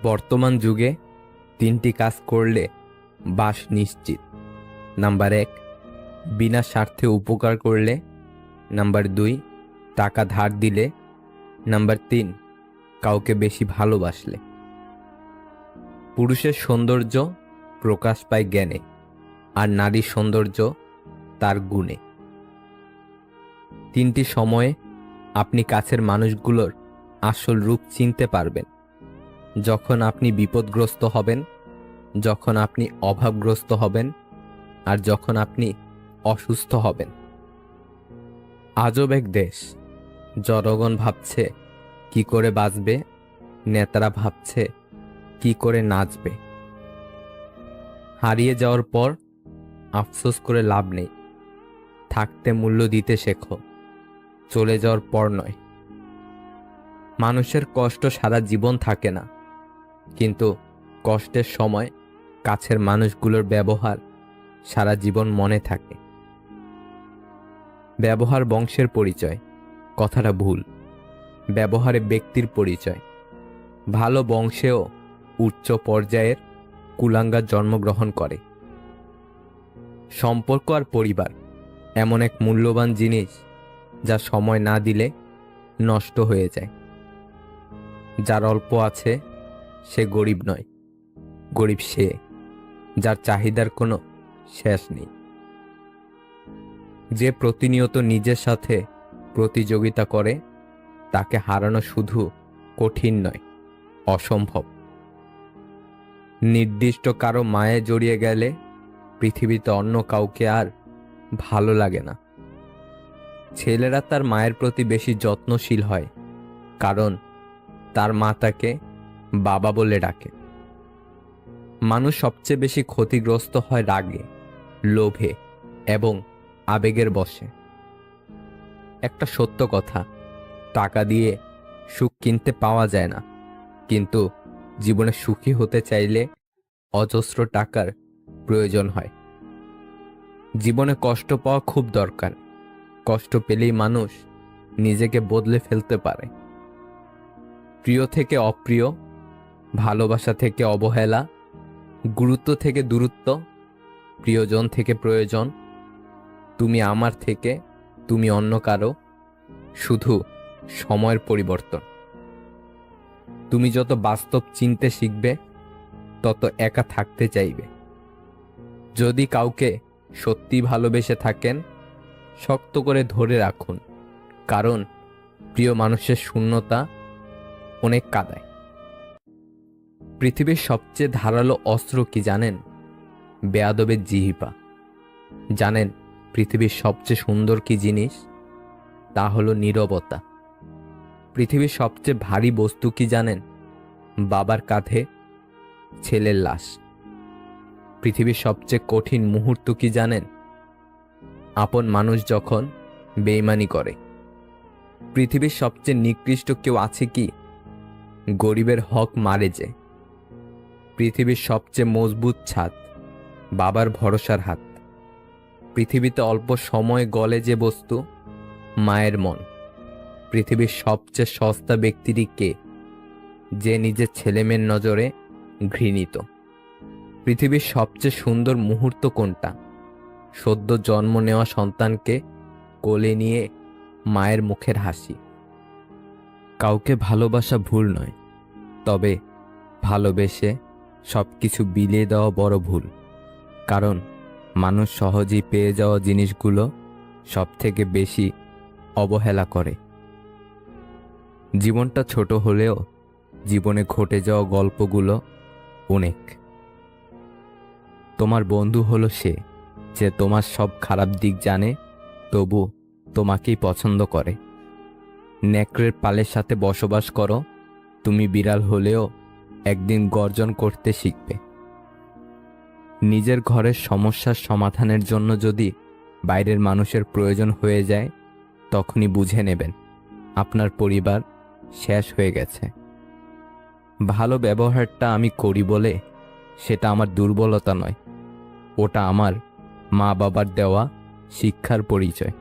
বর্তমান যুগে 3টি কাজ করলে বাস নিশ্চিত। নাম্বার 1, বিনা স্বার্থে উপকার করলে। নাম্বার 2, টাকা ধার দিলে। নাম্বার 3, কাউকে বেশি ভালোবাসলে। পুরুষের সৌন্দর্য প্রকাশ পায় জ্ঞানে, আর নারীর সৌন্দর্য তার গুণে। 3টি সময়ে আপনি কাছের মানুষগুলোর আসল রূপ চিনতে পারবেন। যখন আপনি বিপদগ্রস্ত হবেন, যখন আপনি অভাবগ্রস্ত হবেন, আর যখন আপনি অসুস্থ হবেন। আজব এক দেশ, জনগণ ভাবছে কি করে বাঁচবে, নেতারা ভাবছে কি করে নাচবে। হারিয়ে যাওয়ার পর আফসোস করে লাভ নেই। থাকতে মূল্য দিতে শেখো, চলে যাওয়ার পর নয়। মানুষের কষ্ট সারা জীবন থাকে না, কিন্তু কষ্টের সময় কাছের মানুষগুলোর ব্যবহার সারা জীবন মনে থাকে। ব্যবহার বংশের পরিচয়, কথাটা ভুল। ব্যবহারে ব্যক্তির পরিচয়। ভালো বংশেও উচ্চ পর্যায়ের, কুলাঙ্গার জন্মগ্রহণ করে। সম্পর্ক আর পরিবার এমন এক মূল্যবান জিনিস যা সময় না দিলে নষ্ট হয়ে যায়। যার অল্প আছে সে গরিব নয়, গরিব সে যার চাহিদার কোনো শেষ নেই। যে প্রতিনিয়ত নিজের সাথে প্রতিযোগিতা করে তাকে হারানো শুধু কঠিন নয়, অসম্ভব। নির্দিষ্ট কারো মায়ে জড়িয়ে গেলে পৃথিবীতে অন্য কাউকে আর ভালো লাগে না। ছেলেরা তার মায়ের প্রতি বেশি যত্নশীল হয়, কারণ তার মা তাকে বাবা বলে ডাকে। মানুষ সবচেয়ে বেশি ক্ষতিগ্রস্ত হয় রাগে, লোভে এবং আবেগের বশে। একটা সত্য কথা, টাকা দিয়ে সুখ কিনতে পাওয়া যায় না, কিন্তু জীবনে সুখী হতে চাইলে অজস্র টাকার প্রয়োজন হয়। জীবনে কষ্ট পাওয়া খুব দরকার। কষ্ট পেলেই মানুষ নিজেকে বদলে ফেলতে পারে। প্রিয় থেকে অপ্রিয়, ভালোবাসা থেকে অবহেলা, গুরুত্ব থেকে দূরত্ব, প্রিয়জন থেকে প্রয়োজন, তুমি আমার থেকে তুমি অন্য কারো, শুধু সময়ের পরিবর্তন। তুমি যত বাস্তব চিনতে শিখবে তত একা থাকতে চাইবে। যদি কাউকে সত্যি ভালোবেসে থাকেন, শক্ত করে ধরে রাখুন, কারণ প্রিয় মানুষের শূন্যতা অনেক কাঁদায়। পৃথিবীর সবচেয়ে ধারালো অস্ত্র কি জানেন? বেয়াদবের জিহ্বা। জানেন পৃথিবীর সবচেয়ে সুন্দর কি জিনিস? তা হলো নীরবতা। পৃথিবীর সবচেয়ে ভারী বস্তু কি জানেন? বাবার কাঁধে ছেলের লাশ। পৃথিবীর সবচেয়ে কঠিন মুহূর্ত কি জানেন? আপন মানুষ যখন বেইমানি করে। পৃথিবীর সবচেয়ে নিকৃষ্ট কেউ আছে কি? গরিবের হক মারে যে। পৃথিবীর সবচেয়ে মজবুত ছাদ বাবার ভরসার হাত। পৃথিবীতে অল্প সময় গলে যে বস্তু, মায়ের মন। পৃথিবীর সবচেয়ে সস্তা ব্যক্তিটি কে? যে নিজের ছেলেমেয়ের নজরে ঘৃণিত। পৃথিবীর সবচেয়ে সুন্দর মুহূর্ত কোনটা? সদ্য জন্ম নেওয়া সন্তানকে কোলে নিয়ে মায়ের মুখের হাসি। কাউকে ভালোবাসা ভুল নয়, তবে ভালোবেসে সবকিছু বিলিয়ে দেওয়া বড় ভুল। কারণ মানুষ সহজেই পেয়ে যাওয়া জিনিসগুলো সবথেকে বেশি অবহেলা করে। জীবনটা ছোট হলেও জীবনে ঘটে যাওয়া গল্পগুলো অনেক। তোমার বন্ধু হলো সে যে তোমার সব খারাপ দিক জানে, তবু তোমাকেই পছন্দ করে। নেকড়ের পালের সাথে বসবাস করো, তুমি বিড়াল হলেও একদিন গর্জন করতে শিখবে। নিজের ঘরের সমস্যার সমাধানের জন্য যদি বাইরের মানুষের প্রয়োজন হয়ে যায়, তখনই বুঝে নেবেন আপনার পরিবার শেষ হয়ে গেছে। ভালো ব্যবহারটা আমি করি বলে সেটা আমার দুর্বলতা নয়, ওটা আমার মা বাবার দেওয়া শিক্ষার পরিচয়।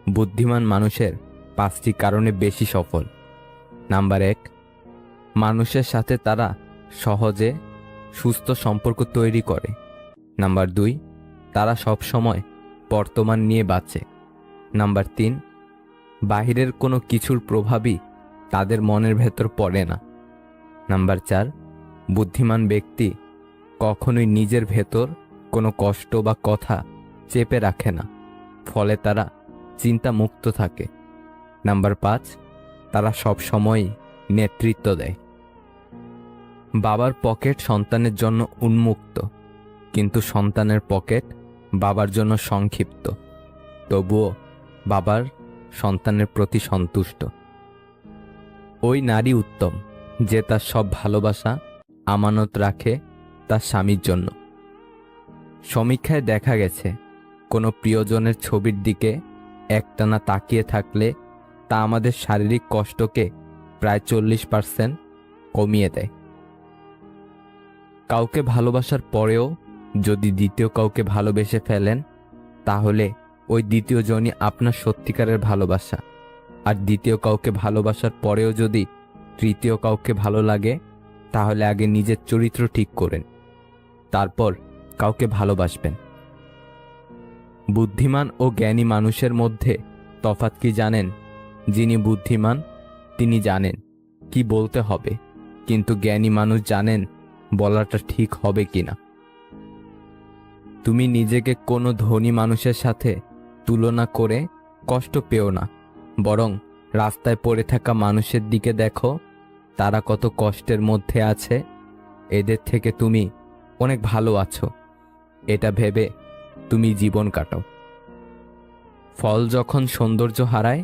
বুদ্ধিমান মানুষের 5টি কারণে বেশি সফল। নাম্বার 1, মানুষের সাথে তারা সহজে সুস্থ সম্পর্ক তৈরি করে। নাম্বার 2, তারা সবসময় বর্তমান নিয়ে বাঁচে। নাম্বার 3, বাহিরের কোনো কিছুর প্রভাবই তাদের মনের ভেতর পড়ে না। নাম্বার 4, বুদ্ধিমান ব্যক্তি কখনোই নিজের ভেতর কোনো কষ্ট বা কথা চেপে রাখে না, ফলে তারা চিন্তা মুক্ত থাকে। নাম্বার 5, তারা সবসময়ই নেতৃত্ব দেয়। বাবার পকেট সন্তানের জন্য উন্মুক্ত, কিন্তু সন্তানের পকেট বাবার জন্য সংক্ষিপ্ত। তবুও বাবার সন্তানের প্রতি সন্তুষ্ট। ওই নারী উত্তম যে তার সব ভালোবাসা আমানত রাখে তার স্বামীর জন্য। সমীক্ষায় দেখা গেছে কোনো প্রিয়জনের ছবির দিকে একটানা তাকিয়ে থাকলে তা আমাদের শারীরিক কষ্টকে প্রায় 40% কমিয়ে দেয়। কাউকে ভালোবাসার পরেও যদি দ্বিতীয় কাউকে ভালোবেসে ফেলেন, তাহলে ওই দ্বিতীয় জনই আপনার সত্যিকারের ভালোবাসা। আর দ্বিতীয় কাউকে ভালোবাসার পরেও যদি তৃতীয় কাউকে ভালো লাগে, তাহলে আগে নিজের চরিত্র ঠিক করেন, তারপর কাউকে ভালোবাসবেন। বুদ্ধিমান ও জ্ঞানী মানুষের মধ্যে তফাৎ কি জানেন? যিনি বুদ্ধিমান তিনি জানেন কি বলতে হবে, কিন্তু জ্ঞানী মানুষ জানেন বলাটা ঠিক হবে কিনা। তুমি নিজেকে কোনো ধনী মানুষের সাথে তুলনা করে কষ্ট পেও না, বরং রাস্তায় পড়ে থাকা মানুষের দিকে দেখো, তারা কত কষ্টের মধ্যে আছে। এদের থেকে তুমি অনেক ভালো আছো, এটা ভেবে তুমি জীবন কাটাও। ফল যখন সৌন্দর্য হারায়,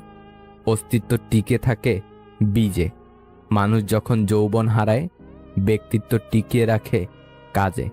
অস্তিত্ব টিকে থাকে বীজে। মানুষ যখন যৌবন হারায়, ব্যক্তিত্ব টিকিয়ে রাখে কাজে।